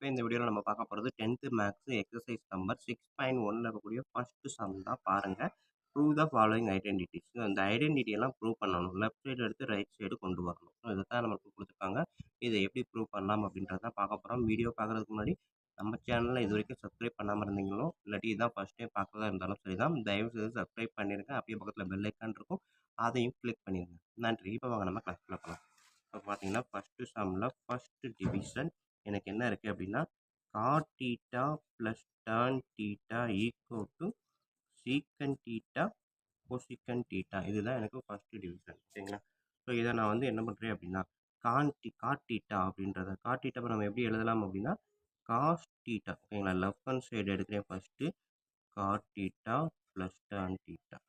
இப்போ இந்த வீடியோல நம்ம பார்க்க போறது 10th மேத்ஸ் எக்ஸர்சைஸ் நம்பர் 6.1ல இருக்கக்கூடிய ஃபர்ஸ்ட் சம் தான் பாருங்க. Prove the following identities. அந்த ஐடென்டிட்டி எல்லாம் ப்ரூவ் பண்ணணும். லெஃப்ட் சைடு எடுத்து ரைட் சைடு கொண்டு வரணும். இதை தான் நமக்கு கொடுத்துருக்காங்க. இதை எப்படி ப்ரூவ் பண்ணலாம் அப்படின்றத பார்க்க போகிறோம். வீடியோ பார்க்குறதுக்கு முன்னாடி நம்ம சேனலில் இது வரைக்கும் சப்ஸ்கிரைப் பண்ணாமல் இருந்தீங்களோ இல்லாட்டி இதான் ஃபர்ஸ்ட் டைம் பார்க்கறதா இருந்தாலும் சரி தான், தயவு செய்து சப்ஸ்கிரைப் பண்ணிருங்க. அப்படியே பக்கத்தில் பெல் ஐக்கான் இருக்கும், அதையும் கிளிக் பண்ணிடுங்க. நன்றி. இப்போ வாங்க நம்ம கிளாஸ்க்குள்ள போகலாம். இப்போ பார்த்தீங்கன்னா ஃபர்ஸ்ட் சம்மில் ஃபர்ஸ்ட் டிவிஷன் எனக்கு என்ன இருக்குது அப்படின்னா cot theta plus tan theta equal to secant theta cosecant theta. இதுதான் எனக்கு ஃபர்ஸ்ட் டிவிஷன். சரிங்களா? ஸோ இதை நான் வந்து என்ன பண்ணுறேன் அப்படின்னா cot theta அப்படின்றத cot theta நம்ம எப்படி எழுதலாம் அப்படின்னா cos theta. ஓகேங்களா? லெஃப்ட் ஹேண்ட் சைடு எடுக்கிறேன் first cot theta plus tan theta.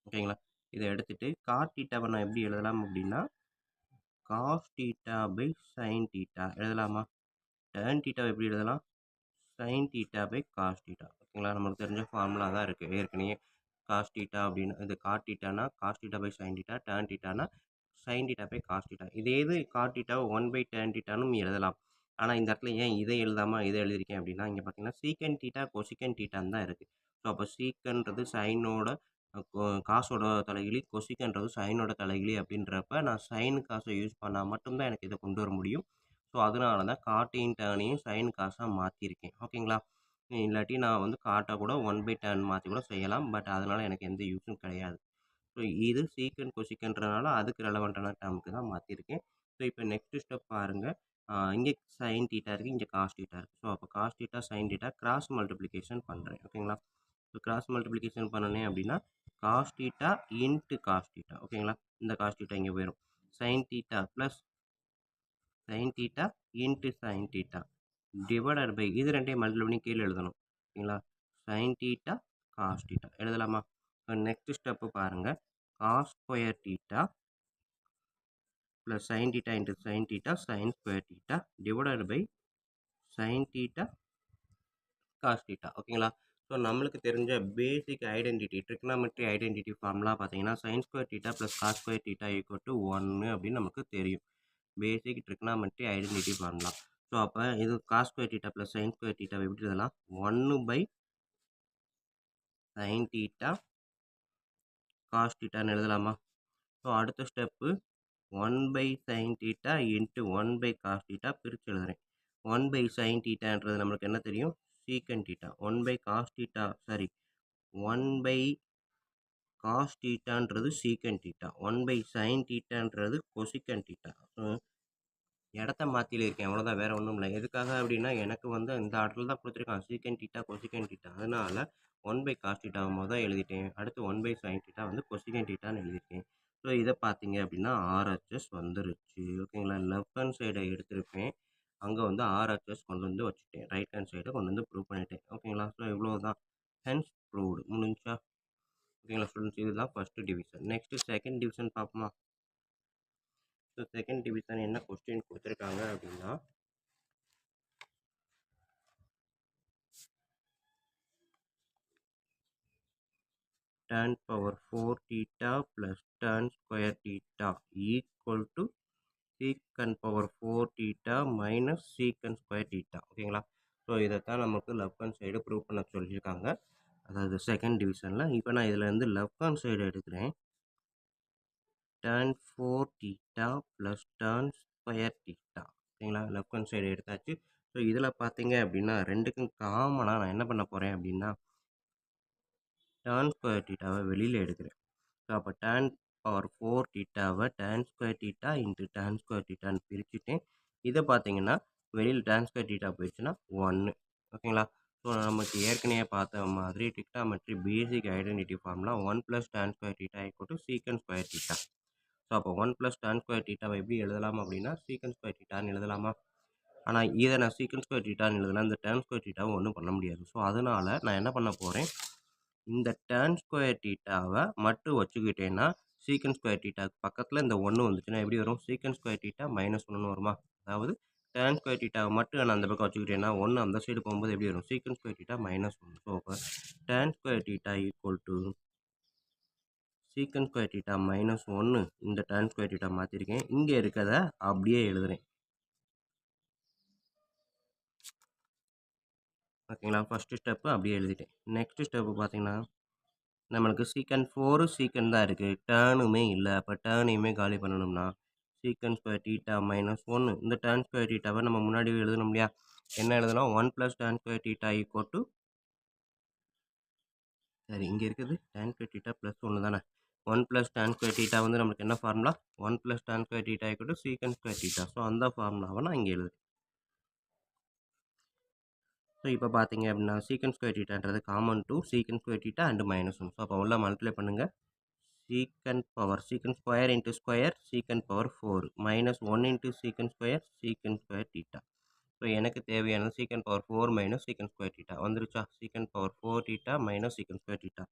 ஓகேங்களா? இதை எடுத்துட்டு cot theta நான் எப்படி எழுதலாம் அப்படின்னா cos theta by sin theta எழுதலாமா? tan theta எப்படி எழுதலாம்? sin theta by cos theta. ஓகேங்களா? நமக்கு தெரிஞ்ச ஃபார்முலா தான் இருக்குது ஏற்கனவே. cos theta அப்படின்னு இது cot thetaனா cos theta by sin theta, tan thetaனா sin theta by cos theta. இதே இது cot theta 1 by tan thetaனும் எழுதலாம். ஆனால் இந்த இடத்துல ஏன் இதை எழுதாமல் இதை எழுதியிருக்கேன் அப்படின்னா இங்கே பார்த்தீங்கன்னா secant theta cosecant thetaன்னு தான் இருக்குது. ஸோ அப்போ சீக்கன்றது சைனோட காசோட தலைகிலி, கொசிக்கன்றது சைனோட தலைகிலி அப்படின்றப்ப நான் சைன் காசை யூஸ் பண்ணால் மட்டும்தான் எனக்கு இதை கொண்டு வர முடியும். ஸோ அதனால தான் காட்டையும் டேனையும் சைன் காசாக மாற்றிருக்கேன். ஓகேங்களா? இல்லாட்டி நான் வந்து காட்டை கூட 1 பை டேன் மாற்றி கூட செய்யலாம். பட் அதனால் எனக்கு எந்த யூஸும் கிடையாது. ஸோ இது சீக்கன் கொசிக்கன்றனால அதுக்கு ரெலவெண்ட்டான டேர்முக்கு தான் மாற்றிருக்கேன். ஸோ இப்போ நெக்ஸ்ட் ஸ்டெப் பாருங்கள். இங்கே சைன் தீட்டா இருக்குது, இங்கே காஸ் தீட்டா இருக்குது. ஸோ அப்போ cos theta sine theta cross multiplication பண்ணுறேன். ஓகேங்களா? ஸோ கிராஸ் மல்டிப்ளிகேஷன் பண்ணனே அப்படின்னா cos theta into cos theta. ஓகேங்களா? இந்த காஸ் தீட்டா இங்கே போயிடும். Sine theta plus sine theta into sign theta divided by இது ரெண்டையும் மல்டிப்ளை பண்ணி கீழே எழுதணும். ஓகேங்களா? சைன் தீட்டா காஸ் தீட்டா எழுதலாமா? நெக்ஸ்ட் ஸ்டெப்பு பாருங்கள். Cos square theta plus sine theta into sign theta sine square theta divided by sign theta cos theta. ஓகேங்களா? So நம்மளுக்கு தெரிஞ்ச basic identity trigonometry identity formula பார்த்தீங்கன்னா sign square theta plus cos square theta equal to 1 அப்படின்னு நமக்கு தெரியும். Basic trigonometry identity formula. So அப்போ இது cos square theta plus sign square theta எப்படி எழுதலாம்? 1 பை சைன் தீட்டா காஸ் தீட்டான்னு எழுதலாமா? ஸோ அடுத்த step 1 by sign theta into 1 by cos theta பிரித்து எழுதுறேன். 1 பை சைன் தீட்டான்றது நம்மளுக்கு என்ன தெரியும்? Secant theta. 1 by cos theta 1 by cos தீட்டான்றது சீக்கன் தீட்டா. 1 பை சைன் தீட்டான்றது கொசிக்கன் தீட்டா. ஸோ இடத்த மாற்றில இருக்கேன், அவ்வளோதான், வேறு ஒன்றும் இல்லை. எதுக்காக அப்படின்னா எனக்கு வந்து இந்த ஆர்டரில் தான் கொடுத்துருக்கான் சீக்கன் தீட்டா கொசிக்கன் தீட்டா. அதனால் 1 பை காஸ் தீட்டாவை மொதல் எழுதிட்டேன். அடுத்து 1 பை சைன் தீட்டா வந்து கொசிக்கன் தீட்டான்னு எழுதியிருக்கேன். ஸோ இதை பார்த்தீங்க அப்படின்னா ஆர்ஹெச்எஸ் வந்துருச்சு. ஓகேங்களா? லெஃப்ட் ஹேண்ட் சைடை எடுத்திருப்பேன், அங்கே வந்து ஆர்ஹெச்எஸ் கொண்டு வந்து வச்சுட்டேன். ரைட் ஹேண்ட் சைடை கொண்டு வந்து ப்ரூவ் பண்ணிட்டேன். ஓகேங்களா? ஸோ இவ்வளோ தான். ஹென்ஸ் ப்ரூவ்டு முடிஞ்சா? ஓகேங்களா ஸ்டூடெண்ட்ஸ்? இதுதான் first division. Next second division பார்ப்போமா? ஸோ செகண்ட் டிவிஷன் என்ன கொஸ்டின் கொடுத்துருக்காங்க அப்படின்னா tan power 4 theta plus tan square theta equal to secant power 4 theta minus secant square theta. ஓகேங்களா? ஸோ இதைத்தான் நமக்கு லெஃப்ட் ஹேண்ட் சைடு ப்ரூவ் பண்ண சொல்லியிருக்காங்க, அதாவது செகண்ட் டிவிஷனில். இப்போ நான் இதில் இருந்து லெஃப்ட் ஹேண்ட் சைடு எடுக்கிறேன். tan 4 theta plus tan square theta. ஓகேங்களா? லெஃப்ட் ஹேண்ட் சைடு எடுத்தாச்சு. ஸோ இதில் பார்த்தீங்க அப்படின்னா ரெண்டுக்கும் காமனாக நான் என்ன பண்ண போகிறேன் அப்படின்னா tan ஸ்கொயர் தீட்டாவை வெளியில் எடுக்கிறேன். ஸோ அப்போ tan பவர் 4 தீட்டாவை tan square theta into tan square தீட்டான்னு பிரிச்சுட்டேன். இதை பார்த்தீங்கன்னா வெளியில் tan ஸ்கொயர் தீட்டா போயிடுச்சுன்னா 1. ஓகேங்களா? ஸோ நமக்கு ஏற்கனவே பார்த்த மாதிரி trigonometry basic identity formula 1 plus tan square theta equal to secant square theta. So அப்போ 1 ப்ளஸ் tan ஸ்கொயர் தீட்டாவை எப்படி எழுதலாம் அப்படின்னா சீக்கன் ஸ்கொயர் தீட்டான்னு எழுதலாமா? ஆனால் இதை நான் சீக்கன் ஸ்கொயர் தீட்டான்னு எழுதலாம், இந்த tan ஸ்கொயர் தீட்டாவை ஒன்றும் பண்ண முடியாது. ஸோ அதனால் நான் என்ன பண்ண போகிறேன், இந்த tan ஸ்கொயர் தீட்டாவை மட்டும் வச்சுக்கிட்டேன்னா சீக்கன் ஸ்கொயர் தீட்டாக்கு பக்கத்தில் இந்த 1 வந்துச்சுன்னா எப்படி வரும்? சீக்கன் ஸ்கொயர் தீட்டா மைனஸ் 1ன்னு வருமா? அதாவது tan ஸ்கொயர் தீட்டாவை மட்டும் நான் அந்த பக்கம் வச்சுக்கிட்டேன்னா 1 அந்த சைடு போகும்போது எப்படி வரும்? சீக்கன் ஸ்கொயர் தீட்டா மைனஸ் 1. ஸோ அப்போ tan square theta equal to secant square theta minus 1. இந்த tan ஸ்கொயர் தீட்டா மாற்றிருக்கேன், இங்கே இருக்கிறத அப்படியே எழுதுறேன். ஓகேங்களா? ஃபர்ஸ்ட்டு ஸ்டெப்பு அப்படியே எழுதிட்டேன். நெக்ஸ்ட்டு ஸ்டெப்பு பார்த்தீங்கன்னா, நம்மளுக்கு சீக்கண்ட் 4 சீக்கண்ட் தான் இருக்கு. டேர்னுமே இல்ல. அப்ப டேர்னையுமே காலி பண்ணணும்னா, சீக்கண்ட் ஸ்கொயர் தீட்டா மைனஸ் 1 இந்த டான் ஸ்கொயர் தீட்டாவ நம்ம முன்னாடியே எழுதணும் இல்லையா? என்ன எழுதலாம்? 1 plus tan square theta equal to சரி இங்க இருக்குது டான் ஸ்கொயர் தீட்டா பிளஸ் 1 தானே. 1 பிளஸ் டான் ஸ்கொயர் தீட்டா வந்து நமக்கு என்ன formula? 1 plus tan square theta equal to secant square theta. So அந்த ஃபார்முலாவ நான் இங்க எழுதுறேன். ஸோ இப்போ பார்த்தீங்க அப்படின்னா, சீக்கண்ட் ஸ்கொயர் தீட்டான்றது common to secant square theta and minus 1. So அப்போ உள்ள மல்டிப்ளை பண்ணுங்க. Secant power secant square into square secant power 4 minus 1 into secant square secant square theta. So எனக்கு தேவையானது secant power 4 minus secant square theta வந்துருச்சா? Secant power 4 theta minus secant square theta.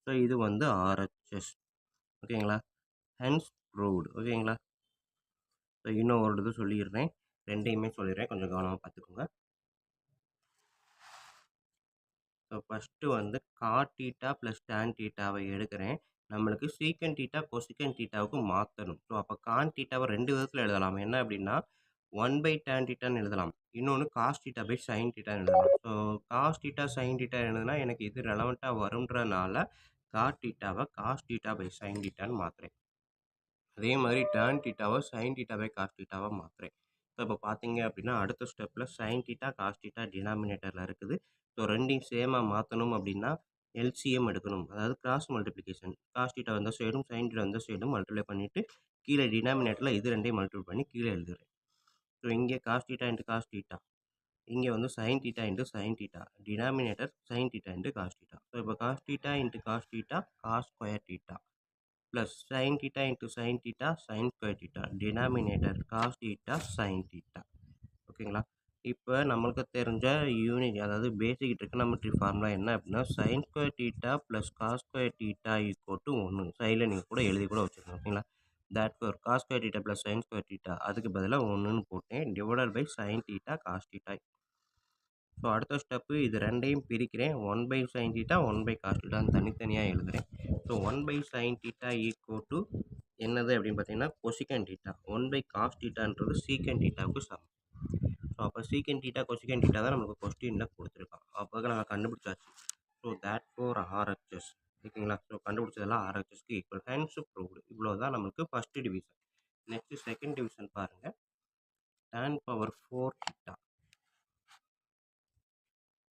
So இது வந்து RHS. ஓகேங்களா? Hence proved. ஓகேங்களா? So இன்னும் ஒரு இது சொல்லிடுறேன். 2யுமே சொல்லிடுறேன். கொஞ்சம் கவனமா பார்த்துக்கோங்க. ஸோ ஃபர்ஸ்ட்டு வந்து காட் தீட்டா ப்ளஸ் டான் தீட்டாவை எடுக்கிறேன். நம்மளுக்கு சீக்கண்ட் தீட்டா, கொசிக்கண்ட் தீட்டாவுக்கு மாத்தணும். ஸோ அப்போ கான் தீட்டாவை 2 விதத்துல எழுதலாம். என்ன அப்படின்னா, 1 பை டான் தீட்டான்னு எழுதலாம். இன்னொன்னு காஸ் தீட்டா பை சைன் தீட்டான்னு எழுதலாம். So cos theta, sine theta எழுதுனா எனக்கு இது ரெலவென்ட்டா வரும்ன்றனால, காட் தீட்டாவ காஸ் தீட்டா பை சைன் தீட்டான்னு மாத்துறேன். அதே மாதிரி டான் தீட்டாவ சைன் தீட்டா பை காஸ் தீட்டாவா மாத்துறேன். ஸோ இப்போ பார்த்தீங்க அப்படின்னா, அடுத்த ஸ்டெப்ல சைன் தீட்டா, காஸ் தீட்டா டினாமினேட்டர்ல இருக்குது. ஸோ 2யும் சேமா மாத்தணும் அப்படின்னா, எல்சிஎம் எடுக்கணும். அதாவது கிராஸ் மல்டிப்ளிகேஷன். காஸ் தீட்டா இந்த சைடும், சைன் தீட்டா இந்த சைடும் மல்டிப்ளை பண்ணிட்டு, கீழ டினாமினேட்டர்ல இது 2யும் மல்டிப்ளை பண்ணி கீழ எழுதுறேன். ஸோ இங்கே cos theta into cos theta. இங்க வந்து sine theta into sine theta. Denominator sine theta into cos theta. So இப்போ cos theta into cos theta, cos square theta. Plus sin theta into sin theta sin square theta denominator cos theta sin theta ஓகேங்களா? இப்போ நம்மளுக்கு தெரிஞ்ச unit அதாவது பேசிக் ட்ரிகோனோமெட்ரி formula என்ன அப்படின்னா sin square theta plus cos square theta equal to 1 சைடில் நீங்கள் கூட எழுதி கூட வச்சுருக்கோம் ஓகேங்களா? That for cos square theta plus sign square theta அதுக்கு பதிலாக 1ன்னு போட்டேன் divided by sign theta cos theta. So அடுத்த ஸ்டெப்பு இது 2யும் பிரிக்கிறேன். 1 by sign theta 1 by cos தீட்டான்னு தனித்தனியாக எழுதுறேன். So 1 by sign theta equal to என்னது அப்படின்னு பார்த்தீங்கன்னா கொசிகன் தீட்டா. 1 பை காஸ் தீட்டான்றது சீக்கன் தீட்டாவுக்கு சமம். ஸோ அப்போ சீக்கன் தீட்டா கொசிகன் தீட்டா தான் நமக்கு கொஸ்டினில் கொடுத்துருக்கான். அப்போ நாங்கள் கண்டுபிடிச்சாச்சு. ஸோ தேட் ஃபோர் ஆர்ஹெச்எஸ் ஓகேங்களா? ஸோ கண்டுபிடிச்சதெல்லாம் ஆர்ஹெச்எஸ்க்கு ஈக்குவல். Hence proved. இவ்வளோ தான் நமக்கு first division. Next second division பாருங்கள். tan power 4 theta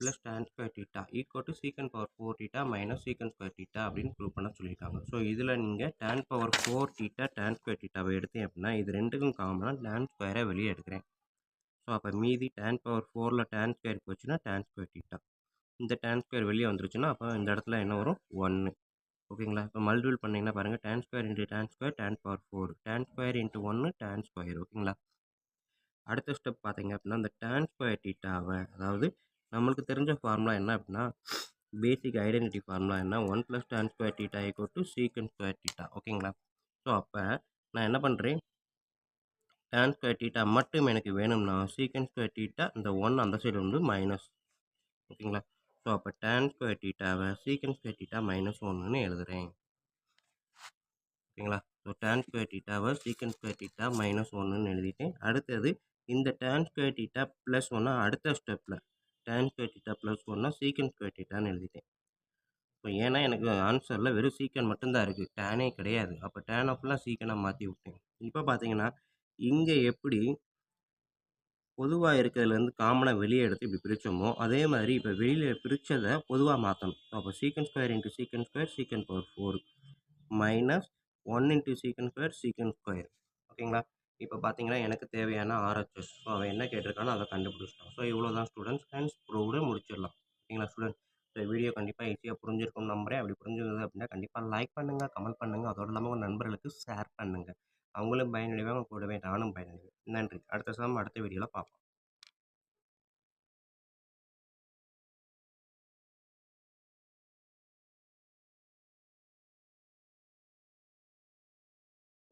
plus tan square theta equal to secant power 4 theta minus secant square theta அப்படின்னு ப்ரூவ் பண்ண சொல்லியிருக்காங்க. ஸோ இதில் நீங்கள் tan power 4 theta tan square தீட்டாவை எடுத்தேன் அப்படின்னா இது ரெண்டுக்கும் காமனாக tan ஸ்கொயரை வெளியே எடுக்கிறேன். ஸோ அப்போ மீதி tan பவர் 4ல் tan ஸ்கொயர் போச்சுன்னா tan ஸ்கொயர் தீட்டா. இந்த tan ஸ்கொயர் வெளியே வந்துருச்சுன்னா அப்போ இந்த இடத்துல என்ன வரும் 1 ஓகேங்களா? இப்போ மல்டிபிள் பண்ணிங்கன்னா பாருங்கள் tan square into tan square tan power 4 tan square into 1 tan square ஓகேங்களா? அடுத்த ஸ்டெப் பார்த்தீங்க அப்படின்னா இந்த tan ஸ்கொயர் தீட்டாவை அதாவது நம்மளுக்கு தெரிஞ்ச ஃபார்முலா என்ன அப்படின்னா பேசிக் ஐடென்டிட்டி ஃபார்முலா என்ன 1 plus tan square theta equal to secant square theta ஓகேங்களா? ஸோ அப்போ நான் என்ன பண்ணுறேன் tan ஸ்கொயர் தீட்டா மட்டும் எனக்கு வேணும்னா சீக்கன் ஸ்கொயர் தீட்டா இந்த 1 அந்த சைடு வந்து மைனஸ் ஓகேங்களா? ஸோ அப்போ tan ஸ்கொயர் தீட்டாவை சீக்கன் ஸ்கொயர் தீட்டா மைனஸ் 1ன்னு எழுதுகிறேன் ஓகேங்களா? ஸோ tan ஸ்கொயர் தீட்டாவை சீக்கன் ஸ்கொயர் தீட்டா மைனஸ் 1ன்னு எழுதிட்டேன். அடுத்தது இந்த tan ஸ்கொயர் தீட்டா ப்ளஸ் 1 அடுத்த ஸ்டெப்பில் tan ஸ்கொயர் தீட்டா ப்ளஸ் 1 சீக்கன் ஸ்கொயர் தீட்டான்னு எழுதிட்டேன். இப்போ ஏன்னா எனக்கு ஆன்சரில் வெறும் சீக்கன் மட்டும்தான் இருக்குது டேனே கிடையாது. அப்போ டேனை ஃபுல்லாக சீக்கனாக மாற்றி விட்டேன். இப்போ பார்த்தீங்கன்னா இங்கே எப்படி பொதுவாக இருக்கிறதுலேருந்து காமனாக வெளியே எடுத்து இப்படி பிரித்தோமோ அதே மாதிரி இப்போ வெளியில் பிரித்ததை பொதுவாக மாற்றணும். அப்போ சீக்கன் ஸ்கொயர் இன்ட்டு சீக்கன் ஸ்கொயர் சீக்கன் பவர் 4 மைனஸ் 1 இன்ட்டு சீக்கன் ஸ்கொயர் சீக்கன் ஸ்கொயர் ஓகேங்களா? இப்போ பார்த்தீங்கன்னா எனக்கு தேவையான ஆர்ஹெச்எஸ். ஸோ அவன் என்ன கேட்டிருக்கானோ அதை கண்டுபிடிச்சிட்டான். ஸோ இவ்வளோ தான் ஸ்டூடெண்ட்ஸ். ஹென்ஸ் ப்ரூவ்டு முடிச்சிடலாம். ஓகேங்களா ஸ்டூடெண்ட்ஸ்? ஸோ வீடியோ கண்டிப்பாக ஈஸியாக புரிஞ்சிருக்கும்னு நம்புறேன். அப்படி புரிஞ்சிருந்தது அப்படின்னா கண்டிப்பாக லைக் பண்ணுங்கள், கமெண்ட் பண்ணுங்கள். அதோடு இல்லாமல் உங்கள் நண்பர்களுக்கு ஷேர் பண்ணுங்கள். அவங்களும் பயனடைவாங்க, கூடவே நானும் பயனடைவேன். நன்றி. அடுத்த சம் அடுத்த வீடியோவில் பார்ப்போம்.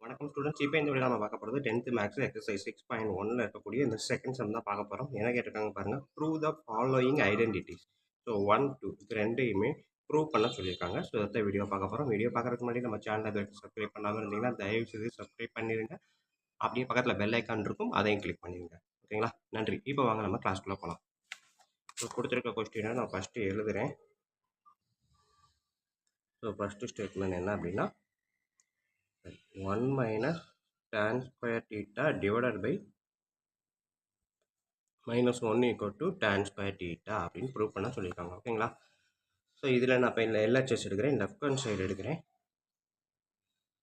வணக்கம் ஸ்டூடெண்ட்ஸ். இப்போ இந்த வீடியோ நம்ம பார்க்க போகிறது 10th மேக்ஸ் எக்ஸசைஸ் 6.1ல் இருக்கக்கூடிய இந்த செகண்ட் சம் தான் பார்க்க போகிறோம். என்ன கேட்டிருக்காங்க பாருங்கள். Prove the following identities. So 1, 2 இது ரெண்டையுமே ப்ரூவ் பண்ண சொல்லியிருக்காங்க. ஸோ இதை வீடியோ பார்க்க போகிறோம். வீடியோ பார்க்குறதுக்கு முன்னாடி நம்ம சேனலை சப்ஸ்கிரைப் பண்ணாமல் இருந்தீங்கன்னா தயவு செய்து சப்ஸ்கிரைப் பண்ணிடுங்க. அப்படியே பக்கத்தில் பெல் ஐக்கான் இருக்கும், அதையும் கிளிக் பண்ணிடுங்க. ஓகேங்களா? நன்றி. இப்போ வாங்க நம்ம கிளாஸ்க்குள்ளே போகலாம். ஸோ கொடுத்துருக்க கொஸ்டினை நான் ஃபஸ்ட்டு எழுதுகிறேன். ஸோ ஃபஸ்ட்டு ஸ்டேட்மெண்ட் என்ன அப்படின்னா 1 minus tan square theta divided by -1 equal to tan square theta அப்படின்னு ப்ரூவ் பண்ண சொல்லியிருக்காங்க. ஓகேங்களா? ஸோ இதில் நான் இப்போ இல்லை எல்ஹெச்எஸ் எடுக்கிறேன், லெஃப்ட் ஹேண்ட் சைடு எடுக்கிறேன்.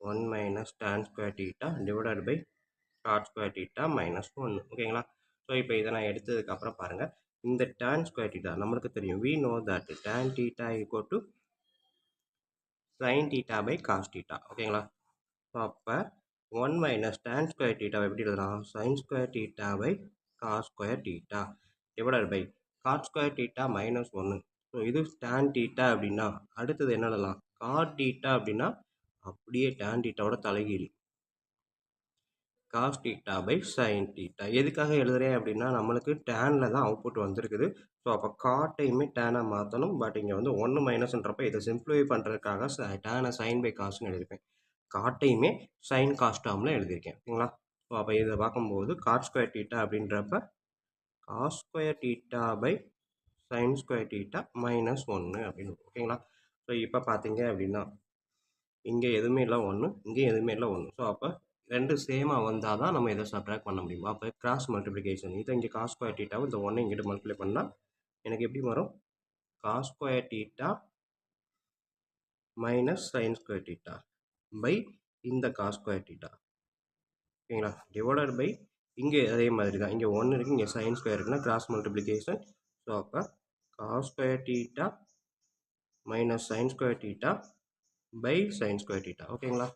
1 minus tan square theta divided by cot square theta -1. ஓகேங்களா? ஸோ இப்போ இதை நான் எடுத்ததுக்கப்புறம் பாருங்கள், இந்த tan ஸ்கொயர் தீட்டா நம்மளுக்கு தெரியும், we know that tan theta equal to sin theta by cos theta. ஓகேங்களா? ஸோ அப்போ 1 மைனஸ் tan ஸ்கொயர் தீட்டா எப்படி எழுதலாம், sin square theta by cos square theta divided by cot square theta -1. So இது tan theta அப்படின்னா அடுத்தது என்ன எழுதலாம், cot theta அப்படின்னா அப்படியே tan தீட்டாவோட தலைகீழ் cos theta by sin theta. எதுக்காக எழுதுகிறேன் அப்படின்னா நம்மளுக்கு டேனில் தான் அவுட்புட் வந்திருக்குது. ஸோ அப்போ காட்டையுமே டேனாக மாற்றணும். பட் இங்கே வந்து 1 மைனஸ்ன்றப்ப இதை சிம்பிளிஃபை பண்ணுறதுக்காக டேனை சைன் பை காஸ்ட்னு எழுதியிருப்பேன். காட்டையுமே சைன் காஸ் டேர்மில் எழுதியிருக்கேன். ஓகேங்களா? ஸோ அப்போ இதை பார்க்கும்போது காட் ஸ்கொயர் தீட்டா அப்படின்றப்ப cos square theta by sine square theta -1 அப்படின்னு. ஓகேங்களா? ஸோ இப்போ பார்த்தீங்க அப்படின்னா இங்கே எதுவுமே இல்லை 1, இங்கே எதுவுமே இல்லை 1. ஸோ அப்போ ரெண்டு சேமாக வந்தால் தான் நம்ம இதை சப்ட்ராக்ட் பண்ண முடியும். அப்போ கிராஸ் மல்டிப்ளிகேஷன், இதை இங்கே காஸ் ஸ்கொயர் தீட்டாவும் இந்த 1 இங்கிட்டு மல்டிப்ளை பண்ணால் எனக்கு எப்படி வரும், cos square theta minus sign square theta by இந்த காஸ் ஸ்கொயர் தீட்டா. ஓகேங்களா? டிவைடட் பை இங்கே அதே மாதிரி தான், இங்கே 1 இருக்குது, இங்கே சைன் ஸ்கொயர் இருக்குன்னா கிராஸ் மல்டிப்ளிகேஷன். ஸோ அப்போ cos square theta minus sign square theta by sine square theta. ஓகேங்களா?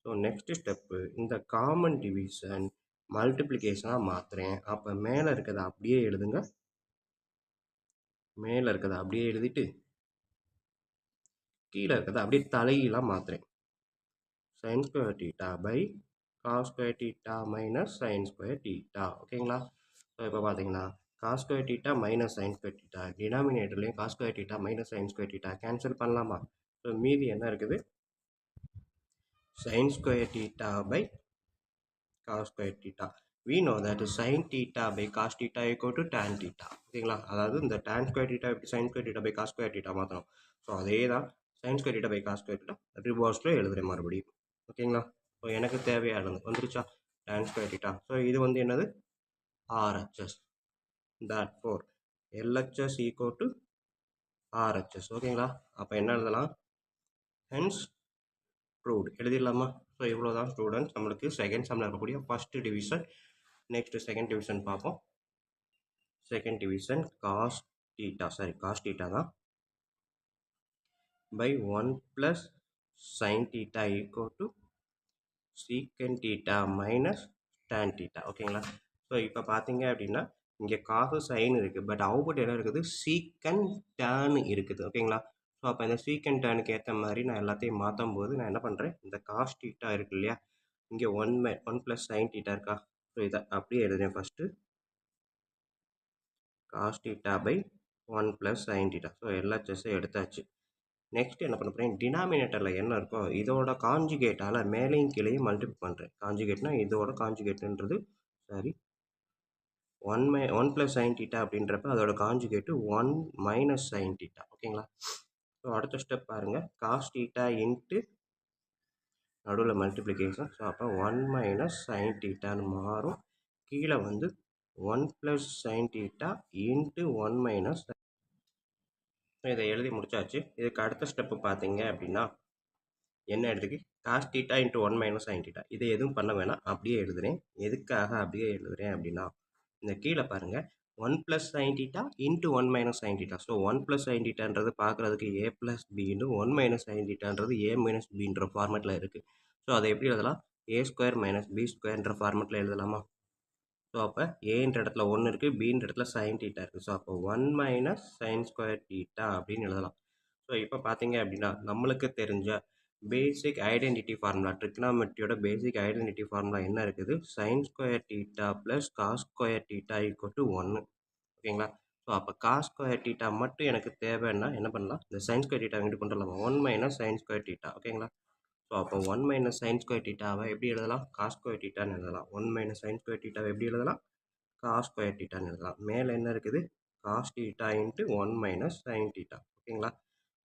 ஸோ நெக்ஸ்ட் ஸ்டெப்பு, இந்த காமன் டிவிஷன் மல்டிப்ளிகேஷனாக மாற்றுறேன். அப்போ மேலே இருக்கிறத அப்படியே எழுதுங்க, மேலே இருக்கிறத அப்படியே எழுதிட்டு கீழே இருக்கிறத அப்படியே தலையீழாக மாற்றுறேன். Sine square theta by cos square theta minus sign square theta. ஓகேங்களா? ஸோ இப்போ பார்த்தீங்கன்னா cos square theta minus sign square theta, டினாமினேட்டர்லேயும் cos square theta minus sign square theta cancel பண்ணலாமா? ஸோ மீதி என்ன இருக்குது, sin square theta by cos square theta. We know that sin theta by cos theta equal to tan theta. ஓகேங்களா? அதாவது இந்த tan square theta எப்படி sin square theta by cos square theta மாற்றணும். So அதே தான் sin square theta by cos square theta ரிவர்ஸில் எழுதுகிறேன் மறுபடியும். ஓகேங்களா? ஸோ எனக்கு தேவையானது வந்துருச்சா, tan square theta. ஸோ இது வந்து என்னது, RHS. Therefore LHS equal to RHS. ஓகேங்களா? அப்போ என்ன எழுதலாம், hence ப்ரூவ்டு எழுதிடலாமா? ஸோ இவ்வளோ தான் ஸ்டூடெண்ட்ஸ் நம்மளுக்கு செகண்ட் சம்மில் இருக்கக்கூடிய first division. Next second division பார்ப்போம். செகண்ட் டிவிஷன் காஸ் தீட்டா தான் by 1 plus sine theta equal to secant theta minus tan theta. ஓகேங்களா? ஸோ இப்போ பார்த்தீங்க அப்படின்னா இங்கே காசு சைன் இருக்குது, பட் அவுட்புட் என்ன இருக்குது, சீக்கன் டேன் இருக்குது. ஓகேங்களா? ஸோ அப்போ இந்த சீக்கன் டேனுக்கு ஏற்ற மாதிரி நான் எல்லாத்தையும் மாற்றும் போது நான் என்ன பண்ணுறேன், இந்த காஸ் தீட்டா இருக்கு இல்லையா, இங்கே 1 ப்ளஸ் சைன் தீட்டா இருக்கா, ஸோ இதை அப்படியே எழுதுறேன். First cos theta by 1 plus sine theta. So எல்லா செஸ்ஸும் எடுத்தாச்சு. நெக்ஸ்ட் என்ன பண்ண போகிறேன், டினாமினேட்டரில் என்ன இருக்கோ இதோட காஞ்சுகேட்டால் மேலேயும் கீழேயும் மல்டிபிள் பண்ணுறேன். காஞ்சுகேட்னா இதோட காஞ்சுகேட்டுன்றது சாரி 1 ப்ளஸ் சைன் தீட்டா அப்படின்றப்ப அதோட காஞ்சுகேட்டு 1 மைனஸ் சைன் தீட்டா. ஓகேங்களா? ஸோ அடுத்த ஸ்டெப் பாருங்கள், காஸ் தீட்டா இன்ட்டு நடுவில் மல்டிப்ளிகேஷன். ஸோ அப்போ 1 மைனஸ் சைன் தீட்டான்னு மாறும். கீழே வந்து 1 plus sine theta into 1 minus. இதை எழுதி முடிச்சாச்சு. இதுக்கு அடுத்த ஸ்டெப்பு பார்த்தீங்க அப்படின்னா என்ன எடுத்துக்கு, cos theta into 1 minus sign theta. இதை எதுவும் பண்ண வேணாம், அப்படியே எழுதுகிறேன். எதுக்காக அப்படியே எழுதுகிறேன் அப்படின்னா இந்த கீழே பாருங்கள், 1 plus sine theta into 1 minus sign theta. So 1 plus sine தீட்டான்றது பார்க்குறதுக்கு ஏ ப்ளஸ் பின்னு, 1 மைனஸ் சைன் தீட்டான்றது ஏ மைனஸ் பின்ற ஃபார்மேட்டில் இருக்குது. ஸோ அதை எப்படி எழுதலாம், ஏ ஸ்கொயர் மைனஸ் பி ஸ்கொயர்ன்ற ஃபார்மேட்டில் எழுதலாமா? ஸோ அப்போ ஏன்ற இடத்துல 1 இருக்குது, பின்ற இடத்துல சைன் தீட்டா இருக்குது. ஸோ அப்போ 1 மைனஸ் சைன் ஸ்கொயர் தீட்டா அப்படின்னு எழுதலாம். ஸோ இப்போ பார்த்தீங்க அப்படின்னா நம்மளுக்கு தெரிஞ்ச பேசிக் ஐடென்டிட்டி ஃபார்முலா, ட்ரிக்னாமெட்ரியோட பேசிக் ஐடென்டிட்டி ஃபார்முலா என்ன இருக்குது, sine square theta plus cos square theta equal to 1. ஓகேங்களா? ஸோ அப்போ காஸ் ஸ்கொயர் தீட்டா மட்டும் எனக்கு தேவைன்னா என்ன பண்ணலாம், இந்த சைன் ஸ்கொயர் தீட்டா இங்கிட்டு கொண்டு வரலாமா, 1 மைனஸ் சைன் ஸ்கொயர் தீட்டா. ஓகேங்களா? ஸோ அப்போ 1 மைனஸ் சைன் ஸ்கொயர் தீட்டாவை எப்படி எழுதலாம், காஸ் ஸ்கொயர் தீட்டான்னு எழுதலாம். 1 மைனஸ் சைன் ஸ்கொயர் தீட்டாவை எப்படி எழுதலாம், காஸ் ஸ்கொயர் தீட்டான்னு எழுதலாம். மேலே என்ன இருக்குது, cos theta into 1 minus sign theta ஓகேங்களா.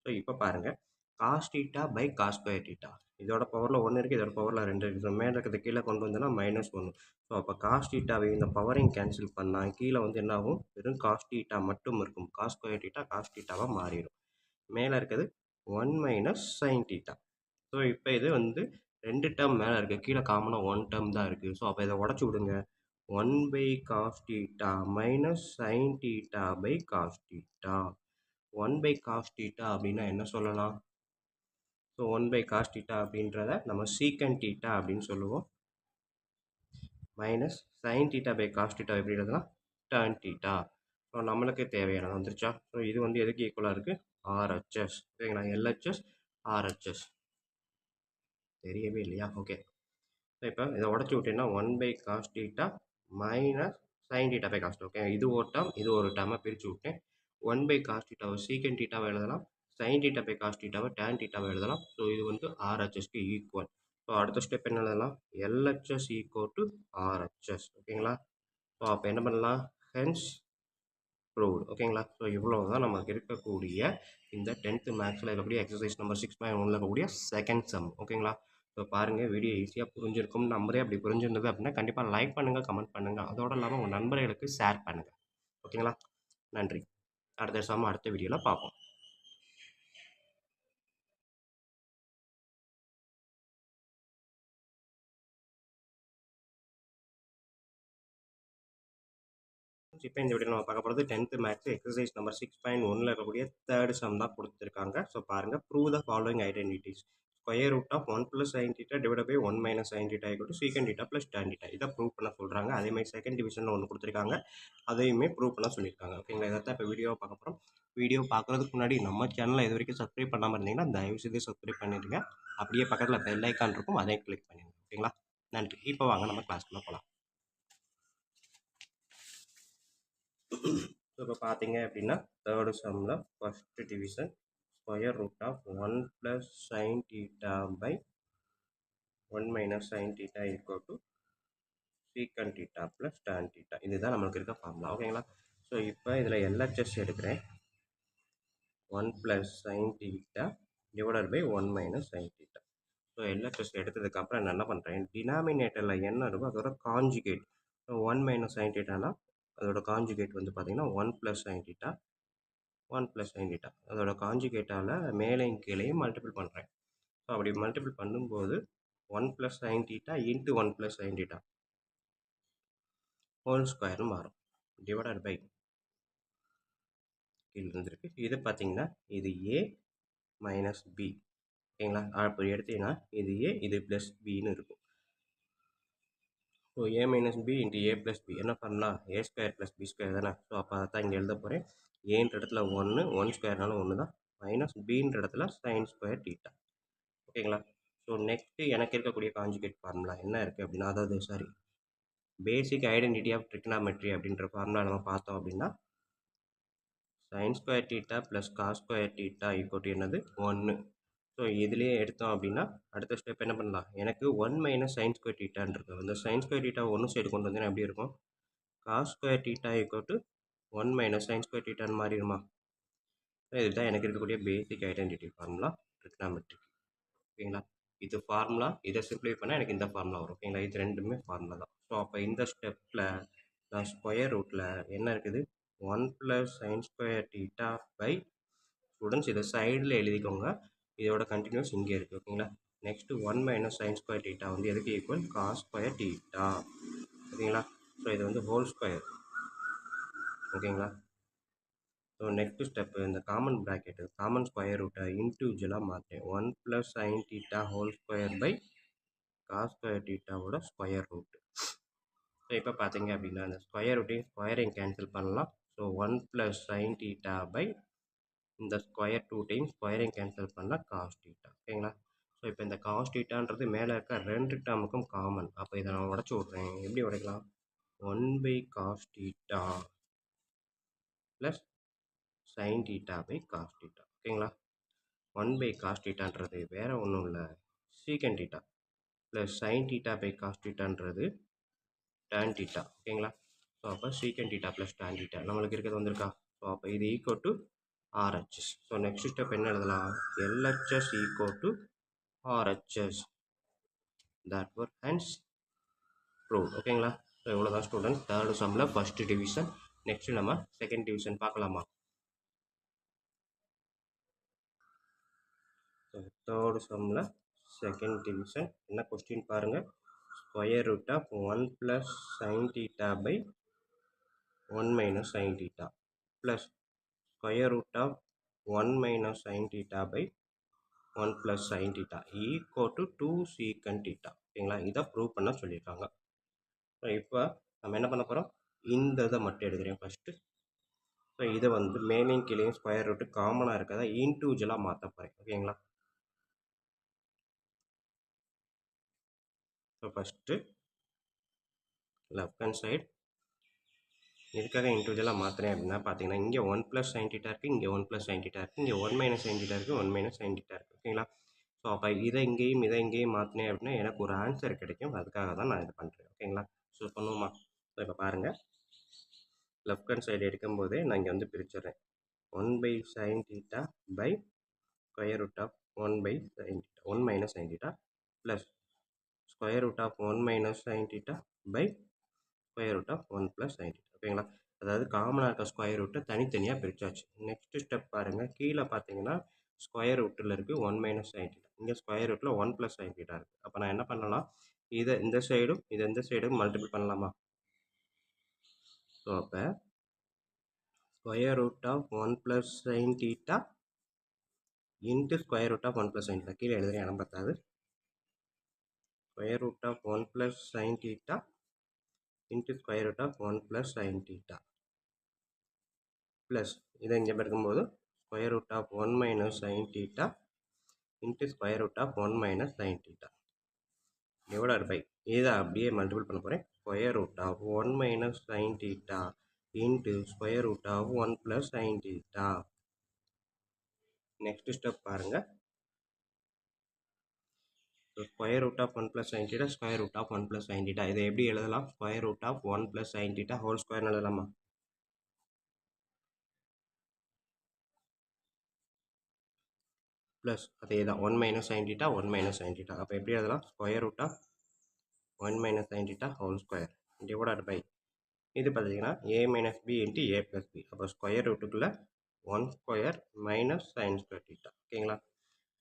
ஸோ இப்போ பாருங்கள் cos theta by cos square theta இதோட பவரில் 1 இருக்குது, இதோட பவரில் 2 இருக்குது. ஸோ மேலே இருக்கிறது கீழே கொண்டு வந்தோன்னா -1. ஸோ அப்போ காஸ் தீட்டாவை இந்த பவரையும் கேன்சல் பண்ணால் கீழே வந்து என்ன ஆகும், வெறும் காஸ் தீட்டா மட்டும் இருக்கும். காஸ் ஸ்கொயர் தீட்டா காஸ் தீட்டாவாக மாறிடும். மேலே இருக்கிறது 1 மைனஸ் சைன் தீட்டா. ஸோ இப்போ இது வந்து 2 டேர்ம் மேலே இருக்குது, கீழே காமனாக 1 டேர்ம் தான் இருக்குது. ஸோ அப்போ இதை உடச்சி விடுங்க. 1 by cos theta minus sign theta by cos theta. 1 by cos theta அப்படின்னா என்ன சொல்லலாம்? ஸோ 1 பை காஸ் தீட்டா அப்படின்றத நம்ம சீக்கன் தீட்டா அப்படின்னு சொல்லுவோம். Minus sign theta by cos theta எப்படி எழுதலாம்? Tan theta. ஸோ நம்மளுக்கு தேவையானது வந்துருச்சா? ஸோ இது வந்து எதுக்கு ஈக்குவலாக இருக்குது? ஆர்ஹெச்எஸ் ஓகேங்களா. எல்ஹெச்எஸ் ஆர்ஹெச்எஸ் தெரியவே இல்லையா? ஓகே. ஸோ இப்போ இதை உடச்சி விட்டீங்கன்னா 1 by cos theta minus sign theta by cos. Okay, இது ஒரு டேர்ம் இது ஒரு டேர்மாக பிரித்து விட்டேன். 1 பை காஸ் தீட்டாவை சீக்கன் தீட்டாவை எழுதலாம், சைன் தீட்டா பை காஸ் தீட்டாவை டேன் தீட்டாவை எழுதலாம். ஸோ இது வந்து ஆர்ஹெச்எஸ்க்கு ஈக்குவல். ஸோ அடுத்த ஸ்டெப் என்ன எழுதலாம்? எல்ஹெச்எஸ் ஈக்குவல் டு ஆர்ஹெச்எஸ் ஓகேங்களா. ஸோ அப்போ என்ன பண்ணலாம்? ஹென்ஸ் ப்ரூவ்டு ஓகேங்களா. ஸோ இவ்வளோ தான் நமக்கு இருக்கக்கூடிய இந்த 10th மேக்ஸில் இருக்கக்கூடிய எக்ஸசைஸ் நம்பர் 6.1 இருக்கக்கூடிய செகண்ட் சம் ஓகேங்களா. ஸோ பாருங்கள், வீடியோ ஈஸியாக புரிஞ்சிருக்கும் நம்பரே. அப்படி புரிஞ்சிருந்தது அப்படின்னா கண்டிப்பாக லைக் பண்ணுங்கள், கமெண்ட் பண்ணுங்கள். அதோடு இல்லாமல் உங்கள் நண்பர்களுக்கு ஷேர் பண்ணுங்கள் ஓகேங்களா. நன்றி. அடுத்த சம் அடுத்த வீடியோவில் பார்ப்போம். இப்போ இந்த வீடியோ நம்ம பார்க்க போகிறது 10th மேக்ஸ் எக்ஸசைஸ் நம்பர் 6.1 இருக்கக்கூடிய தேர்ட் சம் தான் கொடுத்துருக்காங்க. ஸோ பாருங்கள், prove the following identities. Square root of 1 + sin θ divide by 1 minus sin θ equal to secant θ plus tan θ. இதை ப்ரூவ் பண்ண சொல்கிறாங்க. அதேமாதிரி செகண்ட் டிவிஷனில் ஒன்று கொடுத்துருக்காங்க, அதையுமே ப்ரூவ் பண்ண சொல்லியிருக்காங்க ஓகேங்களா. இதை தான் இப்போ வீடியோவை பார்க்க போகிறோம். வீடியோ பார்க்குறதுக்கு முன்னாடி நம்ம சேனலை இது வரைக்கும் சப்ஸ்கிரைப் பண்ணாமல் இருந்தீங்கன்னா தயவுசெய்து சப்ஸ்கிரைப் பண்ணிடுங்க. அப்படியே பக்கத்தில் பெல் ஐக்கான் இருக்கும், அதையும் கிளிக் பண்ணிடுங்க ஓகேங்களா. நன்றி. இப்போ வாங்க நம்ம கிளாஸ்க்குள்ளே போகலாம். ஸோ இப்போ பார்த்தீங்க அப்படின்னா தேர்டு சம்மில் first division square root of 1 + sin θ by 1 minus sin θ equal to secant θ plus tan θ. இதுதான் நம்மளுக்கு இருக்க ஃபார்முலா ஓகேங்களா. ஸோ இப்போ இதில் எல்ஹெச்எஸ் எடுக்கிறேன். 1 + sin θ divided by 1 minus sin θ. So LHS எடுத்ததுக்கப்புறம் நான் என்ன பண்ணுறேன், டினாமினேட்டரில் என்ன இருக்கோ அதோட காஞ்சுகேட். ஸோ 1 மைனஸ் sin θனா அதோட காஞ்சுகேட் வந்து பார்த்தீங்கன்னா 1 + sin θ 1 + sin θ. அதோட காஞ்சுகேட்டால் மேலையும் கீழையும் மல்டிபிள் பண்ணுறேன். ஸோ அப்படி மல்டிபிள் பண்ணும்போது 1 + sin θ இன்ட்டு 1 + sin θ ஹோல் ஸ்கொயர்னு மாறும். டிவைடட் பை கீழே இருந்திருக்கு. இது பார்த்தீங்கன்னா இது ஏ மைனஸ் பி ஓகேங்களா. அப்படி எடுத்தீங்கன்னா இது ஏ இது ப்ளஸ் பின்னு இருக்கும். ஸோ ஏ மைனஸ் பி இன்ட்டு ஏ ப்ளஸ் பி என்ன பண்ணலாம்? ஏ ஸ்கொயர் ப்ளஸ் பி ஸ்கொயர் தானே. ஸோ அப்போ அதான் இங்கே எழுத போகிறேன். ஏன்ற இடத்துல 1 1 ஸ்கொயர்னாலும் 1 தான், மைனஸ் பின்ற இடத்துல சைன் ஸ்கொயர் தீட்டா ஓகேங்களா. ஸோ நெக்ஸ்ட்டு எனக்கு இருக்கக்கூடிய காஞ்சுகேட் ஃபார்முலா என்ன இருக்குது அப்படின்னா, அதாவது சாரி பேசிக் ஐடென்டிட்டி ஆஃப் ட்ரிக்னாமெட்ரி அப்படின்ற ஃபார்முலா நம்ம பார்த்தோம் அப்படின்னா sign square theta plus cos square theta equal to என்னது 1. ஸோ இதுலேயே எடுத்தோம் அப்படின்னா அடுத்த ஸ்டெப் என்ன பண்ணலாம், எனக்கு 1 மைனஸ் சைன் ஸ்கொயர் தீட்டான்னு இருக்குது. அந்த சைன் ஸ்கொயர் தீட்டா ஒன்று சைடு கொண்டு வந்தீங்கன்னா எப்படி இருக்கும்? Cos square theta equal to 1 minus sign square தீட்டான்னு மாறிடுமா? இதுதான் எனக்கு இருக்கக்கூடிய பேசிக் ஐடென்டிட்டி ஃபார்முலா ட்ரிக்னாமெட்ரி ஓகேங்களா. இது ஃபார்முலா, இதை சிம்பிளை பண்ணால் எனக்கு இந்த ஃபார்முலா வரும் ஓகேங்களா. இது ரெண்டுமே ஃபார்முலா தான். ஸோ அப்போ இந்த ஸ்டெப்பில் நான் ஸ்கொயர் ரூட்டில் என்ன இருக்குது 1 + sin square theta by students இதை சைடில் எழுதிக்கோங்க, இதோட கண்டினியூஸ் இங்கே இருக்குது ஓகேங்களா. Next 1 minus sign square theta வந்து எதுக்கு ஈக்குவல்? காஸ் ஸ்கொயர் தீட்டா ஓகேங்களா. ஸோ இது வந்து ஹோல் ஸ்கொயர் ஓகேங்களா. ஸோ நெக்ஸ்ட் ஸ்டெப்பு இந்த காமன் ப்ராக்கெட்டு காமன் ஸ்கொயர் ரூட்டை இன்டிவிஜுவலாக மாற்றேன். 1 + sin θ whole square by cos square தீட்டாவோட ஸ்கொயர் ரூட். ஸோ இப்போ பார்த்தீங்க அப்படின்னா அந்த ஸ்கொயர் ரூட்டையும் ஸ்கொயரையும் கேன்சல் பண்ணலாம். ஸோ 1 + sin θ பை இந்த ஸ்கொயர் 2 டைம் ஸ்கொயரையும் கேன்சல் பண்ணால் காஸ் தீட்டா ஓகேங்களா. ஸோ இப்போ இந்த காஸ் தீட்டான்றது மேலே இருக்க 2 டேர்முக்கும் காமன். அப்போ இதை நான் உடச்சி விட்றேன். எப்படி உடைக்கலாம்? 1 by cos theta plus sin θ by cos theta ஓகேங்களா. 1 பை காஸ் தீட்டான்றது வேறு ஒன்றும் இல்லை, secant theta plus sin θ by cos தீட்டான்றது tan θ ஓகேங்களா. ஸோ அப்போ சீக்கன் θ ப்ளஸ் tan θ நம்மளுக்கு இருக்கிறது வந்திருக்கா? ஸோ அப்போ இது equal to RHS. So next step என்ன எழுதலாம்? LHS equal to RHS. therefore hence proved. ஓகேங்களா? ஸோ இவ்வளோதான் ஸ்டூடெண்ட்ஸ் தேர்டு சம்மில் ஃபஸ்ட்டு டிவிஷன். நெக்ஸ்ட் நம்ம செகண்ட் டிவிஷன் பார்க்கலாமா? தேர்டு சம்மில் செகண்ட் டிவிஷன் என்ன கொஸ்டின் பாருங்கள். Square root of 1 + sin theta by 1 - sin theta plus square root of 1 - sin theta by 1 + sin theta equal to 2 secant theta. ஓகேங்களா? இதை prove பண்ண சொல்லியிருக்காங்க. So இப்போ நம்ம என்ன பண்ண போகிறோம்? இந்த இதை மட்டும் எடுக்கிறேன் ஃபஸ்ட்டு. ஸோ இதை வந்து மேலையும் கீழையும் ஸ்கொயர் ரூட்டு காமனாக இருக்கிறத இன்டிவிஜுவலாக மாற்ற போகிறேன். ஓகேங்களா? So first left hand side இதுக்காக இன்டிவிஜுவலாக மாற்றுறேன் அப்படின்னா பார்த்தீங்கன்னா இங்கே 1 + sin theta இருக்குது, இங்கே 1 + sin theta இருக்குது, இங்கே 1 - sin theta இருக்குது, 1 - sin theta இருக்குது. ஓகேங்களா? ஸோ அப்போ இதை இங்கேயும் மாற்றினேன் அப்படின்னா எனக்கு ஒரு ஆன்சர் கிடைக்கும். அதுக்காக தான் நான் இதை பண்ணுறேன். ஓகேங்களா? ஸோ பண்ணுவோமா? ஸோ இப்போ பாருங்கள், லெஃப்ட் ஹேண்ட் சைடு எடுக்கும்போதே நான் இங்கே வந்து பிரிச்சிடுறேன். 1/sin theta by square root of 1/sin theta 1 - sin theta plus square root of 1 - sin theta by square root of 1 + sin theta. ஓகேங்களா? அதாவது காமனாக இருக்க ஸ்கொயர் ரூட்டை தனித்தனியாக பிரிச்சாச்சு. நெக்ஸ்ட் ஸ்டெப் பாருங்கள், கீழே பார்த்தீங்கன்னா ஸ்கொயர் ரூட்டில் இருக்குது 1 - sin theta, இங்கே ஸ்கொயர் ரூட்டில் 1 + sin theta இருக்குது. அப்போ நான் என்ன பண்ணலாம்? இதை இந்த சைடும் மல்டிபிள் பண்ணலாமா? ஸோ அப்போ square root of 1 + sin theta into square root of 1 + sin theta. கீழே எழுதுறேன், இடம் பத்தாது. square root of 1 + sin theta into square root of 1 + sin theta plus இதை இங்கே பெருக்கும்போது square root of 1 - sin theta into square root of 1 - sin theta divided by இதை அப்படியே multiple பண்ண போகிறேன். square root of 1 - sin theta into square root of 1 + sin theta. Next step பாருங்கள். square root of 1 + sin theta, square root of 1 + sin theta. இதை எப்படி எழுதலாம்? square root of 1 + sin theta whole square எழுதலாமா? Plus அதே தான் 1 - sin theta 1 - sin theta. அப்போ எப்படி எழுதலாம்? square root of 1 - sin theta whole square divided by இது பார்த்தீங்கன்னா a - b into a + b. அப்போ ஸ்கொயர் ரூட்டுக்குள்ளே 1 square minus sin square theta. ஓகேங்களா?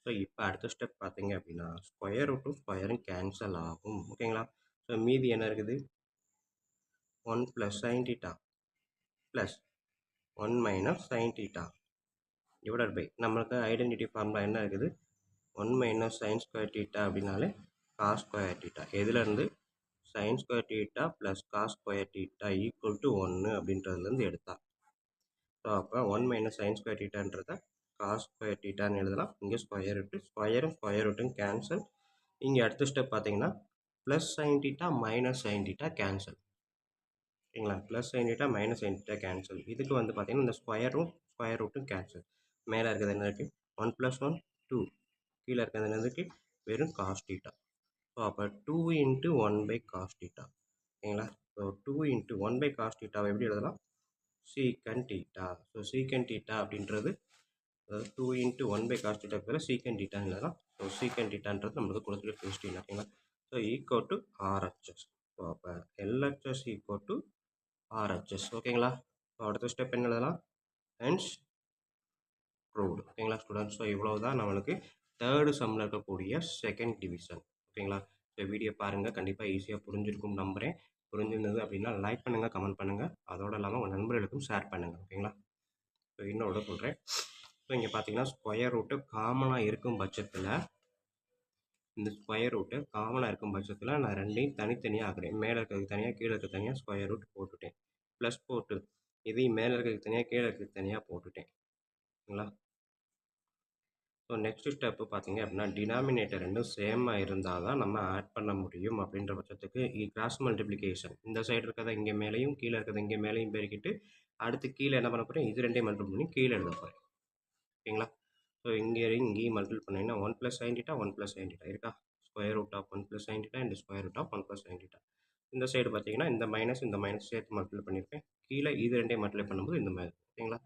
ஸோ இப்போ அடுத்த ஸ்டெப் பார்த்தீங்க அப்படின்னா ஸ்கொயர் ரூட்டும் ஸ்கொயரும் கேன்சல் ஆகும். ஓகேங்களா? ஸோ மீதி என்ன இருக்குது? 1 + sin theta plus 1 - sin theta divided by நம்மளுக்கு ஐடென்டிட்டி ஃபார்முலா என்ன இருக்குது? 1 - sin square theta அப்படின்னாலே cos square theta. எதுலேருந்து? sin square theta plus cos square theta equal to 1 அப்படின்றதுலேருந்து எடுத்தா. ஸோ அப்போ 1 - sin square thetaன்றதை cos square thetaன்னு எழுதலாம். இங்கே ஸ்கொயர் ரூட்டு, ஸ்கொயர் ரூட்டும் கேன்சல். இங்கே அடுத்த ஸ்டெப் பார்த்தீங்கன்னா plus sin theta minus sin theta cancel. ஓகேங்களா? Plus sin theta minus sin theta cancel. இதுக்கு வந்து பார்த்தீங்கன்னா இந்த ஸ்கொயர் ரூட்டும் கேன்சல். மேலே இருக்கிறது என்ன இருக்குது? 1 + 1 2. கீழே இருக்கிறது என்ன இருக்குது? வெறும் cos theta. ஸோ அப்போ 2 × 1/cos theta. ஓகேங்களா? ஸோ 2 × 1/cos theta எப்படி எழுதலாம்? secant theta. So secant theta அப்படின்றது அதாவது 2 × 1/cos theta பேர் secant theta எழுதலாம். ஸோ secant thetaன்றது நம்மளுக்கு கொடுத்துட்டு கொஸ்டின். ஓகேங்களா? So equal to RHS. So அப்போ LHS ஈக்குவல் டு RHS. ஓகேங்களா? ஸோ அடுத்த ஸ்டெப் என்ன எழுதலாம்? Hence proved. ஓகேங்களா ஸ்டூடெண்ட்ஸ்? ஸோ இவ்வளோ தான் நம்மளுக்கு தேர்டு சம்மில் இருக்கக்கூடிய செகண்ட் டிவிஷன். ஓகேங்களா? ஸோ வீடியோ பாருங்கள், கண்டிப்பாக ஈஸியாக புரிஞ்சிருக்கும் நம்புகிறேன். புரிஞ்சிருந்தது அப்படின்னா லைக் பண்ணுங்கள், கமெண்ட் பண்ணுங்கள். அதோடு இல்லாமல் உங்கள் நண்பர்களுக்கும் ஷேர் பண்ணுங்கள். ஓகேங்களா? ஸோ இன்னொரு சொல்கிறேன். ஸோ இங்கே பார்த்தீங்கன்னா ஸ்கொயர் ரூட்டு காமனாக இருக்கும் பட்சத்தில் இந்த ஸ்கொயர் ரூட்டு காமனாக இருக்கும் பட்சத்தில் நான் ரெண்டையும் தனித்தனியாக ஆக்குறேன். மேலே இருக்கிறதுக்கு தனியாக, கீழே இருக்கிறது தனியாக ஸ்கொயர் ரூட் போட்டுட்டேன். ப்ளஸ் போட்டு இதையும் மேலே இருக்கிறதுக்கு தனியாக, கீழே இருக்கிறதுக்கு தனியாக போட்டுட்டேன். ஓகேங்களா? ஸோ நெக்ஸ்ட் ஸ்டெப்பு பார்த்தீங்க அப்படின்னா டினாமினேட்டர் ரெண்டும் சேமாக இருந்தால் தான் நம்ம ஆட் பண்ண முடியும். அப்படின்ற பட்சத்துக்கு கிராஸ் மல்டிப்ளிகேஷன் இந்த சைடு இருக்கிறத இங்கே மேலேயும், கீழே இருக்கிறத இங்கே மேலேயும் பெருக்கிட்டு அடுத்து கீழே என்ன பண்ண போகிறேன்? இது ரெண்டையும் மல்டிபிள் பண்ணி கீழே எழுத போகிறேன். ஓகேங்களா? ஸோ இங்கேயும் மல்டிபிள் பண்ணிங்கன்னா 1 + sin theta 1 + sin theta இருக்கா? Square root of 1 + sin theta and square root of 1 + sin theta. இந்த சைடு பார்த்தீங்கன்னா இந்த மைனஸ் சேர்த்து மல்டிபிள் பண்ணியிருப்பேன். கீழே இது ரெண்டையும் மல்டிப்ளை பண்ணும்போது இந்த மாதிரி. ஓகேங்களா?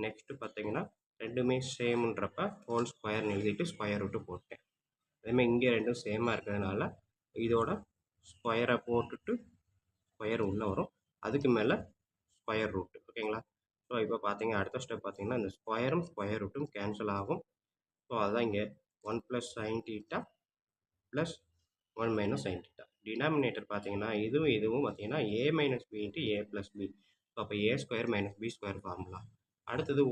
நெக்ஸ்ட்டு பார்த்தீங்கன்னா ரெண்டுமே சேம்ன்றப்ப ஹோல் ஸ்கொயர்னு எழுதிட்டு ஸ்கொயர் ரூட்டு போட்டேன். அதேமாதிரி இங்கே ரெண்டும் சேமாக இருக்கிறதுனால இதோட ஸ்கொயரை போட்டுட்டு ஸ்கொயர் உள்ளே வரும். அதுக்கு மேலே ஸ்கொயர் ரூட். ஓகேங்களா? ஸோ இப்போ பார்த்தீங்க அடுத்த ஸ்டெப் பார்த்தீங்கன்னா இந்த ஸ்கொயரும் ஸ்கொயர் ரூட்டும் கேன்சல் ஆகும். ஸோ அதுதான் இங்கே 1 + sin θ ப்ளஸ் 1 - sin θ. டினாமினேட்டர் பார்த்தீங்கன்னா இதுவும் பார்த்தீங்கன்னா a - b × a + b. So அப்போ a² - b² ஃபார்முலா. அடுத்தது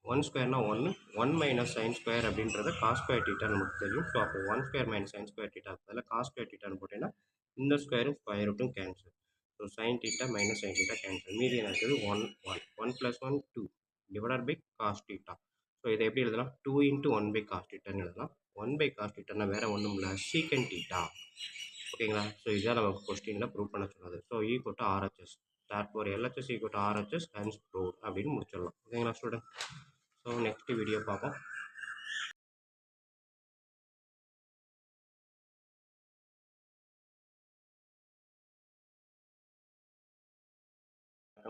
1² 1 1 - sin² அப்படின்றத cos² θ நமக்கு தெரியும். ஸோ அப்போ 1² - sin² θ அதில் cos² θன்னு போட்டீங்கன்னா இந்த ஸ்கொயரும் ஸ்கொயர் ரூட்டும் கேன்சல். ஸோ sin θ - sin θ கேன்சல். மீதி என்ன இருக்குது 1 1 1 + 1 2 டிவைடட் பை cos θ. ஸோ இதை எப்படி எழுதலாம் 2 × 1 cos θன்னு எழுதலாம். 1 cos θன்னா வேறு ஒன்றும் இல்லை secant θ. ஓகேங்களா? ஸோ இதுதான் நம்ம கொஸ்டினில் ப்ரூவ் பண்ண சொன்னது. So equal to RHS. therefore LHS equal to RHS hence proved அப்படின்னு முடிச்சிடலாம். ஓகேங்களா ஸ்டூடெண்ட்? ஸோ நெக்ஸ்ட் வீடியோ பார்ப்போம்.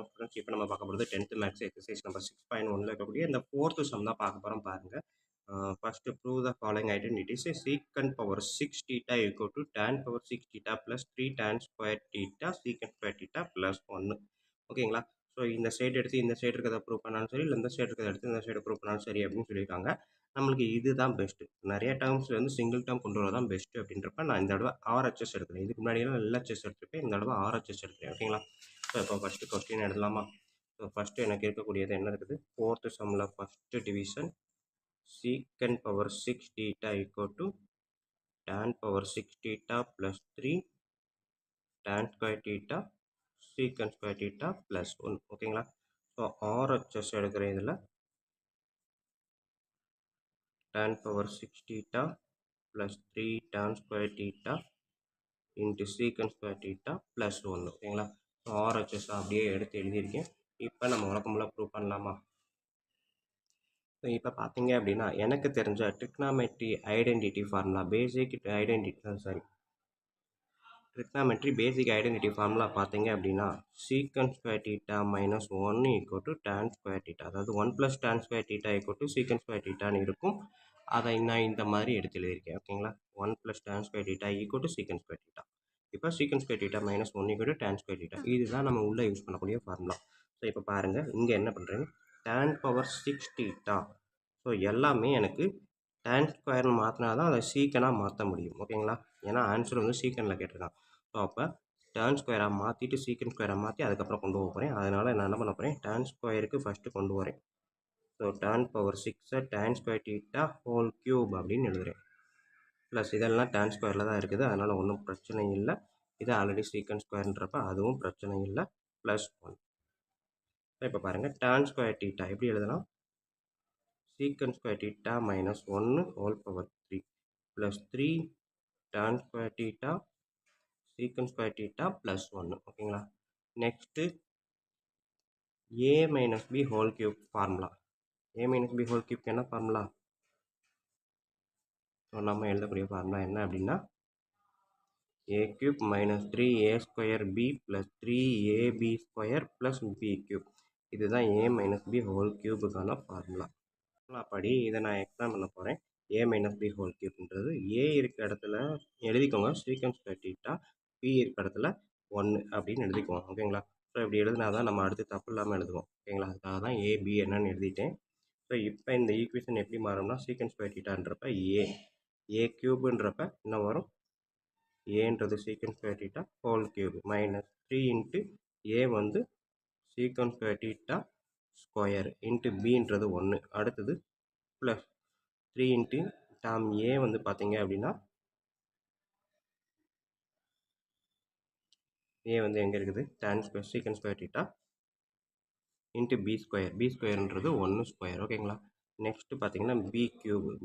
ஸ்டூடெண்ட்ஸ் இப்போ நம்ம பார்க்க போகிறது 10th மேக்ஸ் எக்ஸசைஸ் நம்பர் 6.1ல் இருக்கக்கூடிய இந்த 4th சம் தான் பார்க்க போகிறோம் பாருங்கள். First prove the following identities. secant power 6 θ equal to tan power 6 θ plus 3 tan square θ secant square θ plus 1. ஓகேங்களா? ஸோ இந்த சைடு எடுத்து இந்த சைடு இருக்கிறத ப்ரூவ் பண்ணாலும் சரி, இல்லை இந்த சைடு இருக்கிறத எடுத்து இந்த சைடு ப்ரூவ் பண்ணாலும் சரி அப்படின்னு சொல்லியிருக்காங்க. நம்மளுக்கு இதுதான் பெஸ்ட்டு. நிறைய டேர்ம்ஸில் வந்து சிங்கிள் டேர்ம் கொண்டு வர தான் பெஸ்ட்டு அப்படின்றப்ப நான் இந்த தடவை RHS எடுக்கிறேன். இதுக்கு முன்னாடியெல்லாம் LHS எடுத்துருப்பேன். இந்த தடவை RHS எடுக்கிறேன். ஓகேங்களா? ஸோ இப்போ ஃபஸ்ட்டு கொஸ்டின் எழுதலாமா? ஸோ ஃபஸ்ட்டு எனக்கு இருக்கக்கூடியது என்ன இருக்குது 4th சம்மில் first division secant power 6 θ equal to tan power 6 θ plus 3 tan square θ secant square θ plus 1. ஓகேங்களா? ஸோ RHS எடுக்கிற இதில் tan power 6 θ plus 3 tan square θ into secant square θ plus 1. ஓகேங்களா? ஸோ RHS அப்படியே எடுத்து எழுதியிருக்கேன். இப்போ நம்ம வழக்கம்போல ப்ரூவ் பண்ணலாமா? ஸோ இப்போ பார்த்தீங்க அப்படின்னா எனக்கு தெரிஞ்ச trigonometry identity formula trigonometry basic identity formula பார்த்தீங்க அப்படின்னா secant square θ minus 1 equal to tan square θ. அதாவது 1 + tan square θ equal to secant square θன்னு இருக்கும். அதை நான் இந்த மாதிரி எடுத்து எழுதியிருக்கேன். ஓகேங்களா? 1 + tan square θ equal to secant square θ. இப்போ secant square θ minus 1 equal to tan square θ. இதுதான் நம்ம உள்ளே யூஸ் பண்ணக்கூடிய ஃபார்முலா. ஸோ இப்போ பாருங்கள் இங்கே என்ன பண்ணுறேன் tan power 6 θ. ஸோ எல்லாமே எனக்கு tan ஸ்கொயர்னு மாற்றினா தான் அதை சீக்கனாக மாற்ற முடியும். ஓகேங்களா? ஏன்னா ஆன்சர் வந்து சீக்கனில் கேட்டிருக்கான். ஸோ அப்போ tan ஸ்கொயராக மாற்றிட்டு secant ஸ்கொயராக மாற்றி அதுக்கப்புறம் கொண்டு போக போகிறேன். அதனால் நான் என்ன பண்ண போகிறேன் tan ஸ்கொயருக்கு ஃபஸ்ட்டு கொண்டு வரேன். So tan power 6 tan square θ whole cube அப்படின்னு எழுதுகிறேன். ப்ளஸ் இதெல்லாம் tan ஸ்கொயரில் தான் இருக்குது. அதனால் ஒன்றும் பிரச்சனை இல்லை. இது ஆல்ரெடி secant ஸ்கொயர்ன்றப்ப அதுவும் பிரச்சனை இல்லை. ப்ளஸ் 1. இப்போ பாருங்கள் tan square θ எப்படி எழுதலாம் secant square θ minus 1 whole power 3 plus 3 tan square θ secant square θ plus 1. ஓகேங்களா? Next a minus b whole cube formula. a minus b whole cube என்ன ஃபார்முலா? ஸோ நம்ம எழுதக்கூடிய ஃபார்முலா என்ன அப்படின்னா a cube minus 3a square b plus 3ab square plus b cube. இதுதான் a minus b whole cubeக்கான formula. படி இதை நான் எக்ஸ்பிளைன் பண்ண போகிறேன். a minus b whole cubeன்றது a இருக்க இடத்துல எழுதிக்கோங்க secant square θ, b இருக்க இடத்துல 1 அப்படின்னு எழுதிக்கோங்க. ஓகேங்களா? ஸோ இப்படி எழுதினா தான் நம்ம அடுத்து தப்பு இல்லாமல் எழுதுவோம். ஓகேங்களா? அதுக்காக தான் a b என்னன்னு எழுதிட்டேன். ஸோ இப்போ இந்த ஈக்குவேஷன் எப்படி மாறும்னா secant square θன்றப்ப a க்யூப்ன்றப்ப என்ன வரும் ஏன்றது secant square θ whole cube minus 3 into a வந்து secant square θ ஸ்கொயர் இன்ட்டு bன்றது 1. அடுத்தது ப்ளஸ் 3 இன்ட்டு டேர்ம் a வந்து பார்த்தீங்க அப்படின்னா a வந்து எங்கே இருக்குது tan square secant square θ into b ஸ்கொயர்ன்றது 1 ஸ்கொயர். ஓகேங்களா? நெக்ஸ்ட்டு பார்த்தீங்கன்னா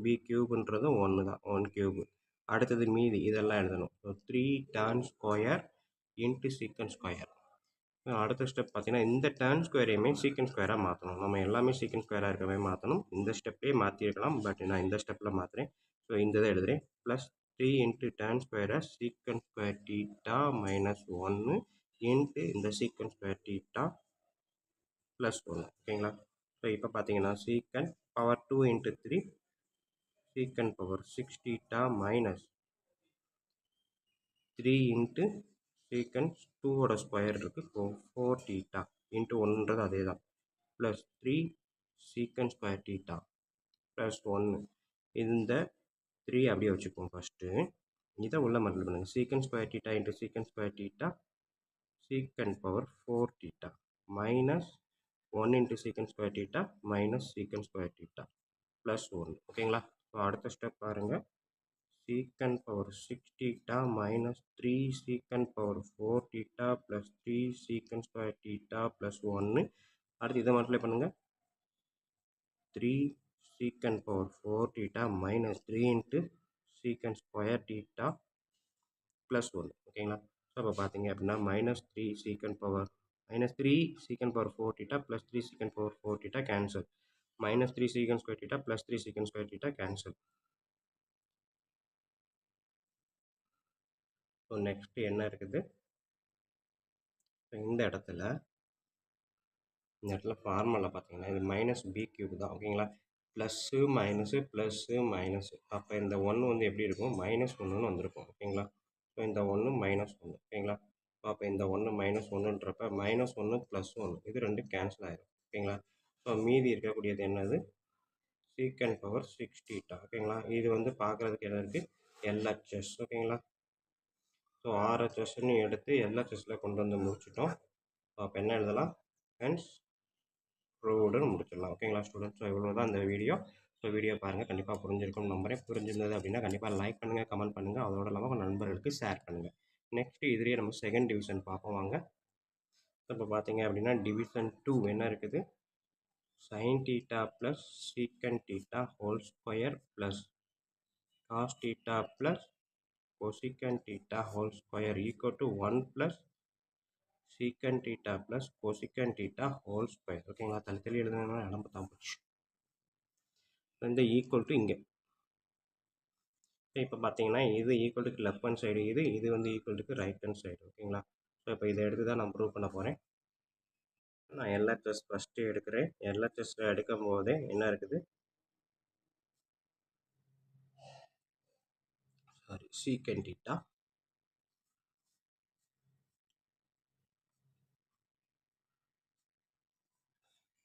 b க்யூப்ன்றது 1 தான் 1 க்யூப். அடுத்தது மீதி இதெல்லாம் எழுதணும். So 3 tan square into secant square. அடுத்த ஸ்டெப் பார்த்தீங்கன்னா இந்த tan ஸ்கொயரையுமே secant ஸ்கொயராக மாற்றணும். நம்ம எல்லாமே secant ஸ்கொயராக இருக்கவே மாற்றணும். இந்த ஸ்டெப்லேயே மாற்றிருக்கலாம். பட் நான் இந்த ஸ்டெப்பில் மாற்றுறேன். ஸோ இந்த இதை எழுதுகிறேன். ப்ளஸ் 3 இன்ட்டு tan ஸ்கொயரை secant ஸ்கொயர் θ மைனஸ் 1 இன்ட்டு இந்த secant ஸ்கொயர் θ ப்ளஸ் 1. ஓகேங்களா? ஸோ இப்போ பார்த்தீங்கன்னா சீக்கன் power 2 into 3 secant power 6 theta minus 3 into secants 2ஓட ஸ்கொயர் இருக்குது. ஸோ 4 தீட்டா இன்ட்டு 1ன்றது அதே தான் ப்ளஸ் 3 சீக்கன் ஸ்கொயர் தீட்டா ப்ளஸ் 1 இந்த 3 அப்படியே வச்சுப்போம் ஃபஸ்ட்டு. இதை உள்ள மல்டிப்ளை பண்ணுங்கள். சீக்கன் ஸ்கொயர் தீட்டா இன்ட்டு சீக்கன் ஸ்கொயர் தீட்டா சீக்கன் பவர் 4 தீட்டா மைனஸ் 1 இன்ட்டு சீக்கன் square theta minus secant square theta plus 1. ஓகேங்களா? ஸோ அடுத்த ஸ்டெப் பாருங்கள். சீக்கன் power 6 theta minus 3 secant power 4 theta plus 3 சீக்கன் ஸ்கொயர் தீட்டா ப்ளஸ் 1. அடுத்து இதை மல்டிப்ளை பண்ணுங்கள். 3 secant power 4 theta minus 3 into சீக்கன் ஸ்கொயர் தீட்டா ப்ளஸ் 1. ஓகேங்களா? ஸோ அப்போ பார்த்தீங்க அப்படின்னா -3 secant power -3 secant power 4 theta plus 3 secant power 4 theta cancel. -3 சீக்கன் ஸ்கொயர் தீட்டா ப்ளஸ் 3 சீக்கன் square theta cancel. So next என்ன இருக்குது? இந்த இடத்துல ஃபார்முலா பார்த்தீங்கன்னா இது -b³ தான். ஓகேங்களா? Plus minus plus minus. அப்போ இந்த 1 வந்து எப்படி இருக்கும்? -1ன்னு வந்திருக்கும். ஓகேங்களா? ஸோ இந்த 1 -1. ஓகேங்களா? ஸோ அப்போ இந்த 1 -1ன்றப்ப -1 ப்ளஸ் 1 இது 2 கேன்சல் ஆயிடும். ஓகேங்களா? ஸோ மீதி இருக்கக்கூடியது என்னது? சீக்கன் பவர் 6 தீட்டா. ஓகேங்களா? இது வந்து பார்க்குறதுக்கு என்ன இருக்குது? LHS. ஓகேங்களா? ஸோ RHSன்னு எடுத்து LHSல கொண்டு வந்து முடிச்சிட்டோம். ஸோ அப்போ என்ன எழுதலாம்? ஹென்ஸ் ப்ரூவ்டுன்னு முடிச்சிடலாம். ஓகேங்களா ஸ்டூடெண்ட்ஸ்? ஸோ இவ்வளோ தான் இந்த வீடியோ. ஸோ வீடியோ பாருங்கள், கண்டிப்பாக புரிஞ்சிருக்கும்னு நம்புறேன். புரிஞ்சிருந்தது அப்படின்னா கண்டிப்பாக லைக் பண்ணுங்கள், கமெண்ட் பண்ணுங்கள், அதோட இல்லாமல் உங்கள் நண்பர்களுக்கு ஷேர் பண்ணுங்கள். நெக்ஸ்ட்டு இதுலேயே நம்ம செகண்ட் டிவிஷன் பார்ப்போம் வாங்க. இப்போ பார்த்தீங்க அப்படின்னா டிவிஷன் 2 என்ன இருக்குது? sin theta plus secant theta whole square plus cos theta plus cosecant theta whole square equal to 1 plus secant theta plus cosecant theta whole square. ஓகேங்களா? தள்ளி எழுதுனா இடம் தான் போச்சு. இந்த ஈக்குவல் டு இங்கே இப்போ பார்த்தீங்கன்னா இது equal to left hand side, இது வந்து equal to right hand side. ஓகேங்களா? ஸோ இப்போ இதை எடுத்து தான் நான் ப்ரூவ் பண்ண போகிறேன். நான் LHS ஃபஸ்ட்டு எடுக்கிறேன். LHSல எடுக்கும் போதே என்ன இருக்குது? சாரி, சீக்கன் தீட்டா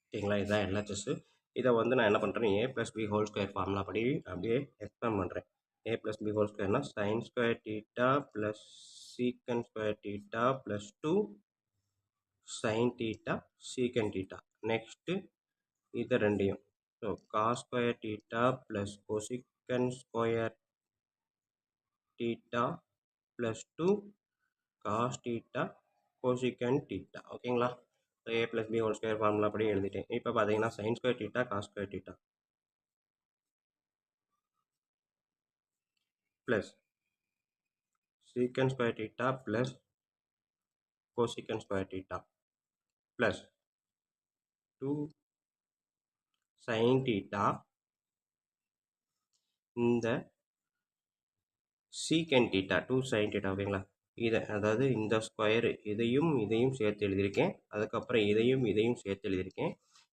ஓகேங்களா? இதுதான் LHS. இதை வந்து நான் என்ன பண்ணுறேன்? a + b whole square formula படி அப்படியே எக்ஸ்பேண்ட் பண்ணுறேன். a + b ஹோல் ஸ்கொயர்னா sine square theta plus secant square theta plus 2 sine theta secant theta. Next இது ரெண்டையும் so cos square theta plus cosecant square theta plus 2 cos theta cosecant theta. ஓகேங்களா? a + b whole square formula படி எழுதிட்டேன். இப்போ பார்த்தீங்கன்னா sign square theta cos square theta plus secant square theta plus cosecant square theta plus 2 sine theta இந்த சீக்கன் theta 2 sine theta. ஓகேங்களா? இதை அதாவது இந்த ஸ்கொயரு இதையும் சேர்த்து எழுதியிருக்கேன். அதுக்கப்புறம் இதையும் சேர்த்து எழுதியிருக்கேன்.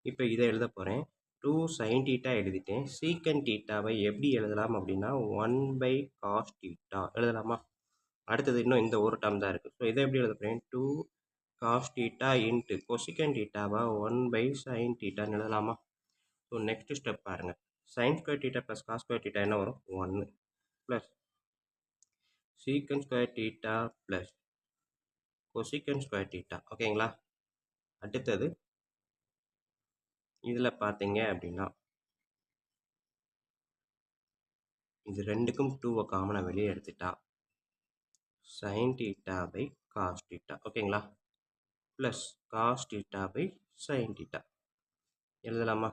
இப்போ இதை எழுத போகிறேன். 2 சைன் தீட்டா எழுதிட்டேன். சீக்கன் தீட்டாவை எப்படி எழுதலாம் அப்படின்னா 1/cos தீட்டா எழுதலாமா? அடுத்தது இன்னும் இந்த ஒரு டேர்ம் தான் இருக்குது. ஸோ இதை எப்படி எழுத போகிறேன்? 2 cos தீட்டா இன்ட்டு கொசிக்கன் தீட்டாவை 1/sin தீட்டான்னு எழுதலாமா? ஸோ நெக்ஸ்ட் ஸ்டெப் பாருங்கள். Sine square theta plus cos square theta என்ன வரும்? 1 plus secant square theta plus cosecant square theta. ஓகேங்களா? அடுத்தது இதில் பார்த்தீங்க அப்படின்னா இது ரெண்டுக்கும் 2வை காமனாக வெளியே எடுத்துட்டா sine theta by cos theta. ஓகேங்களா? Plus cos theta by sign theta எழுதலாமா?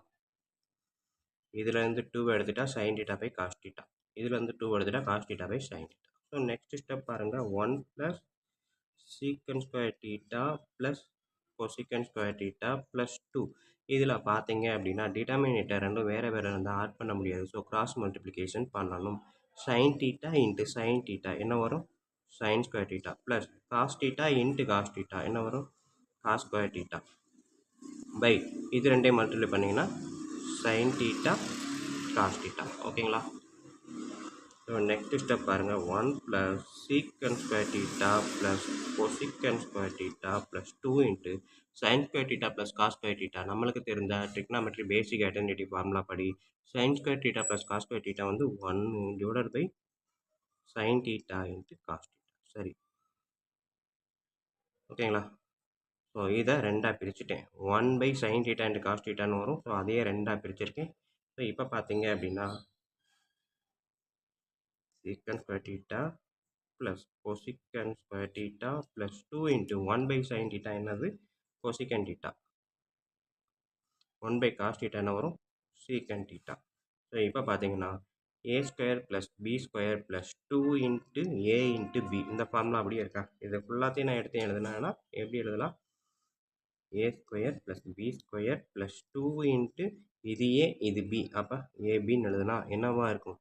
இதுலேருந்து 2வை எடுத்துட்டா sine theta by cos theta, இதுலேருந்து 2 எடுத்துட்டா cos theta by sign theta. So next step பாருங்கள். 1 plus secant square theta plus cosecant square theta plus 2. இதில் பார்த்தீங்க அப்படின்னா டிட்டர்மினேட்டர் ரெண்டும் வேறு இருந்தால் ஆட் பண்ண முடியாது. ஸோ கிராஸ் மல்டிப்ளிகேஷன் பண்ணணும். Sine theta into sign theta என்ன வரும்? Sine square theta plus cos theta into cos theta என்ன வரும்? காஸ் ஸ்கொயர் தீட்டா பை இது ரெண்டையும் மல்டிப்ளை பண்ணிங்கன்னா சைன் தீட்டா காஸ் தீட்டா. ஓகேங்களா? ஸோ நெக்ஸ்ட் ஸ்டெப் பாருங்கள். 1 + secant square theta plus cosecant square theta plus 2 into sine square theta plus cos square theta. நம்மளுக்கு தெரிந்த trigonometry basic identity formula படி sine square theta plus cos square theta வந்து 1 divided by sign theta into cos theta. சரி, ஓகேங்களா? So இதை ரெண்டாக பிரிச்சுட்டேன். 1 by sign theta into cos தீட்டான்னு வரும். ஸோ அதையே ரெண்டாக பிரிச்சிருக்கேன். ஸோ இப்போ பார்த்தீங்க அப்படின்னா secant square theta plus cosecant square theta plus 2 into 1 by sign theta என்னது cosecant theta. 1 by cos theta என்ன வரும் சீக்கன் தீட்டா. ஸோ இப்போ பார்த்தீங்கன்னா a square plus b square plus 2 into a into b. இந்த formula அப்படியே இருக்கா? இது ஃபுல்லாத்தையும் நான் எடுத்து எழுதுனேன்னா எப்படி எழுதலாம்? ஏ square plus b square plus 2 into இது ஏ இது பி. அப்போ ஏபின்னு எழுதுனா என்னவா இருக்கும்?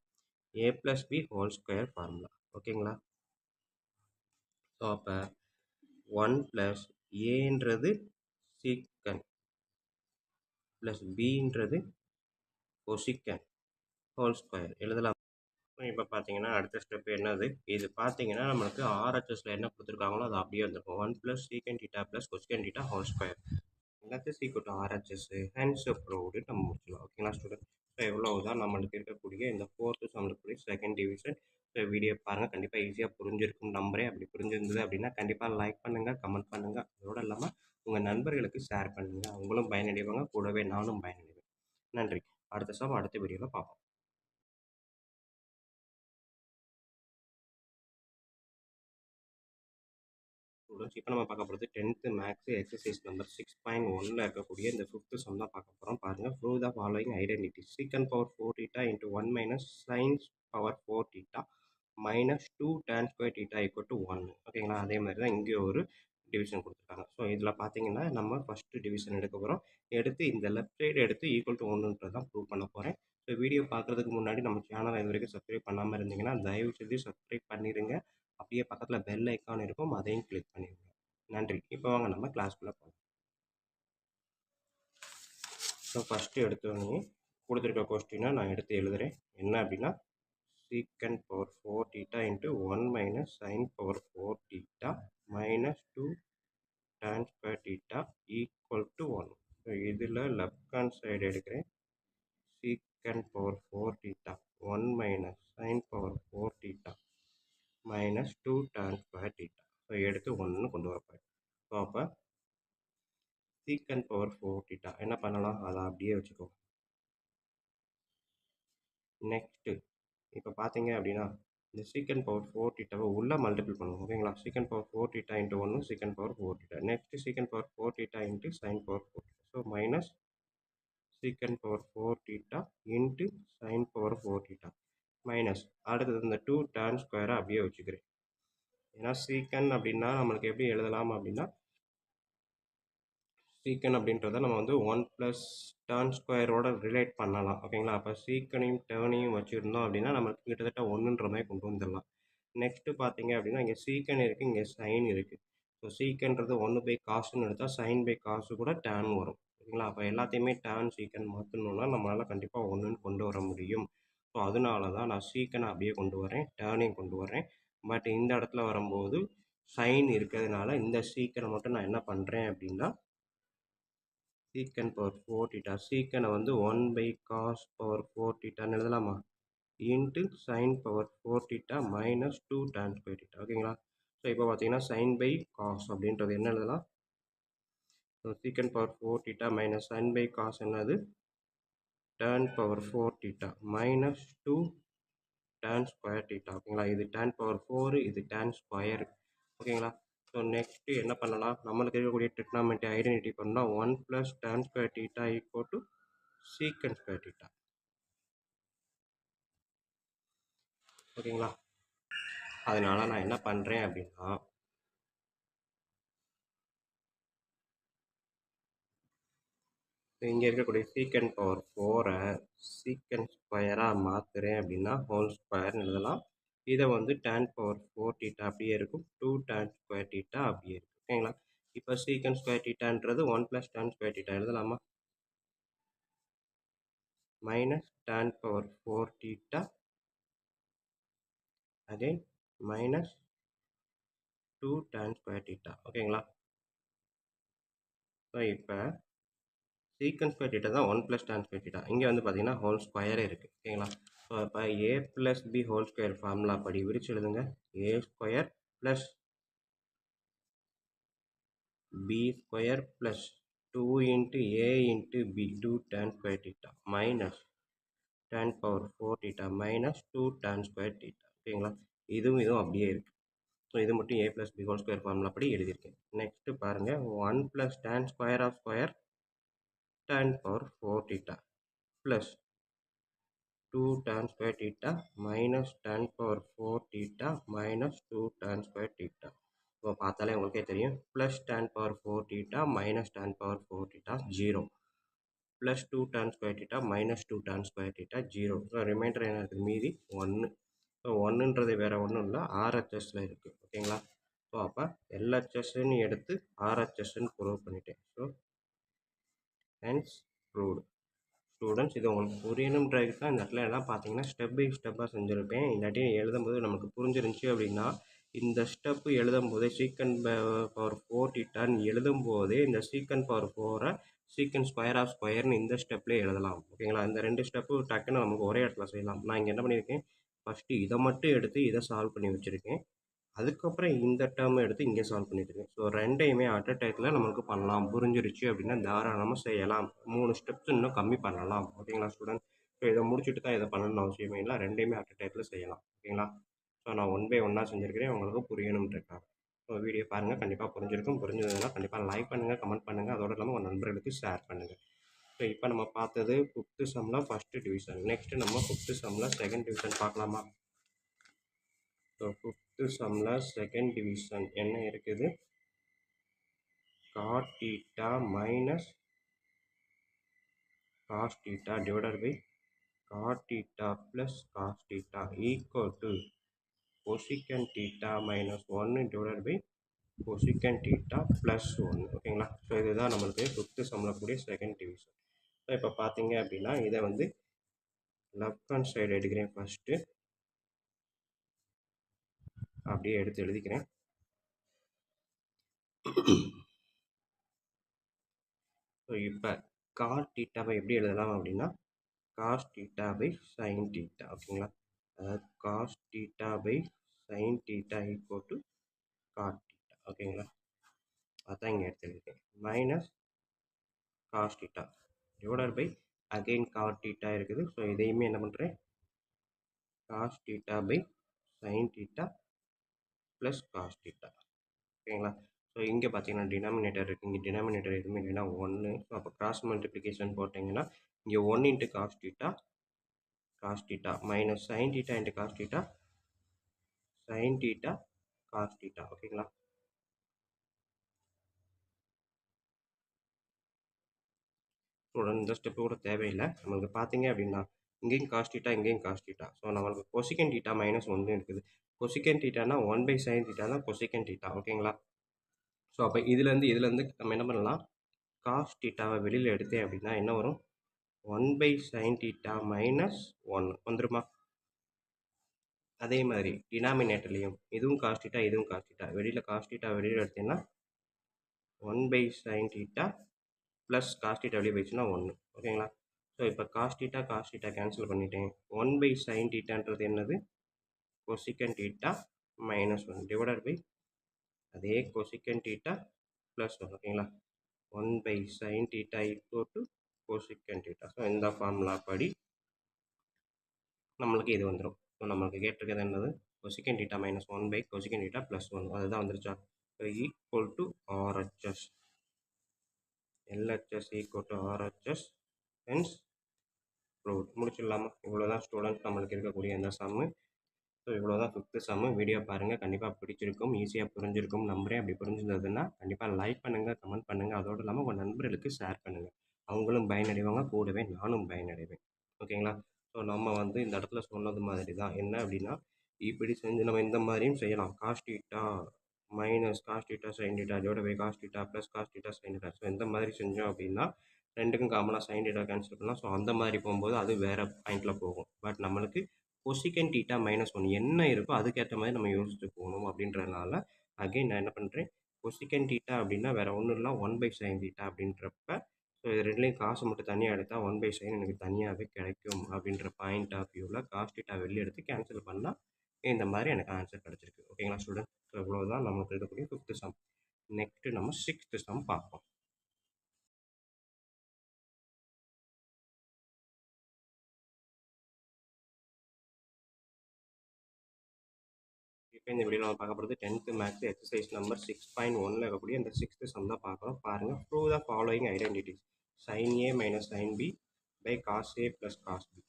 ஏ plus B whole square formula. ஓகேங்களா? ஸோ அப்போ 1 ப்ளஸ் ஏன்றது சீக்கன் ப்ளஸ் பின்றது கொசிக்கன் ஹோல் ஸ்கொயர் எழுதலாம். இப்போ பார்த்தீங்கன்னா அடுத்த ஸ்டெப் என்னது? இது பார்த்தீங்கன்னா நம்மளுக்கு ஆர்ஹெச்எஸில் என்ன கொடுத்துருக்காங்களோ அது அப்படியே வந்துருக்கும். 1 plus secant theta plus cosecant theta whole square. எல்லாத்தையும் equal to RHS hence proved நம்ம முடிச்சலாம். ஓகேங்களா ஸ்டூடெண்ட்? ஸோ எவ்வளவுதான் நம்மளுக்கு இருக்கக்கூடிய இந்த 4th சம்முக்குரிய செகண்ட் டிவிஷன். ஸோ வீடியோ பாருங்கள், கண்டிப்பாக ஈஸியாக புரிஞ்சிருக்கும் நம்புறேன். அப்படி புரிஞ்சிருந்தது அப்படின்னா கண்டிப்பாக லைக் பண்ணுங்கள், கமெண்ட் பண்ணுங்கள். அதோடு இல்லாமல் உங்கள் நண்பர்களுக்கு ஷேர் பண்ணுங்கள். அவங்களும் பயனடைவாங்க, கூடவே நானும் பயனடைவேன். நன்றி. அடுத்த சம் அடுத்த வீடியோவில் பார்ப்போம். ஸ்டூடெண்ட்ஸ், இப்போ நம்ம பார்க்க போகிறது 10th மேக்ஸ் எக்ஸசைஸ் நம்பர் 6.1ல் இருக்கக்கூடிய இந்த 5th சம் தான் பார்க்க போகிறோம். பாருங்கள். Prove the following identity. Secant power 4 theta into 1 minus sines power 4 theta minus 2 tan square theta equal to 1. ஓகேங்களா? அதே மாதிரி தான் இங்கே ஒரு டிவிஷன் கொடுத்துருக்காங்க. ஸோ இதில் பார்த்தீங்கன்னா நம்ம ஃபஸ்ட்டு டிவிஷன் எடுக்க போகிறோம். எடுத்து இந்த லெஃப்ட் சைடு எடுத்து ஈக்குவல் டு 1ன்றது தான் ப்ரூவ் பண்ண போகிறேன். ஸோ வீடியோ பார்க்குறதுக்கு முன்னாடி நம்ம சேனலை இது வரைக்கும் சப்ஸ்கிரைப் பண்ணாமல் இருந்தீங்கன்னா தயவு செஞ்சு சப்ஸ்கிரைப் பண்ணிடுங்க. அப்படியே பக்கத்தில் பெல் ஐக்கான் இருக்கும், அதையும் கிளிக் பண்ணிடுங்க. நன்றி. இப்போ வாங்க நம்ம கிளாஸ்க்குள்ளே போகலாம். ஸோ ஃபஸ்ட்டு எடுத்தோடனே கொடுத்துருக்க கொஸ்டினை நான் எடுத்து எழுதுகிறேன். என்ன அப்படின்னா secant power 4 theta into 1 minus sine power 4 theta minus 2 tan square theta equal to 1. So இதில் லெஃப்ட் ஹேண்ட் சைடு எடுக்கிறேன். Secant power 4 theta 1 minus sine power 4 theta minus 2 tan square theta. So எடுத்து 1 கொண்டு வரப்போம். ஸோ அப்போ சீக்கன் power 4 theta என்ன பண்ணலாம்? அதை அப்படியே வச்சுக்கோ. நெக்ஸ்ட்டு இப்போ பார்த்தீங்க அப்படின்னா இந்த சீக்கன் பவர் 4 தீட்டாவை உள்ளே மல்டிபிள் பண்ணுவோம். ஓகேங்களா? சீக்கன் பவர் 4 தீட்டா இன்ட்டு 1 சீக்கன் பவர் 4 தீட்டா. நெக்ஸ்ட்டு சீக்கன் power 4 theta into sine power 4 theta. So minus சீக்கன் power 4 theta into sine power 4 theta minus அடுத்தது இந்த 2 டேன் ஸ்கொயரை அப்படியே வச்சுக்கிறேன். ஏன்னா சீக்கன் அப்படின்னா நம்மளுக்கு எப்படி எழுதலாம் அப்படின்னா சீக்கன் அப்படின்றத நம்ம வந்து 1 ப்ளஸ் டேர்ன் ஸ்கொயரோட ரிலேட் பண்ணலாம். ஓகேங்களா? அப்போ சீக்கனையும் டேர்னையும் வச்சுருந்தோம் அப்படின்னா நம்மளுக்கு கிட்டத்தட்ட 1ன்ற மாதிரி கொண்டு வந்துடலாம். நெக்ஸ்ட்டு பார்த்தீங்க அப்படின்னா இங்கே சீக்கன் இருக்குது, இங்கே சைன் இருக்குது. ஸோ சீக்கன்றது 1 பை காசுன்னு எடுத்தால் சைன் பை காசு கூட டேன் வரும். ஓகேங்களா? அப்போ எல்லாத்தையுமே டேன் சீக்கன் மாற்றணுன்னா நம்மளால் கண்டிப்பாக 1ன்னு கொண்டு வர முடியும். ஸோ அதனால தான் நான் சீக்கனை அப்படியே கொண்டு வரேன், டேர்னையும் கொண்டு வரேன். பட் இந்த இடத்துல வரும்போது சைன் இருக்கிறதுனால இந்த சீக்கனை மட்டும் நான் என்ன பண்ணுறேன் அப்படின்னா சீக்கன் பவர் 4 தீட்டா சீக்கனை வந்து 1 பை காஸ் பவர் 4 தீட்டான்னு எழுதலாமா? Into sine power 4 theta minus 2 tan square theta. ஓகேங்களா? ஸோ இப்போ பார்த்தீங்கன்னா சைன் பை காஸ் அப்படின்றது என்ன எழுதலாம்? So secant power 4 theta minus sine by cos என்னது? Tan power 4 theta minus 2 tan square theta. ஓகேங்களா? இது டேன் பவர் 4, இது டேன் ஸ்கொயர். ஓகேங்களா? ஸோ நெக்ஸ்ட்டு என்ன பண்ணலாம்? நம்மளுக்கு இருக்கக்கூடிய ட்ரிக்னாமெட்ரி ஐடென்டிட்டி பண்ணால் 1 ப்ளஸ் tan square theta equal to secant square theta. ஓகேங்களா? அதனால நான் என்ன பண்ணுறேன் அப்படின்னா இங்கே இருக்கக்கூடிய சீக்கன் பவர் 4-ஐ சீக்கன் ஸ்கொயராக மாற்றுறேன் அப்படின்னா ஹோல் ஸ்கொயர்னு எழுதலாம். இதை வந்து டேன் பவர் 4 தீட்டா அப்படியே இருக்கும், 2 டேன் ஸ்கொயர் தீட்டா அப்படியே இருக்கும். ஓகேங்களா? இப்போ சீக்கன் ஸ்கொயர் தீட்டான்றது 1 + tan ஸ்கொயர் தீட்டா எழுதலாமா? Minus tan power 4 theta again minus 2 tan square theta. ஓகேங்களா? ஸோ இப்போ சீக்கன் ஸ்கொயர் தீட்டா தான் 1 + tan ஸ்கொயர் தீட்டா. இங்கே வந்து பார்த்தீங்கன்னா ஹோல் ஸ்கொயரே இருக்குது. ஓகேங்களா? ஸோ இப்போ a + b whole square formula படி விரிச்சு எழுதுங்க. a square plus b square plus 2 × a × b 2 tan square theta minus tan power 4 theta minus 2 tan square theta. ஓகேங்களா? இதுவும் அப்படியே இருக்குது. ஸோ இது மட்டும் a + b whole square formula படி எழுதியிருக்கேன். நெக்ஸ்ட்டு பாருங்கள் 1 + tan square of square tan power 4 theta plus 2 tan square theta minus tan power 4 theta minus 2 tan square theta. இப்போ பார்த்தாலே உங்களுக்கே தெரியும் plus tan power 4 theta minus tan power 4 theta 0 plus 2 tan square theta minus 2 tan square theta 0. So reminder என்ன இருக்குது? மீதி 1. So 1ன்றது வேறு ஒன்றும் இல்லை, ஆர்ஹெச்எஸில் இருக்குது. ஓகேங்களா? ஸோ அப்போ எல்ஹெச்எஸ்ன்னு எடுத்து ஆர்ஹெச்எஸ்ன்னு ப்ரூவ் பண்ணிட்டேன். So hence proved. ஸ்டூடெண்ட்ஸ் இது உங்களுக்கு புரியணுன்றதுக்கு தான் இந்த இடத்துல எல்லாம் பார்த்தீங்கன்னா ஸ்டெப் பை ஸ்டெப்பாக செஞ்சுருப்பேன். இல்லாட்டி எழுதும்போது நமக்கு புரிஞ்சிருந்துச்சி அப்படின்னா இந்த ஸ்டெப்பு எழுதும்போதே சீக்கன் பவர் 4 தீட்டான்னு எழுதும்போதே இந்த சீக்கன் பவர் 4 சீக்கன் ஸ்கொயர் ஆஃப் ஸ்கொயர்னு இந்த ஸ்டெப்லேயே எழுதலாம். ஓகேங்களா? இந்த 2 ஸ்டெப்பு டக்குன்னு நமக்கு ஒரே இடத்துல செய்யலாம். நான் இங்கே என்ன பண்ணியிருக்கேன், ஃபஸ்ட்டு இதை மட்டும் எடுத்து இதை சால்வ் பண்ணி வச்சுருக்கேன். அதுக்கப்புறம் இந்த டேர்மை எடுத்து இங்கே சால்வ் பண்ணியிருக்கேன். ஸோ ரெண்டையுமே அட் அ டைத்தில் நமக்கு பண்ணலாம். புரிஞ்சிருச்சு அப்படின்னா தாராளமாக செய்யலாம். 3 ஸ்டெப்ஸ் இன்னும் கம்மி பண்ணலாம். ஓகேங்களா ஸ்டூடெண்ட்? ஸோ இதை முடிச்சுட்டு தான் இதை பண்ணணும்னு அவசியமே இல்லை. ரெண்டையுமே அட் அ டைத்தில் செய்யலாம். ஓகேங்களா? ஸோ நான் 1 பை 1 செஞ்சுருக்கிறேன். உங்களுக்கு புரியணும்ன்றதுக்காக. ஸோ வீடியோ பாருங்கள், கண்டிப்பாக புரிஞ்சிருக்கும். புரிஞ்சதுன்னா கண்டிப்பாக லைக் பண்ணுங்கள், கமெண்ட் பண்ணுங்கள். அதோடு இல்லாமல் உங்கள் நண்பர்களுக்கு ஷேர் பண்ணுங்கள். ஸோ இப்போ நம்ம பார்த்தது 5th சம்மில் ஃபஸ்ட்டு டிவிஷன். நெக்ஸ்ட்டு நம்ம 5th சம்மில் செகண்ட் டிவிஷன் பார்க்கலாமா? ஸோ 5th சம்மில் செகண்ட் டிவிஷன் என்ன இருக்குது? cot theta minus cos theta divided by cot theta plus cos theta equal to cosecant theta minus 1 divided by cosecant theta plus 1. ஓகேங்களா? So இதுதான் நம்மளுக்கு 5th சம்மில் கூடிய செகண்ட் டிவிஷன். ஸோ இப்போ பார்த்தீங்க அப்படின்னா இதை வந்து லெஃப்ட் ஹேண்ட் சைடு எடுக்கிறேன். ஃபஸ்ட்டு அப்படியே எடுத்து எழுதிக்கிறேன். ஸோ இப்போ cot theta எப்படி எழுதலாம் அப்படின்னா cos theta by sin theta. ஓகேங்களா? அதாவது cos theta by sin theta equal to cot theta. ஓகேங்களா? அதான் இங்கே எடுத்துருக்கேன். Minus cos theta divided by again cot theta இருக்குது. ஸோ இதையுமே என்ன பண்ணுறேன், cos theta by sin theta plus cos theta. ஓகேங்களா? ஸோ இங்கே பார்த்தீங்கன்னா டினாமினேட்டர் இருக்குது. இங்கே டினாமினேட்டர் எதுவுமே இல்லைன்னா 1. ஸோ அப்போ கிராஸ் மல்டிப்ளிகேஷன் போட்டிங்கன்னா இங்கே 1 × cos theta minus sin theta into cos theta sin theta cos theta. ஓகேங்களா? இந்த ஸ்டெப்பு கூட தேவையில்லை. நம்மளுக்கு பார்த்தீங்க அப்படின்னா இங்கேயும் cos theta இங்கேயும் cos theta. ஸோ நம்மளுக்கு cosecant theta minus 1 இருக்குது. cosecant thetaனா 1 by sin theta தான் cosecant theta. ஓகேங்களா? ஸோ அப்போ இதுலேருந்து நம்ம என்ன பண்ணலாம், cos thetaவை வெளியில் எடுத்தேன் அப்படின்னா என்ன வரும், 1 by sin theta minus 1 வந்துருமா? அதே மாதிரி டினாமினேட்டர்லையும் இதுவும் cos theta இதுவும் cos theta. வெளியில் cos theta வெளியில் எடுத்தீங்கன்னா 1 by sin theta plus cos theta வெளியே போயிடுச்சுன்னா 1. ஓகேங்களா? ஸோ இப்போ cos theta கேன்சல் பண்ணிட்டேன். 1 by sin thetaன்றது என்னது, cosecant theta minus 1 divided by அதே cosecant theta ப்ளஸ் 1. ஓகேங்களா? 1 by sin theta equal to cosecant theta. So இந்த ஃபார்முலா படி நம்மளுக்கு இது வந்துடும். ஸோ நம்மளுக்கு கேட்டிருக்கிறது என்னது, cosecant theta minus 1 by cosecant theta plus 1. அதுதான் வந்துருச்சா? So equal to RHS. LHS equal to RHS. Hence proved. முடிச்சிடலாமா? இவ்வளோ தான் ஸ்டூடெண்ட்ஸ் நம்மளுக்கு இருக்கக்கூடிய இந்த சம்மு. ஸோ இவ்வளோ தான் 5th சம்மு. வீடியோ பாருங்கள், கண்டிப்பாக பிடிச்சிருக்கும், ஈஸியாக புரிஞ்சிருக்கும் நம்புறேன். அப்படி புரிஞ்சிருந்ததுன்னா கண்டிப்பாக லைக் பண்ணுங்கள், கமெண்ட் பண்ணுங்கள். அதோடு இல்லாமல் உங்கள் நண்பர்களுக்கு ஷேர் பண்ணுங்கள். அவங்களும் பயனடைவாங்க, கூடவே நானும் பயனடைவேன். ஓகேங்களா? ஸோ நம்ம வந்து இந்த இடத்துல சொன்னது மாதிரி தான் என்ன அப்படின்னா, இப்படி செஞ்சு நம்ம இந்த மாதிரியும் செய்யலாம். cos theta minus minus cos theta sine theta divide by cos theta plus cos theta sine theta. So இந்த மாதிரி செஞ்சோம் அப்படின்னா 2க்கும் காமனாக சைன் தீட்டா கேன்சல் பண்ணலாம். ஸோ அந்த மாதிரி போகும்போது அது வேறு பாயிண்டில் போகும். பட் நம்மளுக்கு கொசிகன் தீட்டா -1 என்ன இருக்கோ அதுக்கேற்ற மாதிரி நம்ம யோசிச்சு போகணும் அப்படின்றதுனால அகைன் நான் என்ன பண்ணுறேன், கொசிகன் தீட்டா அப்படின்னா வேறு ஒன்றும் இல்லை 1/sin தீட்டா அப்படின்றப்ப, ஸோ இது ரெண்டுலேயும் காசு மட்டும் தனியாக எடுத்தால் 1/sin எனக்கு தனியாகவே கிடைக்கும் அப்படின்ற பாயிண்ட் ஆஃப் வியூவில் காஸ் தீட்டா வெளியே எடுத்து கேன்சல் பண்ணால் இந்த மாதிரி எனக்கு ஆன்சர் கிடச்சிருக்கு. ஓகேங்களா ஸ்டூடெண்ட்? ஸோ இவ்வளோதான் நமக்கு இருக்கக்கூடிய 5th சம். நெக்ஸ்ட்டு நம்ம 6th சம் பார்ப்போம். இப்போ இந்த வீடியோ நம்ம பார்க்க போகிறது 10th மேக்ஸ் எக்ஸசைஸ் நம்பர் 6.1ல் இருக்கக்கூடிய இந்த 6th சம் தான் பார்க்குறோம். பாருங்கள், prove the following identities sin a minus sin b by cos a plus cos b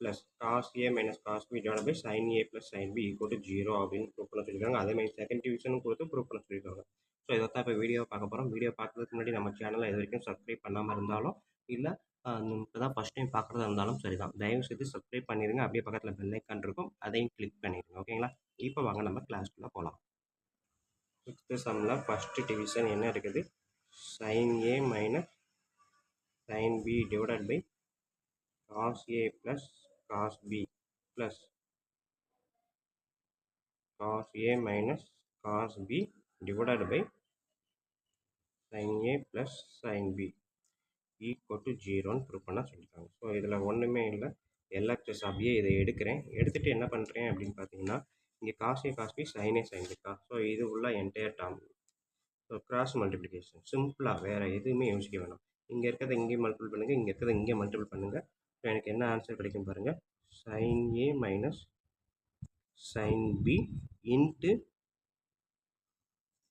plus cos a minus cos b divide by sin a plus sin b equal to 0 அப்படின்னு prove பண்ண சொல்லியிருக்காங்க. அதேமாதிரி second டிவிஷனும் கொடுத்து prove பண்ண சொல்லியிருக்காங்க. So இதை தான் இப்போ வீடியோ பார்க்க போகிறோம். வீடியோ பார்க்குறதுக்கு முன்னாடி நம்ம சேனலை இது வரைக்கும் சப்ஸ்கிரைப் பண்ணாமல் இருந்தாலும் இல்லை இப்போ தான் ஃபஸ்ட் டைம் பார்க்குறதா இருந்தாலும் சரி தான், தயவு செய்து சப்ஸ்கிரைப் பண்ணிடுங்க. அப்படியே பக்கத்தில் பெல் ஐக்கான் இருக்கும், அதையும் கிளிக் பண்ணிடுங்க. ஓகேங்களா? இப்போ வாங்க நம்ம கிளாஸ்க்குள்ளே போகலாம். 6th சம்மில் ஃபஸ்ட்டு டிவிஷன் என்ன இருக்குது, sin a minus sin b divided by cos a plus cos b plus cos a minus cos b divided by sin a plus sin b equal to 0ன்னு ப்ரூவ் பண்ண சொல்லியிருக்காங்க. So இதில் ஒன்றுமே இல்லை, LHS அப்படியே இதை எடுக்கிறேன். எடுத்துகிட்டு என்ன பண்ணுறேன் அப்படின்னு பார்த்தீங்கன்னா, இங்கே cos a cos B sine a sine பிக்கா. ஸோ இது உள்ள entire term. So cross multiplication சிம்பிளாக வேறு எதுவுமே யோசிக்க வேணாம். இங்கே இருக்கிறத இங்கே மல்டிபிள் பண்ணுங்கள், இங்கே இருக்கிறத இங்கே மல்டிபிள் பண்ணுங்கள். ஸோ எனக்கு என்ன ஆன்சர் கிடைக்கும் பாருங்கள், sine a minus sine b into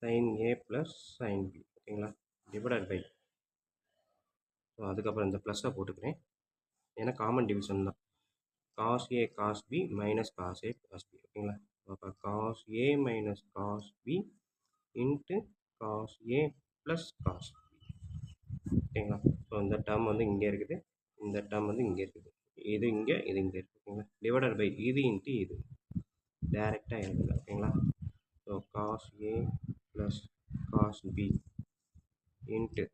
sine A plus sine B. ஓகேங்களா? டிவைடட் பை, ஸோ அதுக்கப்புறம் இந்த ப்ளஸ்ஸை போட்டுக்கிறேன், ஏன்னா காமன் டிவிஷன் தான். Cos a cos b minus cos a cos b. ஓகேங்களா? அப்போ cos a minus cos B into cos A plus cos b. ஓகேங்களா? ஸோ இந்த டேர்ம் வந்து இங்கே இருக்குது, இந்த டேர்ம் வந்து இங்கே இருக்குது, இது இங்கே, இது இங்கே இருக்குது. ஓகேங்களா? டிவைடட் பை இது இன்ட்டு இது டேரெக்டாக எழுதுங்க. ஓகேங்களா? ஸோ காஸ் ஏ plus cos B into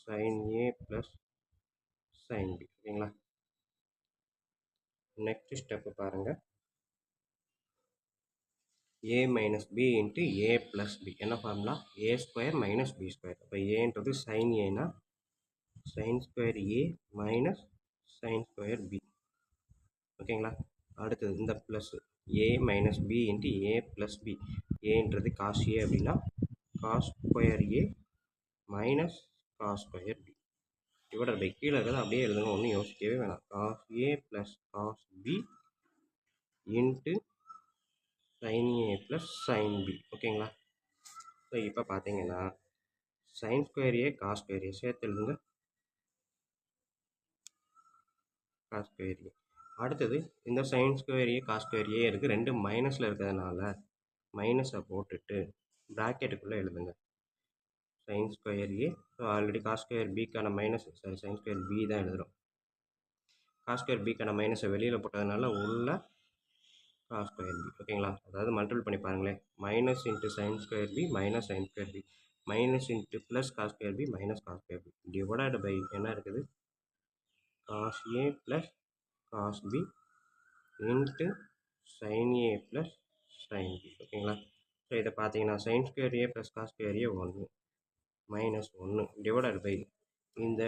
sine ஏ ப்ளஸ் சைன் பி. ஓகேங்களா? நெக்ஸ்ட் ஸ்டெப்பு பாருங்கள், a minus b into A plus b. என்ன formula, a square minus b square. அப்போ ஏன்றது சைன் ஏனா சைன் ஸ்கொயர் ஏ மைனஸ் சைன் ஸ்கொயர் பி. ஓகேங்களா? அடுத்தது இந்த plus a minus b into A plus b. ஏன்றது காஸ் ஏ அப்படின்னா cos square A minus cos square B divided by கீழே இருக்கிறது அப்படியே எழுதணும், ஒன்றும் யோசிக்கவே வேணாம். காஸ் ஏ plus cos B into sine ஏ ப்ளஸ் சைன் பி. ஓகேங்களா? ஸோ இப்போ பார்த்தீங்கன்னா சைன் ஸ்கொயர் ஏ காஸ் ஸ்கொயர் ஏ சேர்த்து எழுதுங்க, காஸ் ஸ்கொயர் ஏ. அடுத்தது இந்த sine square A cos square a இருக்குது, ரெண்டு மைனஸில் இருக்கிறதுனால மைனஸை போட்டுட்டு ப்ராக்கெட்டுக்குள்ளே எழுதுங்க sine square a. So already cos square பிக்கான minus, sorry sine square b தான் எழுதுகிறோம். காஸ் ஸ்கொயர் பிக்கான மைனஸை வெளியில் போட்டதுனால உள்ள காஸ் ஸ்கொயர் பி. ஓகேங்களா? அதாவது மல்டிபிள் பண்ணி பாருங்களேன், minus into sine square B minus sign square B minus into plus cos square B minus cos square B divided by என்ன இருக்குது, காஸ் ஏ plus cos B into sine ஏ plus sine B. ஓகேங்களா? So இதை பார்த்தீங்கன்னா sign square A plus cos square A 1 minus 1 divided by இந்த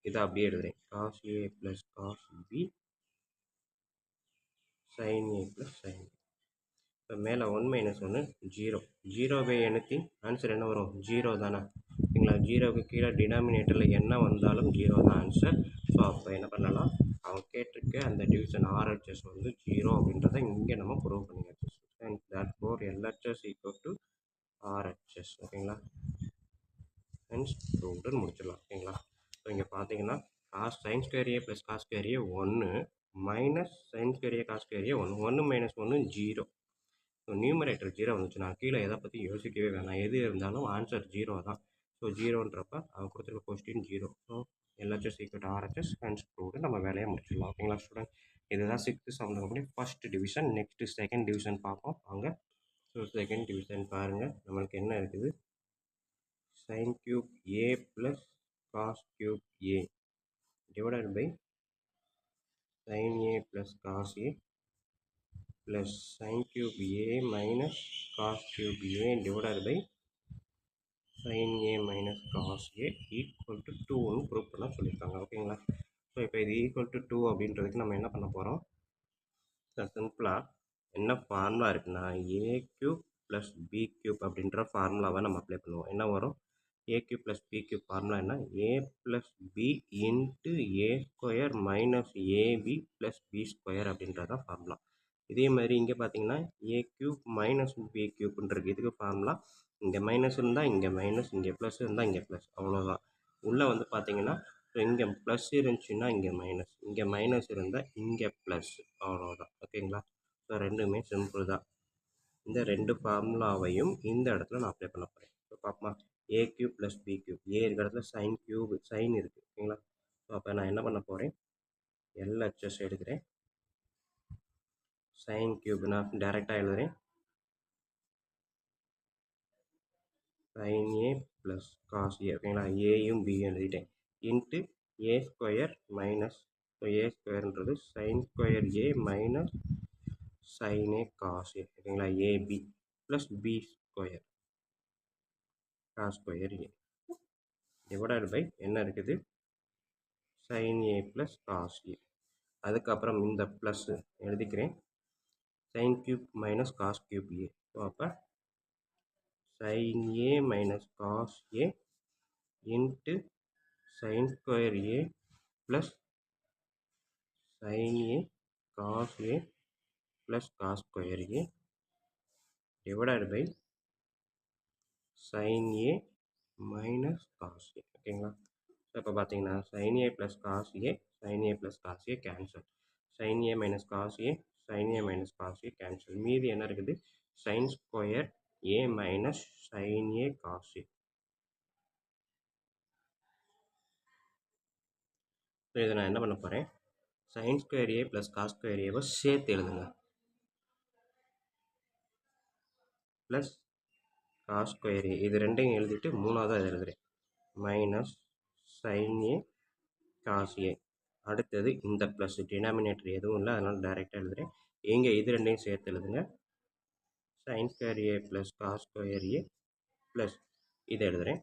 இதை அப்படியே எழுதுகிறேன், cos ஏ plus cos B sine ஏ plus sine B. இப்போ மேலே 1 மைனஸ் 1 0, 0 பை எனிதிங் ஆன்சர் என்ன வரும், 0 தானே. ஓகேங்களா? 0க்கு கீழே டினாமினேட்டரில் என்ன வந்தாலும் 0 தான் ஆன்சர். ஸோ அப்போ என்ன பண்ணலாம், அவங்க கேட்டிருக்க அந்த டிவிஷன் ஆர்ஹெச்எஸ் வந்து 0 அப்படின்றத இங்கே நம்ம ப்ரூவ் பண்ணியாச்சு. And that four LHS equal to RHS. ஓகேங்களா? ஹென்ஸ் ப்ரூவ்டுன்னு முடிச்சிடலாம். ஓகேங்களா? ஸோ இங்கே பார்த்தீங்கன்னா cos sine square A plus cos square A 1 minus sign square A cos square A 1, 1 minus 1 0. So numerator 0 வந்துச்சுன்னா கீழே எதை பற்றி யோசிக்கவே வேணாம், எது இருந்தாலும் ஆன்சர் 0 தான். ஸோ 0ன்றப்ப அவன் கொடுத்துருக்க question 0. So LHS equal to RHS hence proved, நம்ம வேலையை முடிச்சிடலாம். ஓகேங்களா ஸ்டூடெண்ட்? இதுதான் 6th சம்மில் first division. Next second division பார்ப்போம் வாங்க. ஸோ செகண்ட் டிவிஷன் பாருங்கள், நம்மளுக்கு என்ன இருக்குது? sin cube a plus cos cube a divided by sin a plus cos a plus sin cube a minus cos cube a divided by sin a minus cos a equal to 2ன்னு prove பண்ண சொல்லியிருக்காங்க. ஓகேங்களா? So இப்போ இது equal to 2 அப்படின்றதுக்கு நம்ம என்ன பண்ண போகிறோம்? சிம்பிளாக என்ன ஃபார்முலா இருக்குன்னா, a cube plus b cube அப்படின்ற ஃபார்முலாவை நம்ம அப்ளை பண்ணுவோம். என்ன வரும்? A cube plus b cube formula என்ன? A plus B into a square minus a b plus b square அப்படின்றது தான் ஃபார்முலா. இதே மாதிரி இங்கே பார்த்தீங்கன்னா ஏ கியூப் மைனஸ் பி கியூப்ன்றது இதுக்கு ஃபார்முலா. இங்கே மைனஸ் இருந்தால் இங்கே மைனஸ், இங்கே ப்ளஸ் இருந்தால் இங்கே ப்ளஸ், அவ்வளோதான். உள்ளே வந்து பார்த்தீங்கன்னா இங்கே ப்ளஸ் இருந்துச்சுன்னா இங்கே மைனஸ், இங்கே மைனஸ் இருந்தால் இங்கே ப்ளஸ், அவ்வளோதான். ஓகேங்களா? ஸோ ரெண்டுமே சிம்பிள் தான். இந்த ரெண்டு ஃபார்முலாவையும் இந்த இடத்துல நான் அப்ளை பண்ண போகிறேன். ஸோ பார்ப்போமா? ஏ கியூப் ப்ளஸ் பி கியூப், ஏ இருக்கிற இடத்துல சைன் கியூப் சைன் இருக்குது. ஓகேங்களா? ஸோ அப்போ நான் என்ன பண்ண போகிறேன்? எல்ஹெச்எஸ் எடுக்கிறேன். சைன் கியூப் நான் டேரெக்டாக எழுதுகிறேன். sin a ப்ளஸ் காஸ் ஏ. ஓகேங்களா? ஏயும் பியும் எழுதிட்டேன். Into a square minus, so a ஸ்கொயர்ன்றது சைன் ஸ்கொயர் ஏ மைனஸ் சைன் ஏ காஸ் ஏ. ஓகேங்களா? A b plus b square cos square a divided by என்ன இருக்குது? Sine A plus cos a. அதுக்கப்புறம் இந்த ப்ளஸ் எழுதிக்கிறேன். Sine cube minus cos cube a. So அப்போ sin a minus cos a into sin square a plus sin a cos a plus cos square a divided by sin a minus cos a. ஓகேங்களா? So இப்போ பார்த்தீங்கன்னா sin a plus cos a, sin a plus cos a cancel, sin a minus cos a, sin a minus cos a cancel. மீதி என்ன இருக்குது? sin square a minus sin a cos a. So இதை நான் என்ன பண்ண போகிறேன்? sin square ஏ plus cos square ஏவை சேர்த்து எழுதுங்க. ப்ளஸ் காஸ் ஸ்கொயர் ஏ, இது ரெண்டையும் எழுதிட்டு மூணாவது அதை எழுதுகிறேன். Minus sine A cos A. அடுத்தது இந்த ப்ளஸ் டினாமினேட்டர் எதுவும் இல்லை, அதனால் டைரெக்டாக எழுதுகிறேன். இங்கே இது ரெண்டையும் சேர்த்து எழுதுங்க. sin ஸ்கொயர் ஏ ப்ளஸ் காஸ் ஸ்கொயர் ஏ ப்ளஸ் இதை எழுதுகிறேன்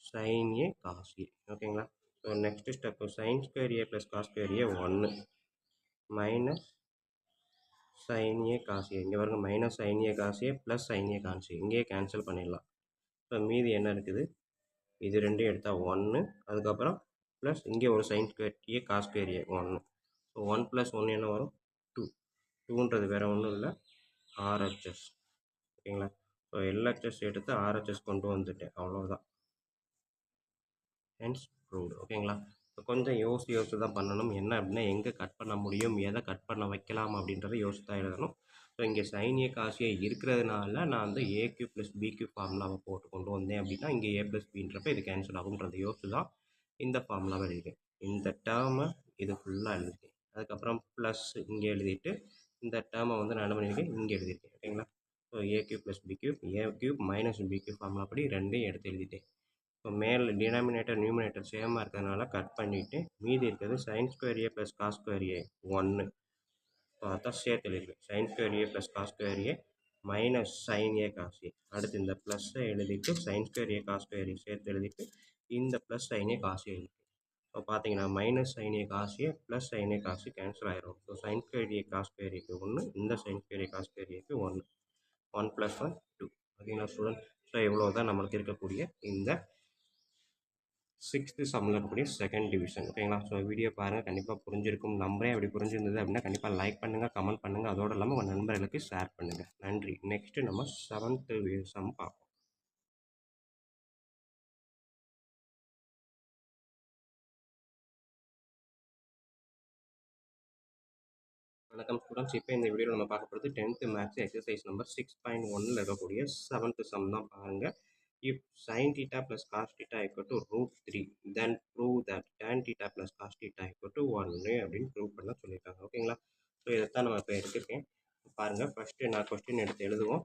sin ஏ காஸ் ஏ. ஓகேங்களா? So next step sin square A plus cos square A 1 minus sin a cos a. இங்கே பாருங்க minus sin a cos a plus sin a cos a. இங்கேயே cancel பண்ணிடலாம். So மீதி என்ன இருக்குது? இது ரெண்டையும் எடுத்தால் 1, அதுக்கப்புறம் ப்ளஸ் இங்கே ஒரு sin square a cos square a 1. So 1 plus 1 என்ன வரும்? 2. 2ன்றது வேறு ஒன்றும் இல்லை, RHS. ஓகேங்களா? ஸோ LHS எடுத்து RHS கொண்டு வந்துட்டேன், அவ்வளோதான். Hence proved. ஓகேங்களா? ஸோ கொஞ்சம் யோசித்து தான் பண்ணணும். என்ன அப்படின்னா எங்கே கட் பண்ண முடியும், எதை கட் பண்ண வைக்கலாம் அப்படின்றத யோசித்து தான் எழுதணும். ஸோ இங்கே sin a cos a இருக்கிறதுனால நான் வந்து ஏ கியூப் ப்ளஸ் பி கியூப் ஃபார்முலாவை போட்டு கொண்டு வந்தேன் அப்படின்னா இங்கே ஏ ப்ளஸ் பின்றப்ப இது கேன்சல் ஆகுன்றதை யோசித்து தான் இந்த ஃபார்முலாவை எழுதிட்டேன். இந்த டேர்மை இது ஃபுல்லாக எழுதிட்டேன். அதுக்கப்புறம் ப்ளஸ் இங்கே எழுதிட்டு இந்த டேர்மை வந்து நான் என்ன பண்ணியிருக்கேன்? இங்கே எழுதியிருக்கேன். ஓகேங்களா? So a cube plus b cube, a cube minus b cube formula படி ரெண்டையும் எடுத்து எழுதிட்டேன். இப்போ மேலே டினாமினேட்டர் நியூமினேட்டர் சேமாக இருக்கிறதுனால கட் பண்ணிவிட்டு மீதி இருக்கிறது sin square A plus cos square A 1. So அதான் சேர்த்து எழுதிருக்கேன். sin square A plus cos square A minus sin A cos A. அடுத்து இந்த ப்ளஸ்ஸை எழுதிட்டு sin ஸ்கொயர் ஏ காஸ் ஸ்கொயர் ஏ சேர்த்து எழுதிட்டு இந்த plus sin A cos A எழுதிட்டு, ஸோ பார்த்தீங்கன்னா minus sin A cos A plus sin A cos A cancel ஆயிரும். ஸோ sin ஸ்கொயர் ஏ காஸ் ஸ்கொயர் ஏக்கு 1, இந்த sin ஸ்கொயர் ஏ காஸ் ஸ்கொயர் ஏக்கு 1. 1 + 1 2. ஓகேங்களா ஸ்டூடெண்ட்? ஸோ இவ்வளோ தான் நம்மளுக்கு இருக்கக்கூடிய இந்த 6th சம்மில் இருக்கக்கூடிய செகண்ட் டிவிஷன். ஓகேங்களா? ஸோ வீடியோ பாருங்கள், கண்டிப்பாக புரிஞ்சிருக்கும் நம்புறேன். அப்படி புரிஞ்சிருந்தது அப்படின்னா கண்டிப்பாக லைக் பண்ணுங்கள், கமெண்ட் பண்ணுங்கள், அதோடு இல்லாமல் உங்கள் நண்பர்களுக்கு ஷேர் பண்ணுங்கள். நன்றி. நெக்ஸ்ட்டு நம்ம 7th சம் பார்ப்போம். வணக்கம் ஸ்டூடெண்ட்ஸ். இப்போ இந்த வீடியோவில் நம்ம பார்க்க போகிறது 10th மேத்ஸ் எக்ஸசைஸ் நம்பர் 6.1ல் இருக்கக்கூடிய 7th சம் தான் பாருங்கள். If sin theta plus cos theta equal to √3, then prove that tan theta plus cos theta equal to 1 அப்படின்னு ப்ரூவ் பண்ண சொல்லியிருக்காங்க. ஓகேங்களா? ஸோ இதைத்தான் நம்ம இப்போ எடுத்திருக்கேன். பாருங்க, ஃபர்ஸ்ட்டு நான் கொஸ்டின் எடுத்து எழுதுவோம்.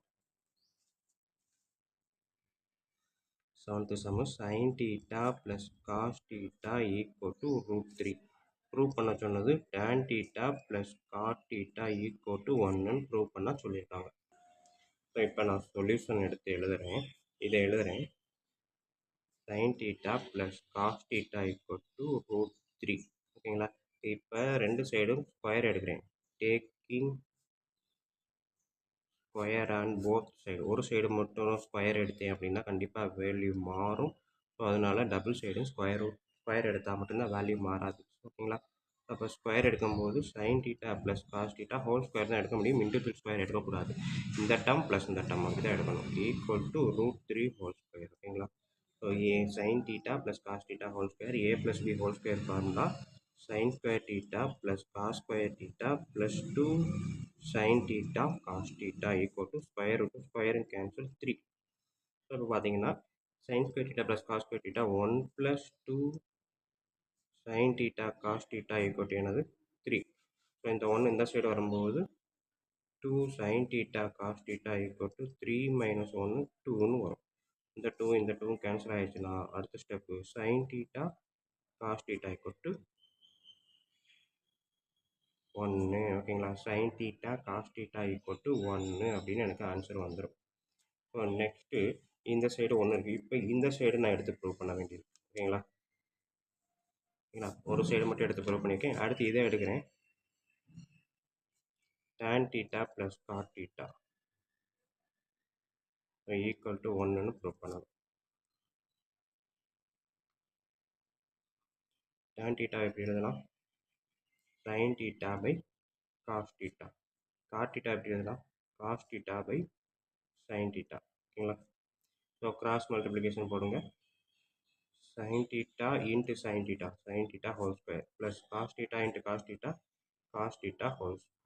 7th sum sin theta plus cos theta equal to √3. Prove பண்ண சொன்னது tan theta plus cot theta equal to 1ன்னு ப்ரூவ் பண்ண சொல்லியிருக்காங்க. ஸோ இப்போ நான் சொல்யூஷன் எடுத்து எழுதுறேன். இதை எழுதுறேன். sin theta plus cos theta equal to √3. ஓகேங்களா? இப்போ ரெண்டு சைடும் ஸ்கொயர் எடுக்கிறேன். Taking square and both side. ஒரு சைடு மட்டும் ஸ்கொயர் எடுத்தேன் அப்படின்னா கண்டிப்பாக வேல்யூ மாறும். ஸோ அதனால டபுள் சைடும் ஸ்கொயர் எடுத்தால் மட்டும்தான் வேல்யூ மாறாது. ஓகேங்களா? அப்போ ஸ்கொயர் எடுக்கும்போது sine theta plus cos theta whole square தான் எடுக்க முடியும். இண்டிவிஜுவல் ஸ்கொயர் எடுக்கக்கூடாது. இந்த டேர்ம் ப்ளஸ் இந்த டேர்ம் அப்படி தான் எடுக்கணும். Equal to √3 whole square. ஓகேங்களா? So a sine theta plus cos theta whole square A plus B whole square formula sin square theta plus cos square theta plus 2 sin theta cos theta equal to square root of square and cancel 3. So இப்போ பார்த்தீங்கன்னா sin square theta plus cos square theta 1 plus 2 sin theta cos theta equal to என்னது 3. So இந்த 1 இந்த side வரும்போது 2 sin theta cos theta equal to 3 minus 1 2ன்னு வரும். இந்த 2 இந்த 2 cancel ஆயிடுச்சுன்னா அடுத்த step sin theta cos theta equal to 1. ஓகேங்களா? Sine theta cos theta equal to 1 அப்படின்னு எனக்கு ஆன்சர் வந்துடும். ஸோ நெக்ஸ்ட்டு இந்த சைடு 1 இருக்குது. இப்போ இந்த சைடு நான் எடுத்து ப்ரூவ் பண்ண வேண்டியது. ஓகேங்களா? ஓகேங்களா? ஒரு சைடு மட்டும் எடுத்து ப்ரூவ் பண்ணியிருக்கேன். அடுத்து இதை எடுக்கிறேன். tan theta plus cot theta equal to 1ன்னு ப்ரூவ் பண்ணணும். tan தீட்டா எப்படி எழுதலாம்? sin theta by cos theta. Cot theta எப்படி எழுதலாம்? Cos theta by sign theta. ஓகேங்களா? ஸோ கிராஸ் மல்டிப்ளிகேஷன் போடுங்க. sin theta into sin theta whole square plus cos theta into cos theta whole square.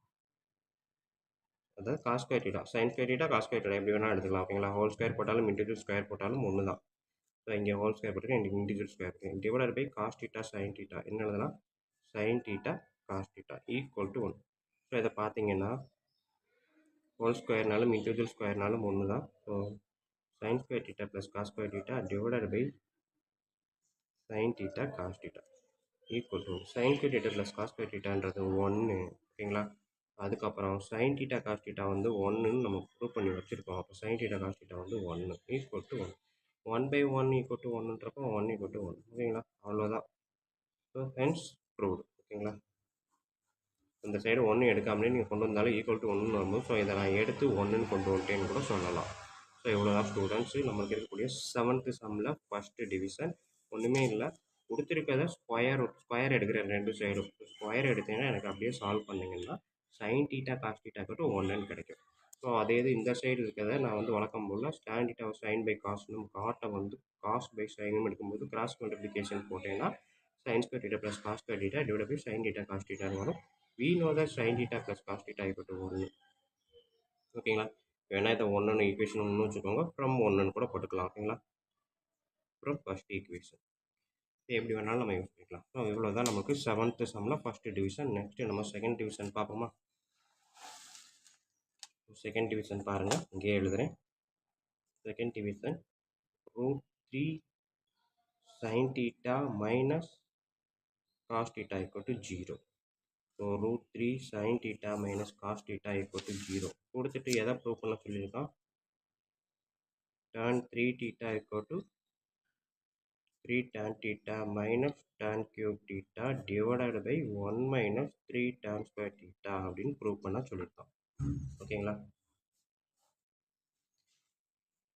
அதாவது cos square theta sin square theta cos square theta எப்படி வேணால் எடுத்துக்கலாம். ஓகேங்களா? Whole square போட்டாலும் individual square போட்டாலும் ஒன்று தான். ஸோ இங்கே ஹோல் ஸ்கொயர் போட்டுருக்கேன், இங்கே இன்டிஜுவல் ஸ்கொயர் இருக்குது. Divided by cos theta sin theta என்ன எழுதலாம்? sin theta cos theta equal to 1. So இதை பார்த்தீங்கன்னா ஹோல் ஸ்கொயர்னாலும் இன்டிஜுவல் ஸ்கொயர்னாலும் ஒன்று தான். So sin square theta plus cos square theta divided by sin theta cos theta equal to sin square theta plus cos square thetaன்றது 1. ஓகேங்களா? அதுக்கப்புறம் sin theta cos theta வந்து 1ன்னு நம்ம prove பண்ணி வச்சுருக்கோம். அப்போ sin theta cos theta வந்து 1 equal to 1. 1/1 equal to 1ன்றப்போ 1 equal to 1. ஓகேங்களா? அவ்வளோதான். So hence proved. ஓகேங்களா? இந்த சைடு 1 எடுக்காமலே நீங்கள் கொண்டு வந்தாலும் ஈக்குவல் டு 1ன்னு வரும்போது ஸோ இதை நான் எடுத்து 1ன்னு கொண்டு வந்துட்டேன்னு கூட சொல்லலாம். ஸோ இவ்வளோதான் ஸ்டூடெண்ட்ஸு நம்மளுக்கு இருக்கக்கூடிய 7th சம்மில் ஃபஸ்ட்டு டிவிஷன். ஒன்றுமே இல்லை, கொடுத்துருக்கத ஸ்கொயர் எடுக்கிறேன் ரெண்டு சைடும். ஸ்கொயர் எடுத்தீங்கன்னா எனக்கு அப்படியே சால்வ் பண்ணிங்கன்னா சைன் டீட்டா காஸ் டீட்டா கட்டு 1ன்னு கிடைக்கும். ஸோ அதே இது இந்த சைடு இருக்கிறத நான் வந்து வழக்கம் போல் ஸ்டான் டீட்டா சைன் பை காஸ்னும் காட்டை வந்து காஸ் பை சைனும் எடுக்கும்போது கிராஸ் மல்டிப்ளிகேஷன் போட்டேன்னா sin square theta plus cos square theta divided by sin theta cos theta வரும். We know that sin theta plus cos theta equal to 1. ஓகேங்களா? வேணா இதை 1ன்னு ஈக்குவேஷன் 1 வச்சுக்கோங்க, from 1ன்னு கூட போட்டுக்கலாம். ஓகேங்களா? அப்புறம் ஃபர்ஸ்ட் ஈக்குவேஷன் எப்படி வேணாலும் நம்ம யூஸ் பண்ணிக்கலாம். ஸோ இவ்வளோ தான் நமக்கு 7th சம்மில் ஃபஸ்ட்டு டிவிஷன். நெக்ஸ்ட்டு நம்ம செகண்ட் டிவிஷன் பார்ப்போமா? செகண்ட் டிவிஷன் பாருங்கள், இங்கேயே எழுதுகிறேன். Second division √3 sin theta minus cos theta equal to 0. So √3 sin theta minus cos theta equal to 0 கொடுத்துட்டு எதை ப்ரூவ் பண்ண சொல்லியிருக்கான்? tan 3 theta equal to 3 tan theta minus tan cube theta divided by 1 minus 3 tan square theta அப்படின்னு prove பண்ண சொல்லியிருக்கான். ஓகேங்களா?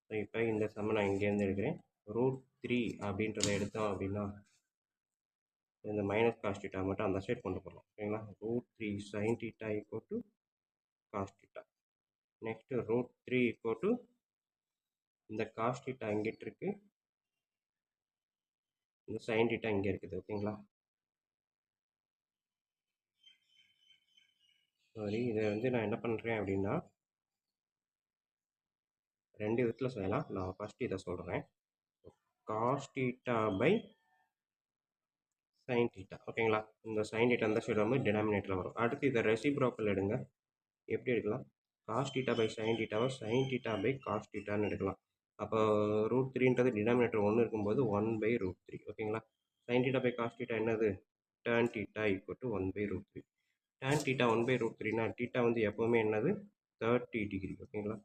So இப்போ இந்த சம்மை நான் இங்கேருந்து எடுக்கிறேன். √3 அப்படின்றத எடுத்தோம் அப்படின்னா இந்த மைனஸ் காஸ் தீட்டா மட்டும் அந்த சைட் கொண்டு போகலாம். ஓகேங்களா? √3 sin theta equal to cos theta. Next √3 equal to இந்த காஸ் தீட்டா இங்கிட்டு இருக்கு, இந்த சைன் தீட்டா இங்கே இருக்குது. ஓகேங்களா? சாரி, இதை வந்து நான் என்ன பண்ணுறேன் அப்படின்னா ரெண்டு விதத்தில் செய்யலாம். நான் ஃபஸ்ட்டு இதை சொல்கிறேன். Cos theta by sign theta. ஓகேங்களா? இந்த சைன் தீட்டா அந்த சைடு வந்து டினாமினேட்டரில் வரும். அடுத்து இதை ரெசிப்ரோக்கல் எடுங்க. எப்படி எடுக்கலாம்? காஸ் தீட்டா பை சைன் தீட்டாவை சைன் தீட்டா பை காஸ் தீட்டான்னு எடுக்கலாம். அப்போ √3ன்றது டினாமினேட்டர் 1 இருக்கும்போது 1/√3 ஓகேங்களா? Sine theta by cos theta என்னது? tan theta equal to 1/√3. tan theta 1/√3னா தீட்டா வந்து எப்போவுமே என்னது? 30 டிகிரி ஓகேங்களா?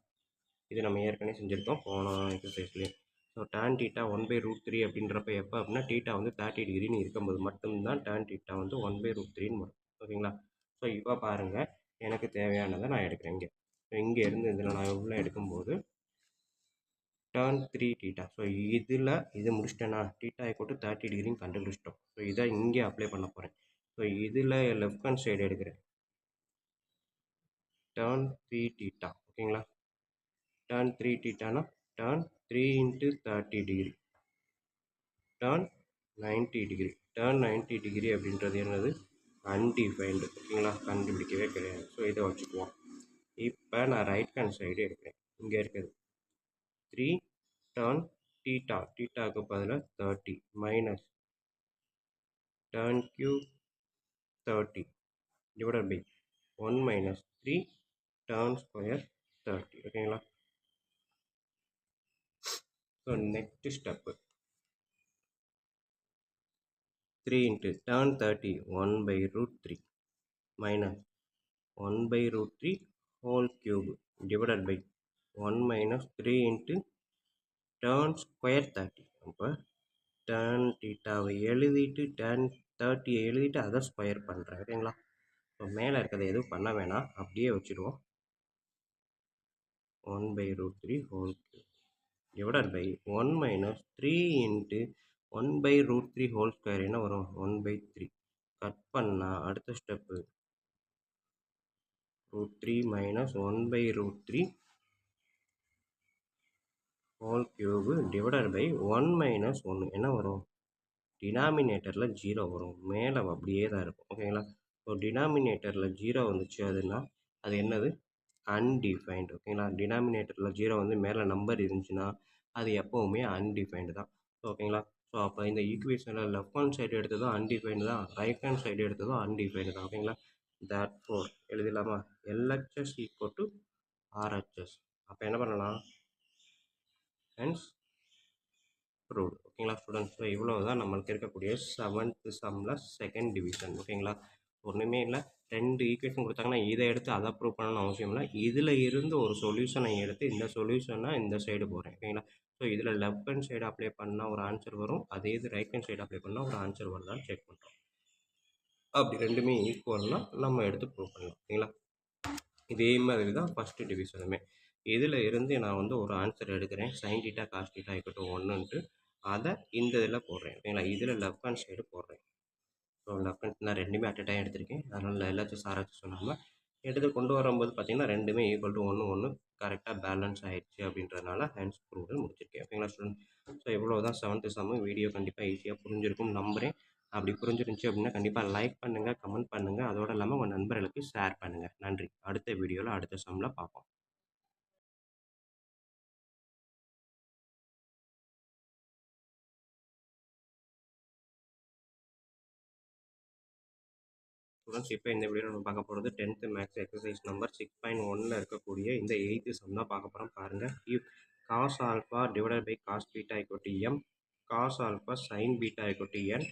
இது நம்ம ஏற்கனவே செஞ்சுருக்கோம் போன எக்ஸசைஸ்லேயே. ஸோ tan தீட்டா 1/√3 அப்படின்றப்ப எப்போ அப்படின்னா தீட்டா வந்து 30 டிகிரின்னு இருக்கும்போது மட்டும்தான் tan தீட்டா வந்து 1/√3ன்னு வரும் ஓகேங்களா? ஸோ இப்போ பாருங்கள், எனக்கு தேவையானதை நான் எடுக்கிறேன் இங்கே. இங்கே இருந்து இதில் நான் எவ்வளோ எடுக்கும்போது tan 3 தீட்டா. ஸோ இதில் இது முடிச்சிட்டேன்னா தீட்டா ஈக்குவல் டு 30 டிகிரின்னு கண்டுபிடிச்சிட்டோம். ஸோ இதை இங்கே அப்ளை பண்ண போகிறேன். ஸோ இதில் லெஃப்ட் ஹேண்ட் சைடு எடுக்கிறேன். tan 3 தீட்டா ஓகேங்களா? tan 3 தீட்டானா tan 3 into 30 degree tan 90 degree. tan 90 degree அப்படின்றது என்னது? அன்டிஃபைன்டு ஓகேங்களா? கண்டுபிடிக்கவே கிடையாது. ஸோ இதை வச்சுக்குவோம். இப்போ நான் ரைட் ஹேண்ட் சைடு எடுக்கிறேன். இங்கே இருக்குது 3 tan தீட்டா, தீட்டாவுக்கு பதிலாக 30 minus tan cube 30 divided by 1 minus 3 tan square 30 ஓகேங்களா? So next step 3 into tan 30 1/√3 minus 1/√3 whole cube divided by 1 minus 3 into tan square 30. அப்போ tan தீட்டாவை எழுதிட்டு tan 30 எழுதிட்டு அதை ஸ்கொயர் பண்ணுறேன் ஓகேங்களா? ஸோ மேலே இருக்கிறத எதுவும் பண்ண வேணாம், அப்படியே வச்சுடுவோம். 1/√3 whole cube divided by 1 minus 3 into 1/√3 whole square என்ன வரும்? 1/3. கட் பண்ணால் அடுத்த step √3 minus 1/√3 whole cube divided by 1 minus 1 என்ன வரும்? டினாமினேட்டரில் 0 வரும். மேலே அப்படியே தான் இருக்கும் ஓகேங்களா? ஸோ டினாமினேட்டரில் 0 வந்துச்சு அதுன்னா அது என்னது? அன்டிஃபைன்டு ஓகேங்களா? டினாமினேட்டரில் 0 வந்து மேலே நம்பர் இருந்துச்சுன்னா அது எப்போவுமே அன்டிஃபைன்டு தான் ஓகேங்களா? ஸோ அப்போ இந்த ஈக்குவேஷனில் லெஃப்ட் ஹேண்ட் சைடு எடுத்ததும் அன்டிஃபைன்டு தான், ரைட் ஹேண்ட் சைடு எடுத்ததும் அன்டிஃபைன்டு தான் ஓகேங்களா? therefore எழுதிடலாமா? LHS equal to RHS. அப்போ என்ன பண்ணலாம்? ஹென்ஸ் ப்ரூவ்டு ஓகேங்களா ஸ்டூடெண்ட்ஸ்? ஸோ இவ்வளோ தான் நம்மளுக்கு இருக்கக்கூடிய 7th சம்மில் செகண்ட் டிவிஷன் ஓகேங்களா? ஒன்றுமே இல்லை, 2 ஈக்குவேஷன் கொடுத்தாங்கன்னா இதை எடுத்து அதை ப்ரூவ் பண்ணணும்னு அவசியம் இல்லை. இதில் இருந்து ஒரு சொல்யூஷனை எடுத்து இந்த சொல்யூஷனை இந்த சைடு போகிறேன் ஓகேங்களா? ஸோ இதில் லெஃப்ட் ஹேண்ட் சைடு அப்ளை பண்ணால் ஒரு ஆன்சர் வரும், அதே இது ரைட் ஹேண்ட் சைடு அப்ளை பண்ணால் ஒரு ஆன்சர் வருதான்னு செக் பண்ணுறோம். அப்படி ரெண்டுமே ஈக்குவல்னா நம்ம எடுத்து ப்ரூவ் பண்ணலாம் ஓகேங்களா? இதே மாதிரி தான் ஃபஸ்ட்டு டிவிஷனுமே. இதில் இருந்து நான் வந்து ஒரு ஆன்சர் எடுக்கிறேன், sine theta cos theta equal to 1ன்ட்டு அதை இந்த இதில் போடுறேன் ஓகேங்களா? இதில் லெஃப்ட் ஹேண்ட் சைடு போடுறேன். ஸோ லெஃப்ட் ஹேண்ட் நான் ரெண்டுமே அட் அ டைம் எடுத்திருக்கேன், அதனால் எல்லாத்தையும் சாராச்சு சொல்லாமல் எடுத்து கொண்டு வரும்போது பார்த்தீங்கன்னா ரெண்டுமே ஈக்குவல் டு 1 கரெக்டாக பேலன்ஸ் ஆகிடுச்சு அப்படின்றதுனால ஹேண்ட்ஸ் ப்ரூவ்டு முடிச்சிருக்கேன் ஓகேங்களா ஸ்டூடெண்ட்? ஸோ இவ்வளோ தான் 7th சம்மு. வீடியோ கண்டிப்பாக ஈஸியாக புரிஞ்சிருக்கும் நம்புகிறேன். அப்படி புரிஞ்சிருந்துச்சு அப்படின்னா கண்டிப்பாக லைக் பண்ணுங்கள், கமெண்ட் பண்ணுங்கள், அதோடு இல்லாமல் உங்கள் நண்பர்களுக்கு ஷேர் பண்ணுங்கள். நன்றி. அடுத்த வீடியோவில் அடுத்த சம்மில் பார்ப்போம். ஸ்டூடெண்ட்ஸ் இப்போ இந்த வீடியோ நம்ம பார்க்க போகிறது 10th மேக்ஸ் எக்ஸசைஸ் நம்பர் 6.1ல் இருக்கக்கூடிய இந்த 8th சம் தான் பார்க்க போகிறோம். பாருங்கள், if cos alpha divided by cos beta equal to M, cos alpha sine beta equal to N,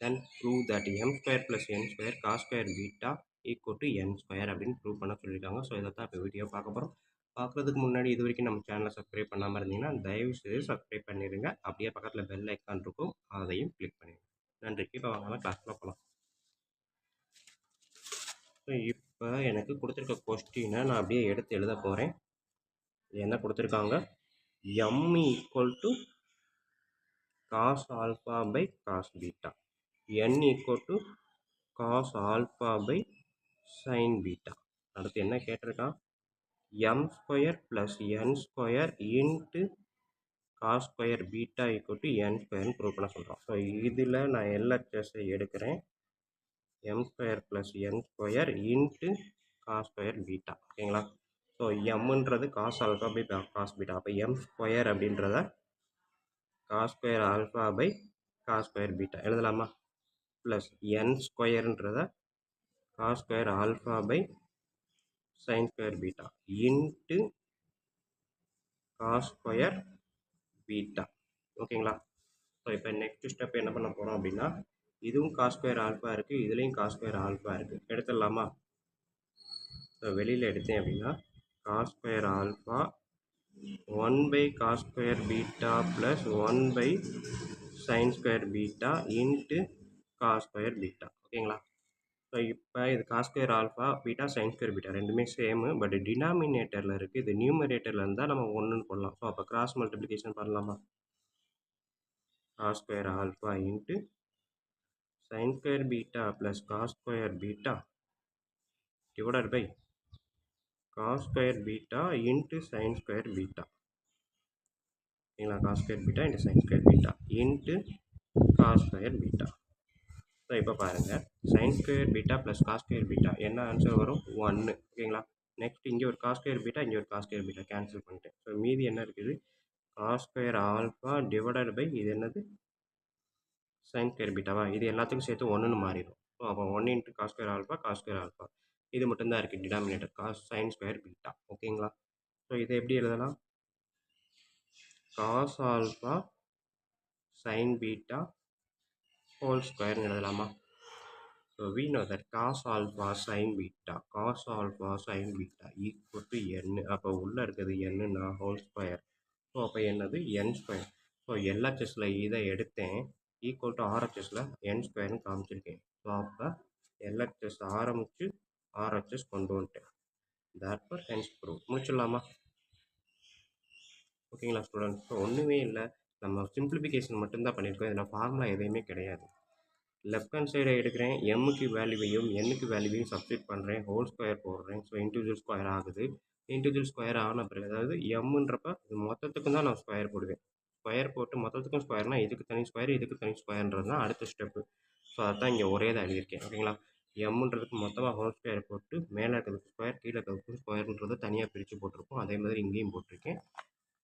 then prove that M square plus N square cos square beta equal to N square அப்படின்னு prove பண்ண சொல்லியிருக்காங்க. So இதை தான் இப்போ video பார்க்க போகிறோம். பார்க்குறதுக்கு முன்னாடி இது வரைக்கும் நம்ம சேனலை சப்ஸ்கிரைப் பண்ணாமல் இருந்தீங்கன்னா தயவு செய்து சப்ஸ்கிரைப் பண்ணிடுங்க. அப்படியே பக்கத்தில் பெல் ஐக்கான் இருக்கும், அதையும் கிளிக் பண்ணிடுங்க. நன்றி. இப்போ வாங்க கிளாஸில் போகலாம். ஸோ இப்போ எனக்கு கொடுத்துருக்க கொஸ்டினை நான் அப்படியே எடுத்து எழுத போகிறேன். என்ன கொடுத்துருக்காங்க? M equal to cos alpha by cos beta, n equal to cos alpha by sine beta. அடுத்து என்ன கேட்டிருக்கான்? M square plus N square into cos square beta equal to n ஸ்கொயர்னு ப்ரூவ் பண்ண சொல்கிறோம். ஸோ இதில் நான் எல்ஹெச்எஸ்ஸை எடுக்கிறேன், எம் ஸ்கொயர் ப்ளஸ் என் square into cos square beta ஓகேங்களா? ஸோ எம்ன்றது cos alpha by cos beta, அப்போ எம் ஸ்கொயர் அப்படின்றத cos square alpha by cos square beta எழுதலாமா? ப்ளஸ் என் ஸ்கொயர்ன்றத cos square alpha by sine square beta into cos square beta. ஓகேங்களா? So இப்போ next step என்ன பண்ண போகிறோம் அப்படின்னா, இதுவும் காஸ் ஸ்கொயர் ஆல்ஃபா இருக்குது, இதுலேயும் காஸ் ஸ்கொயர் ஆல்ஃபா இருக்குது. எடுத்துடலாமா? ஸோ வெளியில் எடுத்தேன் அப்படின்னா cos square alpha 1 by cos square beta plus 1 by sin square beta into cos square beta. ஓகேங்களா? ஸோ இப்போ இது cos square alpha beta sine square beta ரெண்டுமே சேமு. பட் டினாமினேட்டரில் இருக்குது, இது நியூமரேட்டரில் இருந்தால் நம்ம ஒன்றுன்னு போடலாம். ஸோ அப்போ கிராஸ் மல்டிப்ளிகேஷன் பண்ணலாமா? Cos square alpha into sine square beta plus cos square beta divided by cos square beta into sine square beta. ஓகேங்களா? Cos square beta into sine square beta into cos square beta. So இப்போ பாருங்கள், sine square beta plus cos square beta என்ன answer வரும்? 1. ஓகேங்களா? Next இங்கே ஒரு cos square beta, இங்கே ஒரு காஸ் ஸ்கொயர் பீட்டா கேன்சல் பண்ணிட்டேன். ஸோ மீதி என்ன இருக்குது? Cos square alpha divided by இது என்னது? சைன் ஸ்கொயர் பீட்டாவா? இது எல்லாத்துக்கும் சேர்த்து 1ன்னு மாறிடும். ஸோ அப்போ 1 into cos square alpha cos square alpha இது மட்டும்தான் இருக்குது denominator cos sine square beta. ஓகேங்களா? ஸோ இதை எப்படி எழுதலாம்? Cos alpha sine beta whole ஸ்கொயர்னு எழுதலாமா? So we know that cos alpha sin beta equal to n. அப்போ உள்ள இருக்குது n ஹோல் ஸ்கொயர். ஸோ அப்போ என்னது? n square. ஸோ LHSல இதை எடுத்தேன், ஈக்குவல் டு RHSல n ஸ்கொயர்னு காமிச்சிருக்கேன். ஸோ அப்போ LHS ஆரம்பித்து RHS கொண்டு வந்துட்டேன். Therefore hence prove. முடிச்சிடலாமா? ஓகேங்களா ஸ்டூடெண்ட்ஸ்? ஸோ ஒன்றுமே இல்லை, நம்ம சிம்பிளிஃபிகேஷன் மட்டும்தான் பண்ணியிருக்கோம். இதில் ஃபார்முலா எதுவுமே கிடையாது. லெஃப்ட் ஹேண்ட் சைடை எடுக்கிறேன், எம்முக்கு வேல்யூவையும் எண்ணுக்கு வேல்யூவையும் சப்ஸ்டிட் பண்ணுறேன், ஹோல் ஸ்கொயர் போடுறேன். ஸோ இன்டிவிஜுவல் ஸ்கொயர் ஆகுது. இன்டிவிஜுவல் ஸ்கொயர் ஆன பிறகு, அதாவது எம்முன்றப்ப இது மொத்தத்துக்கும் தான் நான் ஸ்கொயர் போடுவேன். ஸ்கொயர் போட்டு மொத்தத்துக்கும் ஸ்கொயர்னா இதுக்கு தனி ஸ்கொயர், இதுக்கு தனி ஸ்கொயர்ன்றது தான் அடுத்த ஸ்டெப்பு. ஸோ அதுதான் இங்கே ஒரே தான் எழுதியிருக்கேன். ஓகேங்களா? எம்முன்றதுக்கு மொத்தமாக ஹோல் ஸ்கொயர் போட்டு மேலே இருக்கிறதுக்கு ஸ்கொயர், கீழே இருக்கிறதுக்கு ஸ்கொயர்ன்றது தனியாக பிரித்து போட்டிருப்போம். அதே மாதிரி இங்கேயும் போட்டிருக்கேன்.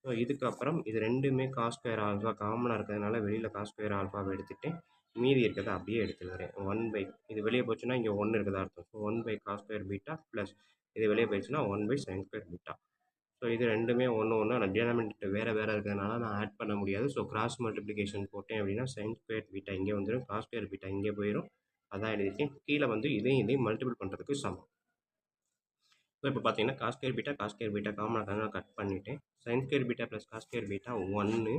ஸோ இதுக்கப்புறம் இது ரெண்டுமே காஸ் ஸ்கொயர் ஆல்ஃபா காமனாக இருக்கிறதுனால வெளியில் காஸ் ஸ்கொயர் ஆல்ஃபாவை எடுத்துகிட்டு மீதி இருக்கிறத அப்படியே எடுத்துக்கிறேன். 1 பை இது வெளியே போச்சுன்னா இங்கே 1 இருக்கிறதா அர்த்தம். So 1 by cos square beta plus இது வெளியே போயிடுச்சுன்னா 1 by sine square beta. So இது ரெண்டுமே ஒன்று ஆனால் டினாமினேட்டர் வேறு இருக்கிறதுனால நான் ஆட் பண்ண முடியாது. ஸோ கிராஸ் மல்டிப்ளிகேஷன் போட்டேன் அப்படின்னா சைன் ஸ்கொயர் பீட்டா இங்கே வந்துடும், காஸ் ஸ்கொயர் பீட்டா இங்கே போயிடும். அதான் எழுதியிருக்கேன். கீழே வந்து இதையும் மல்டிபிள் பண்ணுறதுக்கு சமம். ஸோ இப்போ பார்த்தீங்கன்னா காஸ் ஸ்கொயர் பீட்டா காமனாக நான் கட் பண்ணிவிட்டேன். Sine square beta plus cos square beta 1.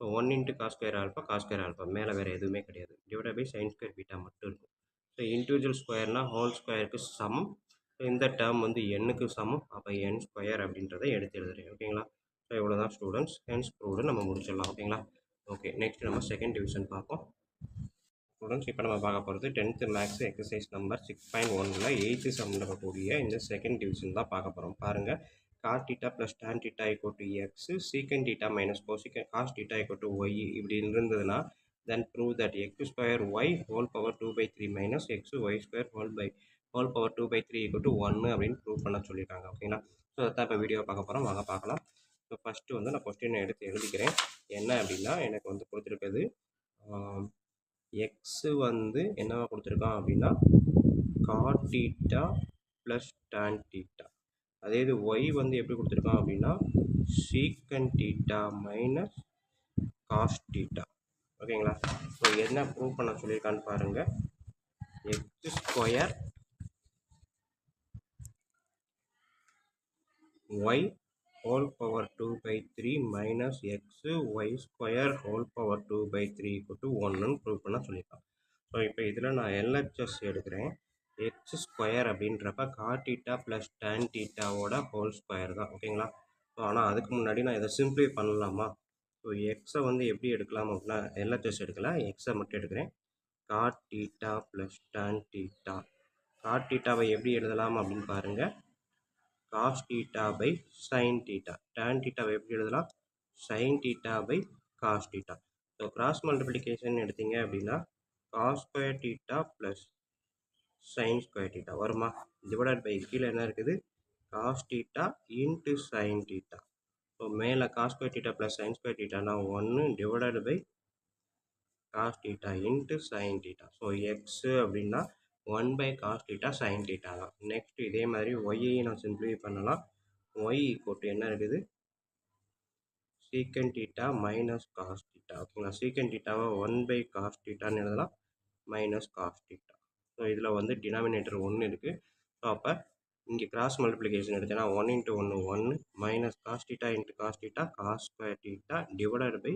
So 1 into cos square alpha மேலே வேறு எதுவுமே கிடையாது. Divide by sine square beta மட்டும் இருக்கும். ஸோ இண்டிவிஜுவல் ஸ்கொயர்னால் ஹோல் ஸ்கொயருக்கு சமம். ஸோ இந்த டேர்ம் வந்து எண்ணுக்கு சமம். அப்போ என் ஸ்கொயர் அப்படின்றத எடுத்து எழுதுறேன். ஓகேங்களா? ஸோ இவ்வளோ தான் ஸ்டூடெண்ட்ஸ். ஹென்ஸ் ப்ரூவ்டு நம்ம முடிச்சிடலாம். ஓகேங்களா? ஓகே, நெக்ஸ்ட் நம்ம செகண்ட் டிவிஷன் பார்ப்போம். ஸ்டூடெண்ட்ஸ் இப்போ நம்ம பார்க்க போகிறது 10th maths exercise number 6.1ல் 8th சம்மில் இருக்கக்கூடிய இந்த செகண்ட் டிவிஷன் தான் பார்க்க போகிறோம். பாருங்கள், cos theta plus tan theta equal to x, secant theta minus cos theta equal to y இப்படி இருந்ததுன்னா then prove that x square y whole power 2/3 minus x y square whole power 2/3 equal to 1 அப்படின்னு prove பண்ண சொல்லியிருக்காங்க. ஓகேங்களா? So அதான் இப்போ video பார்க்க போகிறோம், வாங்க பார்க்கலாம். ஸோ ஃபஸ்ட்டு வந்து நான் கொஸ்டினை எடுத்து எழுதிக்கிறேன். என்ன அப்படின்னா எனக்கு வந்து கொடுத்துருக்குது எக்ஸு வந்து என்னவா கொடுத்துருக்கான் அப்படின்னா cot theta plus tan theta. அதே இது ஒய் வந்து எப்படி கொடுத்துருக்கான் அப்படின்னா secant theta minus cos theta. ஓகேங்களா? ஸோ என்ன ப்ரூவ் பண்ண சொல்லியிருக்கான்னு பாருங்கள். X square Y whole power 2/3 minus x y square whole power 2/3 equal to 1 ப்ரூவ் பண்ண சொல்லியிருக்கான். ஸோ இப்போ இதில் நான் LHS எடுக்கிறேன். எக்ஸ் ஸ்கொயர் அப்படின்றப்ப காட் தீட்டா ப்ளஸ் டான் தீட்டாவோட ஹோல் ஸ்கொயர் தான். ஓகேங்களா? ஸோ ஆனால் அதுக்கு முன்னாடி நான் இதை சிம்பிளை பண்ணலாமா? ஸோ எக்ஸை வந்து எப்படி எடுக்கலாம் அப்படின்னா LHS எடுக்கல, எக்ஸை மட்டும் எடுக்கிறேன். Cot theta plus tan theta. Cot தீட்டாவை எப்படி எழுதலாம் அப்படின்னு பாருங்கள். Cos theta by sign theta. Tan தீட்டாவை எப்படி எழுதலாம்? Sign theta by cos theta. So cross multiplication எடுத்தீங்க அப்படின்னா cos square theta plus sign square theta வருமா? டிவைடட் பை கீழே என்ன இருக்குது? Cos theta into sign theta. So மேலே cos square theta plus sign square தீட்டானா 1 divided by cos theta into sign theta. So x அப்படின்னா 1 by cos theta sine theta தான். Next இதே மாதிரி ஒய்யையும் நான் சிம்பிளிஃபை பண்ணலாம். ஒய் ஈக்குவல் டு என்ன இருக்குது, சீக்கன் தீட்டா மைனஸ் காஸ் தீட்டா. ஓகேங்களா, சீக்கன் தீட்டாவை 1 பை காஸ் தீட்டான்னு எழுதலாம், மைனஸ் காஸ் தீட்டா. ஸோ இதில் வந்து டினாமினேட்டர் 1 இருக்குது. ஸோ அப்போ இங்கே கிராஸ் மல்டிப்ளிகேஷன் எடுத்தேன்னா 1 இன்ட்டு 1 1 minus cos theta into cos theta cos square theta divided by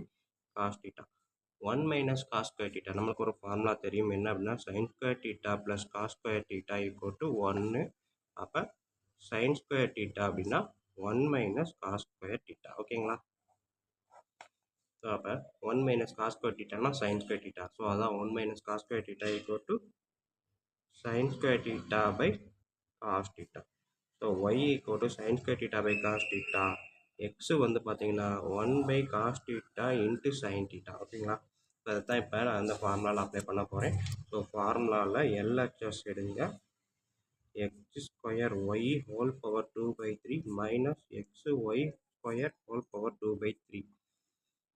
cos theta. 1 minus cos square theta நம்மளுக்கு ஒரு ஃபார்முலா தெரியும், என்ன அப்படின்னா sign square theta plus cos square theta equal to 1. அப்போ சைன் ஸ்கொயர் தீட்டா அப்படின்னா 1 minus cos square theta. ஓகேங்களா, so அப்போ 1 minus cos square தீட்டானா சைன் ஸ்கொயர் தீட்டா. ஸோ அதான் 1 minus cos square theta equal to sine square theta by cos theta. So Y equal to sine square theta by cos theta. X வந்து பார்த்தீங்கன்னா 1 by cos theta into sign theta. ஓகேங்களா, so அதை தான் இப்போ நான் அந்த ஃபார்முலாவில் அப்ளை பண்ண போகிறேன். ஸோ ஃபார்முலாவில் எல்ஹெச்எஸ் எடுங்க, X square Y whole power 2/3 minus X Y square whole power 2/3.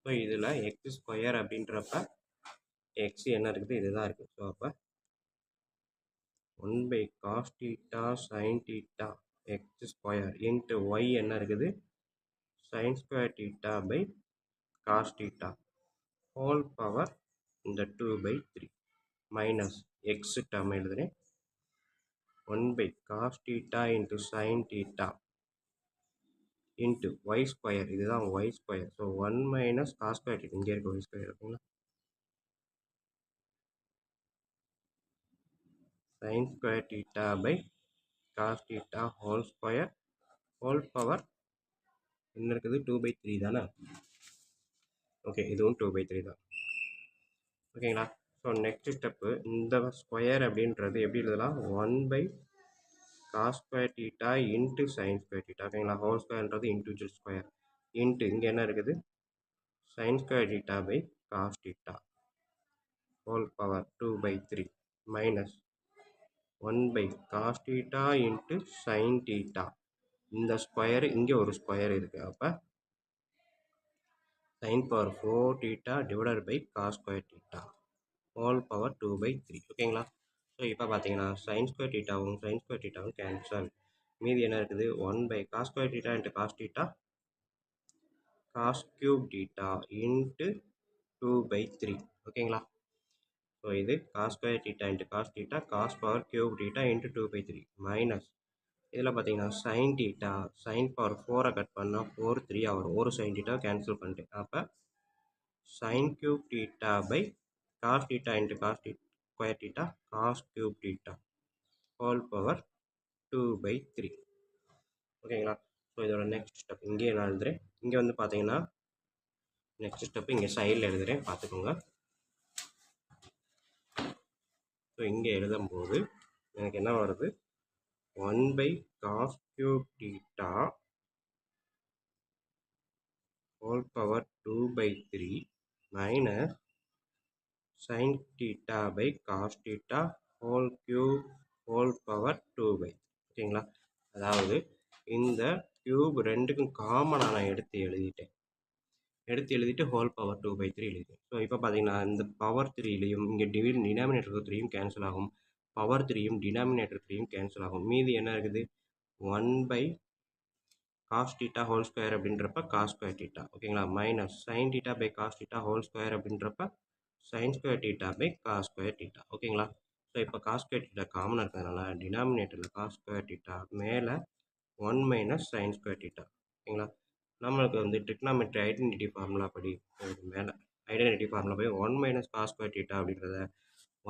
So இதில் எக்ஸ் ஸ்கொயர் அப்படின்றப்ப எக்ஸ் என்ன இருக்குது, இதுதான் இருக்குது. ஸோ அப்போ 1 by cos theta sine theta X square into Y என்ன இருக்குது, sine square theta by cos theta whole power இந்த 2/3 மைனஸ் எக்ஸ் டேர்ம் எழுதுகிறேன், 1 by cos theta into sign theta into Y square, இதுதான் Y square. So 1 minus cos square theta, இங்கே இருக்க Y square. ஓகேங்களா, sine square theta by cos theta whole square whole power என்ன இருக்குது 2/3 தானே. Okay, இதுவும் 2/3 தான். ஓகேங்களா, ஸோ நெக்ஸ்ட் ஸ்டெப்பு இந்த ஸ்கொயர் அப்படின்றது எப்படி எழுதலாம், 1 by cos square theta into sine square theta. ஓகேங்களா, ஹோல் ஸ்கொயர்ன்றது இண்டிவிஜுவல் ஸ்கொயர் இன்ட்டு இங்கே என்ன இருக்குது, sine square theta by cos theta whole power 2/3 minus 1 by cos theta into sine theta. இந்த ஸ்கொயர் இங்கே ஒரு ஸ்கொயர் இருக்குது, அப்போ sin power 4 theta divided by cos square theta whole power 2/3. ஓகேங்களா, ஸோ இப்போ பார்த்தீங்கன்னா sin square thetaவும் sin square thetaவும் கேன்சல், மீதி என்ன இருக்குது, 1 by cos square theta into cos theta cos cube theta into 2/3. ஓகேங்களா, ஸோ இது cos square theta into cos theta cos power cube theta into 2/3 minus இதில் பார்த்தீங்கன்னா sin theta sin power 4 cut பண்ணால் 4 3 வரும், ஒரு sin theta கேன்சல் பண்ணிட்டேன். அப்போ sin cube theta by cos theta into cos square theta cos cube theta whole power 2/3. ஓகேங்களா, so இதோட next step இங்கே நான் எழுதுகிறேன். இங்கே வந்து பார்த்தீங்கன்னா நெக்ஸ்ட் ஸ்டெப் இங்கே சைடில் எழுதுகிறேன், பார்த்துக்கோங்க. ஸோ இங்கே எழுதும்போது எனக்கு என்ன வருது, 1 by cos cube theta whole power 2/3 minus sin theta by cos theta whole cube whole power 2/3. ஓகேங்களா, அதாவது இந்த கியூப் ரெண்டுக்கும் காமனாக நான் எடுத்து எழுதிட்டு ஹோல் பவர் 2/3 எழுதிட்டேன். ஸோ இப்போ பார்த்தீங்கன்னா இந்த பவர் 3லையும் இங்கே டினாமினேட்டர் 3யும் கேன்சல் ஆகும், பவர் 3யும் டினாமினேட்டர் 3யும் கேன்சல் ஆகும். மீதி என்ன இருக்குது, 1 by cos theta whole square அப்படின்றப்ப காஸ் ஸ்கொயர் தீட்டா. ஓகேங்களா, minus sign theta by cos theta whole square அப்படின்றப்ப sin square theta by cos square theta. ஓகேங்களா, ஸோ இப்போ காஸ் ஸ்கொயர் தீட்டா காமனாக இருக்கிறதுனால டினாமினேட்டரில் காஸ் ஸ்கொயர் தீட்டா மேலே 1 மைனஸ் சைன் ஸ்கொயர் தீட்டா. ஓகேங்களா, நம்மளுக்கு வந்து ட்ரிக்னாமெட்ரி ஐடென்டிட்டி ஃபார்முலா படி மேலே ஐடென்டிட்டி ஃபார்முலா படி 1 மைனஸ் காஸ் ஸ்கொயர் தீட்டா அப்படின்றத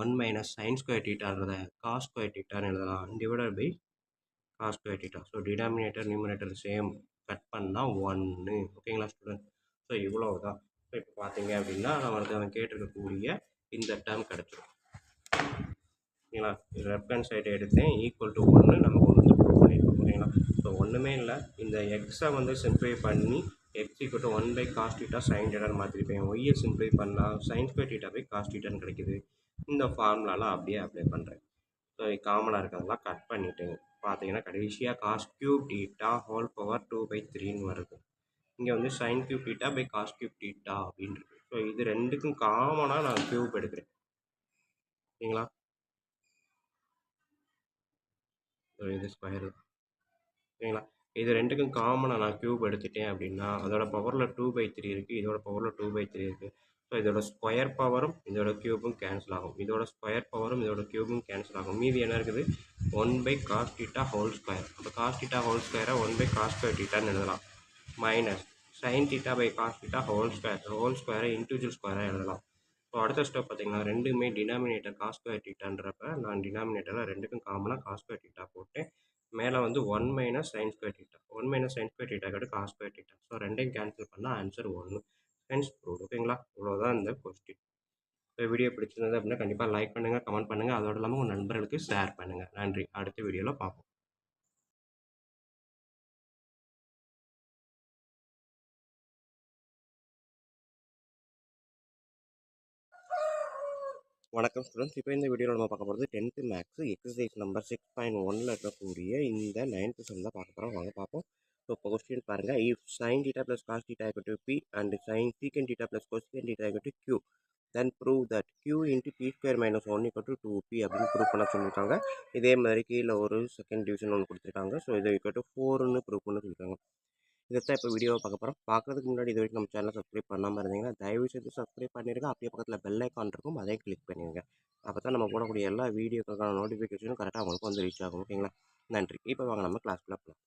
1 மைனஸ் சைன் ஸ்கொயர் தீட்டான்றத காஸ் ஸ்கொயர் தீட்டான்னு எழுதலாம், divided by cos square theta. So denominator numerator same, cut பண்ணால் 1. ஓகேங்களா ஸ்டூடெண்ட், ஸோ இவ்வளோ தான். ஸோ இப்போ பார்த்தீங்க அப்படின்னா நம்மளுக்கு அவன் கேட்டிருக்கக்கூடிய இந்த டேர்ம் கிடச்சிடும். ஓகேங்களா, லெஃப்ட் ஹேண்ட் சைடு எடுத்தேன், ஈக்குவல் டு 1 நம்ம கொண்டு வந்து ப்ரூவ் பண்ணியிருக்கோம். ஓகேங்களா, ஸோ ஒன்றுமே இல்லை, இந்த எக்ஸை வந்து சிம்ப்ளிஃபை பண்ணி x equal to 1 by cos theta sin தீட்டான்னு மாற்றிருப்பேன். ஒய்யை சிம்ப்ளிஃபை பண்ணால் sin square theta by cos தீட்டான்னு கிடைக்குது. இந்த ஃபார்முலாலாம் அப்படியே அப்ளை பண்ணுறேன். ஸோ காமனாக இருக்கிறதெல்லாம் கட் பண்ணிவிட்டு பார்த்தீங்கன்னா கடைசியாக cos cube theta whole power 2/3ன்னு வருது. இங்கே வந்து sin cube theta by cos cube theta அப்படின்னு இருக்குது. ஸோ இது ரெண்டுக்கும் காமனாக நான் கியூப் எடுக்கிறேன். ஓகேங்களா, இது ஸ்கொயர் ஓகேங்களா? இது 2க்கும் காமனா நான் கியூப் எடுத்துட்டேன் அப்படின்னா, அதோட பவர்ல 2/3 இருக்கு. இதோட பவர்ல 2/3 இருக்கு. ஸோ இதோட ஸ்கொயர் பவரும், இதோட கியூபும் கேன்சல் ஆகும். இதோட ஸ்கொயர் பவரும், இதோட கியூபும் கேன்சல் ஆகும். மீதி என்ன இருக்குது? 1/cos θ whole square. அப்போ cos θ ஹோல் ஸ்கொயரை 1/cos2 θன்னு எழுதலாம். மைனஸ் sin θ/cos θ ஹோல் ஸ்கொயரை இன்டிவிஜுவல் ஸ்கொயராக எழுதலாம். ஸோ அடுத்த ஸ்டெப் பார்த்தீங்கன்னா, ரெண்டுமே டினாமினேட்டர் cos2 θன்றப்ப நான் டினாமினேட்டரில் 2க்கும் காமனாக cos2 θ போட்டேன். மேலே வந்து 1 minus sin2 θ. 1 minus sin2 θ cos2 θ. So ரெண்டையும் கேன்சல் பண்ணால் ஆன்சர் 1. Hence proved. ஓகேங்களா? இவ்வளோதான் இந்த கொஸ்டின். இந்த வீடியோ பிடிச்சிருந்தது அப்படின்னா கண்டிப்பாக லைக் பண்ணுங்கள், கமெண்ட் பண்ணுங்கள். அதோடு இல்லாமல் உங்கள் நண்பர்களுக்கு ஷேர் பண்ணுங்கள். நன்றி. அடுத்த வீடியோவில் பார்ப்போம். வணக்கம் ஸ்டூடெண்ட்ஸ். இப்போ இந்த வீடியோவில் நம்ம பார்க்க போகிறது 10th மேக்ஸ் எக்ஸசைஸ் நம்பர் 6.1ல் இருக்கக்கூடிய இந்த 9th சம் தான் பார்க்க போகிறோம். வாங்க பார்ப்போம். ஸோ இப்போ கொஸ்டின் பாருங்கள். If sin θ plus cos θ equal to p and sin secant θ plus cosecant θ equal to q, then prove that q into p square minus 1 equal to 2p அப்படின்னு ப்ரூவ் பண்ண சொல்லியிருக்காங்க. இதே மாதிரி கீழே ஒரு செகண்ட் டிவிஷன் ஒன்று கொடுத்துருக்காங்க. ஸோ இதை equal to 4ன்னு ப்ரூவ் பண்ண சொல்லியிருக்காங்க. இதைத்தான் இப்போ வீடியோவை பார்க்க போகிறோம். பார்க்கறதுக்கு முன்னாடி இது வரைக்கும் நம்ம சேனலை சப்ஸ்கிரைப் பண்ணாமல் இருந்தீங்கன்னா தயவு செய்து சப்ஸ்கிரைப் பண்ணிடுங்க. அப்படியே பக்கத்தில் பெல் ஐக்கான் இருக்கும், அதையும் கிளிக் பண்ணிடுங்க. அப்போ தான் நம்ம போடக்கூடிய எல்லா வீடியோக்கான நோட்டிஃபிகேஷனும் கரெக்டாக உங்களுக்கு வந்து ரீச் ஆகும். ஓகேங்களா? நன்றி. இப்போ வாங்க நம்ம கிளாஸ்க்குள்ளே போகலாம்.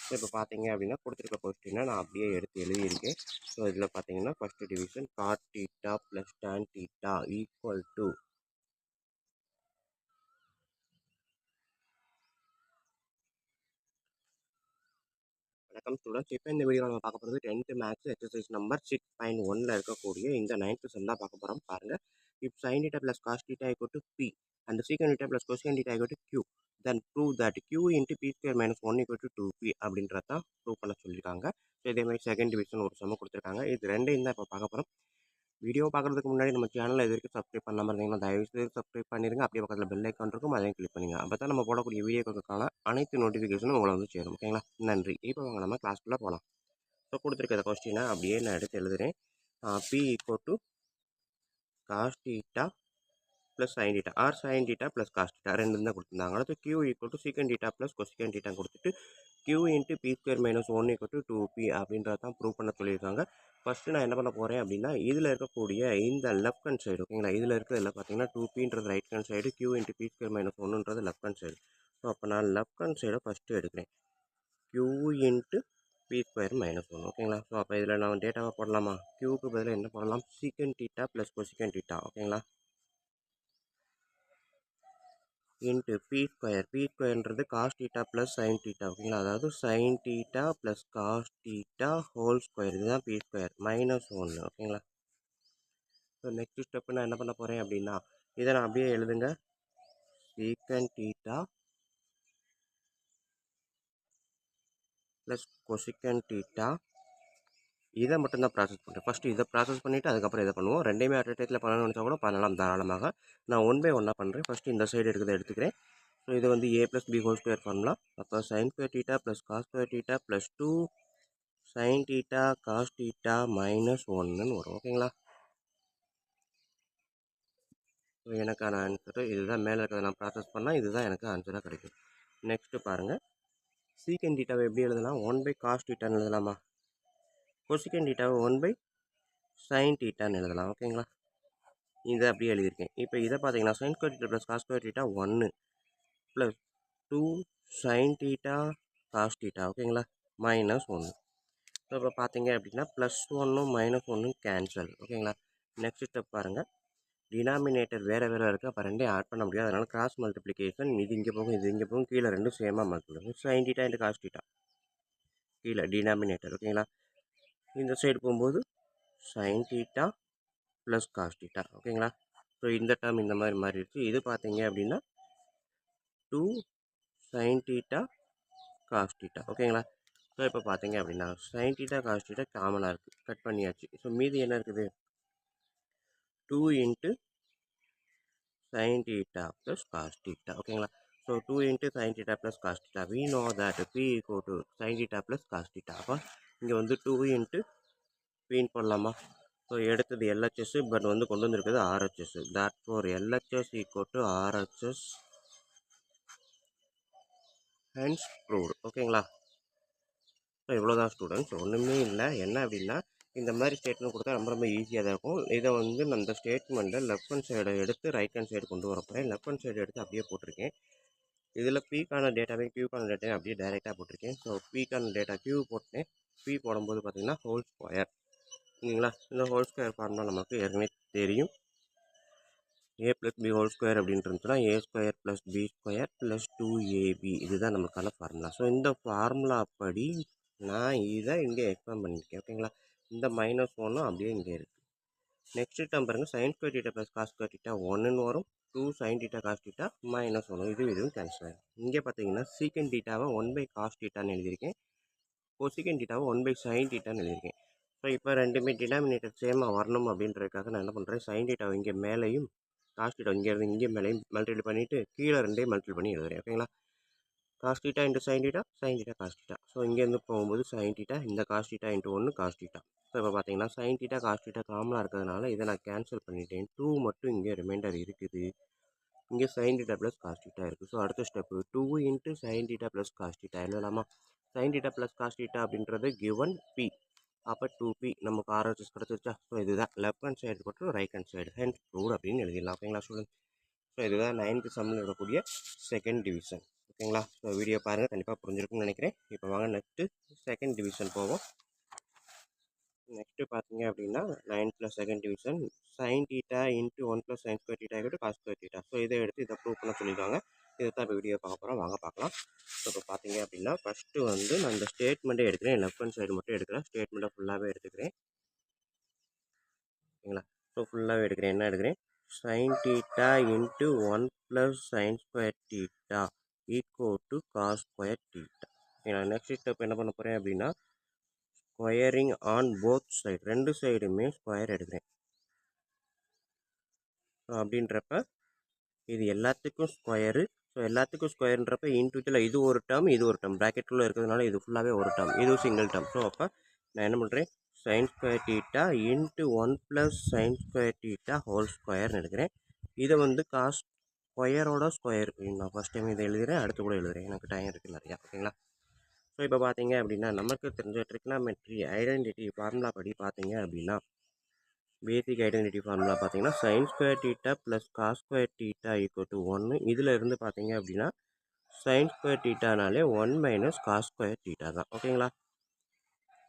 ஸோ இப்போ பார்த்தீங்க அப்படின்னா கொடுத்துருக்க கொஸ்டினை நான் அப்படியே எடுத்து எழுதியிருக்கேன். ஸோ இதில் பார்த்தீங்கன்னா first division cot θ plus tan θ equal to வணக்கம் ஸ்டூடெண்ட்ஸ். இப்போ இந்த வீடியோ நம்ம பார்க்க போகிறது 10th மேக்ஸ் எக்ஸசைஸ் நம்பர் 6.1ல் இருக்கக்கூடிய இந்த 9th சம் தான் பார்க்க போகிறோம். பாருங்கள். இப் sin θ plus cos θ equal to p and secant θ plus cosecant θ equal to q, then prove that q into p square minus 1 equal to 2p அப்படின்றத ப்ரூவ் பண்ண சொல்லியிருக்காங்க. ஸோ இதே மாதிரி செகண்ட் டிவிஷன் ஒரு சம் கொடுத்துருக்காங்க. இது ரெண்டையும் தான் இப்போ பார்க்க போகிறோம். வீடியோ பார்க்குறதுக்கு முன்னாடி நம்ம சேனலை இது வரைக்கும் சப்ஸ்கிரைப் பண்ணாமல் இருந்தீங்கன்னா தயவுசெய்து சப்ஸ்கிரைப் பண்ணிடுங்க. அப்படியே பக்கத்தில் பெல் ஐக்கான் இருக்கும், அதையும் கிளிக் பண்ணிங்க. அப்போ தான் நம்ம போடக்கூடிய வீடியோக்களுக்கான அனைத்து நோட்டிஃபிகேஷனும் உங்களை வந்து சேரும். ஓகேங்களா? நன்றி. இப்போ வாங்க நம்ம கிளாஸ்க்குள்ளே போகலாம். ஸோ கொடுத்துருக்க கொஸ்டினை அப்படியே நான் எடுத்து எழுதுகிறேன். p equal to cos θ plus sin θ or sin θ plus cos θ ரெண்டு தான் கொடுத்துருந்தாங்க. அடுத்து q equal to secant θ plus cosecant θ கொடுத்துட்டு q into p square minus 1 equal to 2p அப்படின்றத தான் ப்ரூவ் பண்ண சொல்லியிருக்காங்க. ஃபஸ்ட்டு நான் என்ன பண்ண போகிறேன் அப்படின்னா இதில் இருக்கக்கூடிய இந்த லெஃப்ட் ஹேண்ட் சைடு ஓகேங்களா, இதில் இருக்கிறதுல பார்த்தீங்கன்னா 2pன்றது right hand side, q into p square minus 1ன்றது லெஃப்ட் ஹேண்ட் சைடு. ஸோ அப்போ நான் லெஃப்ட் ஹேண்ட் சைடை ஃபஸ்ட்டு எடுக்கிறேன். q into p square minus 1 ஓகேங்களா. ஸோ அப்போ இதில் நான் டேட்டாவை போடலாமா? க்யூக்கு பதிலாக என்ன போடலாம்? secant θ ப்ளஸ் cosecant θ ஓகேங்களா இன்ட்டு பி ஸ்கொயர்ன்றது காஸ் θ ப்ளஸ் சைன் θ ஓகேங்களா. அதாவது sin θ plus cos θ whole square, இதுதான் பி ஸ்கொயர் மைனஸ் 1 ஓகேங்களா. ஸோ நெக்ஸ்ட் ஸ்டெப்பு நான் என்ன பண்ண போகிறேன் அப்படின்னா இதை நான் அப்படியே எழுதுங்க. சீக்கன் θ ப்ளஸ் கொசிக்கன் θ இதை மட்டும்தான் ப்ராசஸ் பண்ணுறேன். ஃபஸ்ட்டு இதை ப்ராசஸ் பண்ணிவிட்டு அதுக்கப்புறம் இதை பண்ணுவோம். ரெண்டையுமே அட் டயத்தில் பண்ணணும்னு நினச்சா கூட பண்ணலாம் தாராளமாக. நான் 1 பை 1 பண்ணுறேன். ஃபஸ்ட்டு இந்த சைடு இருக்கிறத எடுத்துக்கிறேன். ஸோ இது வந்து a plus B whole square பண்ணலாம். அப்போ sin square θ plus cos square θ plus 2 sin θ cos θ minus 1ன்னு வரும் ஓகேங்களா. ஸோ எனக்கான ஆன்சரு இதுதான். மேலே இருக்கிறத நான் ப்ராசஸ் பண்ணால் இதுதான் எனக்கு ஆன்சராக கிடைக்கும். நெக்ஸ்ட்டு பாருங்கள். சீக்கன் θவை எப்படி எழுதலாம்? 1 பை காஸ் θன்னு எழுதலாமா? கொசிக்கன் θவை 1 பை சைன் θன்னு எழுதலாம் ஓகேங்களா. இதை அப்படியே எழுதியிருக்கேன். இப்போ இதை பார்த்தீங்கன்னா sign square θ plus cos square θ 1 plus 2 sin θ cos θ ஓகேங்களா மைனஸ் 1. ஸோ இப்போ பார்த்தீங்க அப்படின்னா ப்ளஸ் 1ம் மைனஸ் 1ம் கேன்சல் ஓகேங்களா. நெக்ஸ்ட் ஸ்டெப் பாருங்கள். டினாமினேட்டர் வேறு வேறு இருக்குது. அப்போ ரெண்டையும் ஆட் பண்ண முடியாது. அதனால் கிராஸ் மல்டிப்ளிகேஷன். இது இங்கே போகும், இது இங்கே போகும், கீழே ரெண்டும் சேமாக மல்டிப்ளை. சைன் θ இன்ட்டு காஸ் θ கீழே டினாமினேட்டர் ஓகேங்களா. இந்த சைடு போகும்போது சைன் θ ப்ளஸ் காஸ் θ ஓகேங்களா. ஸோ இந்த டேர்ம் இந்த மாதிரி மாறிடுச்சு. இது பார்த்தீங்க அப்படின்னா 2 சைன் θ காஸ் θ ஓகேங்களா. ஸோ இப்போ பார்த்தீங்க அப்படின்னா சைன் θ காஸ் θ காமனாக இருக்குது, கட் பண்ணியாச்சு. ஸோ மீதி என்ன இருக்குது? 2 இன்ட்டு சைன் θ ப்ளஸ் காஸ் θ ஓகேங்களா. So 2 into sin θ plus cos θ we know that p equal to sin θ plus cos θ. அப்போ இங்கே வந்து 2 இன்ட்டு பின்னு போடலாமா? ஸோ எடுத்தது LHS, பட் வந்து கொண்டு வந்துருக்குது RHS. that for LHS equal to RHS hence proved. ஓகேங்களா? ஸோ இவ்வளோதான் ஸ்டூடெண்ட்ஸ். ஒன்றுமே இல்லை. என்ன அப்படின்னா இந்த மாதிரி ஸ்டேட்மெண்ட் கொடுத்தா ரொம்ப ரொம்ப ஈஸியாக தான் இருக்கும். இதை வந்து நான் இந்த ஸ்டேட்மெண்ட்டை லெஃப்ட் ஹேண்ட் சைடை எடுத்து ரைட் ஹேண்ட் சைடு கொண்டு வர போகிறேன். லெஃப்ட் ஹேண்ட் சைடு எடுத்து அப்படியே போட்டிருக்கேன். இதில் பிக்கான டேட்டாவையும் கியூக்கான டேட்டாவையும் அப்படியே டைரெக்டாக போட்டிருக்கேன். ஸோ பிக்கான டேட்டா கியூ போட்டேன். பி போடும்போது பார்த்தீங்கன்னா ஹோல் ஸ்கொயர். சரிங்களா? இந்த ஹோல் ஸ்கொயர் ஃபார்முலா நமக்கு ஏற்கனவே தெரியும். A plus B whole square அப்படின்ட்டு இருந்துச்சுன்னா a square plus b square plus 2ab இதுதான் நமக்கான ஃபார்முலா. ஸோ இந்த ஃபார்முலா படி நான் இதை இங்கே எக்ஸ்பிளைன் பண்ணியிருக்கேன். ஓகேங்களா? இந்த -1 அப்படியே இங்கே இருக்குது. நெக்ஸ்ட் டேர்ம் பாருங்கள், sin square theta plus cos square theta 1ன்னு வரும். 2 sin தீட்டா காஸ் தீட்டா -1 இதுவும் கேன்சல் ஆகும். இங்கே பார்த்தீங்கன்னா சீக்கன் தீட்டாவை 1/cos தீட்டான்னு எழுதியிருக்கேன். கொசிகன் தீட்டாவை 1/sin தீட்டான்னு எழுதியிருக்கேன். ஸோ இப்போ ரெண்டுமே டினாமினேட்டர் சேமாக வரணும் அப்படின்றதுக்காக நான் என்ன பண்ணுறேன், sin தீட்டாவை இங்கே மேலேயும் காஸ் தீட்டா இங்கேருந்து இங்கே மேலேயும் மல்டிப்ளை பண்ணிவிட்டு கீழே ரெண்டையும் மல்டிப்ளை பண்ணி எழுதுறேன். ஓகேங்களா? Cos theta into sin theta, sin theta cos theta. So இங்கேருந்து போகும்போது sin தீட்டா, இந்த cos theta into 1 cos theta. So இப்போ பார்த்தீங்கன்னா sin தீட்டா காஸ் தீட்டா காமனாக இருக்கிறதுனால இதை நான் கேன்சல் பண்ணிட்டேன். 2 மட்டும் இங்கே ரிமைண்டர் இருக்குது. இங்கே sin theta plus cos theta இருக்குது. ஸோ அடுத்த step 2 into sin theta plus cos theta எழுதலாமா? sin theta plus cos theta அப்படின்றது கிவன் பி. அப்போ 2p நமக்கு RHS கிடச்சிருச்சா? ஸோ இதுதான் லெஃப்ட் ஹேண்ட் சைடு போட்டு right hand side hence proved அப்படின்னு எழுதிடலாம். ஓகேங்களா ஸ்டூடெண்ட்? ஸோ இதுதான் 9th சம்மில் இருக்கக்கூடிய செகண்ட் டிவிஷன். ஓகேங்களா? ஸோ வீடியோ பாருங்கள், கண்டிப்பாக புரிஞ்சிருக்கும்னு நினைக்கிறேன். இப்போ வாங்க நெக்ஸ்ட்டு செகண்ட் டிவிஷன் போவோம். நெக்ஸ்ட்டு பார்த்தீங்க அப்படின்னா 9 + second division sin theta into 1 + sin square theta = cos square theta. So இதை எடுத்து இதை ப்ரூவ் பண்ண சொல்லியிருக்காங்க. இதை தான் இப்போ வீடியோ பார்க்க போகிறோம். வாங்க பார்க்கலாம். ஸோ இப்போ பார்த்தீங்க அப்படின்னா ஃபஸ்ட்டு வந்து நான் இந்த ஸ்டேட்மெண்ட்டே எடுக்கிறேன். லெஃப்ட் ஹேண்ட் சைடு மட்டும் எடுக்கிறேன். ஸ்டேட்மெண்ட்டை ஃபுல்லாகவே எடுத்துக்கிறேன். ஓகேங்களா? ஸோ ஃபுல்லாகவே எடுக்கிறேன். என்ன எடுக்கிறேன்? sin theta into 1 + sin square theta = cos square theta. ஓகேங்களா? நெக்ஸ்ட் ஸ்டெப் என்ன பண்ண போகிறேன் அப்படின்னா ஸ்கொயரிங் ஆன் போத் சைடு, ரெண்டு சைடுமே ஸ்கொயர் எடுக்கிறேன். ஸோ அப்படின்றப்ப இது எல்லாத்துக்கும் ஸ்கொயரு. ஸோ எல்லாத்துக்கும் ஸ்கொயர்ன்றப்ப இன்டிவிஜுவலாக இது ஒரு டேர்ம், இது ஒரு டேர்ம் ப்ராக்கெட்டுக்குள்ளே இருக்கிறதுனால இது ஃபுல்லாகவே ஒரு டேர்ம், இதுவும் சிங்கிள் டேர்ம். ஸோ அப்போ நான் என்ன பண்ணுறேன், sin square theta into 1 + sin square theta whole ஸ்கொயர்னு எடுக்கிறேன். இதை வந்து காஸ் ஸ்கொயரோட ஸ்கொயர் நான் ஃபஸ்ட் டைம் இதை எழுதுகிறேன், அடுத்து கூட எழுதுகிறேன், எனக்கு டைம் இருக்குது நிறையா. ஓகேங்களா? ஸோ இப்போ பார்த்தீங்க அப்படின்னா நமக்கு தெரிஞ்ச ட்ரிக்னாமெட்ரி ஐடென்டிட்டி ஃபார்முலா படி பார்த்தீங்க அப்படின்னா பேசிக் ஐடென்டிட்டி ஃபார்முலா பார்த்தீங்கன்னா sin square theta plus cos square theta = 1. இதில் இருந்து பார்த்தீங்க அப்படின்னா sin ஸ்கொயர் தீட்டானாலே 1 - காஸ் ஸ்கொயர் தீட்டா தான். ஓகேங்களா?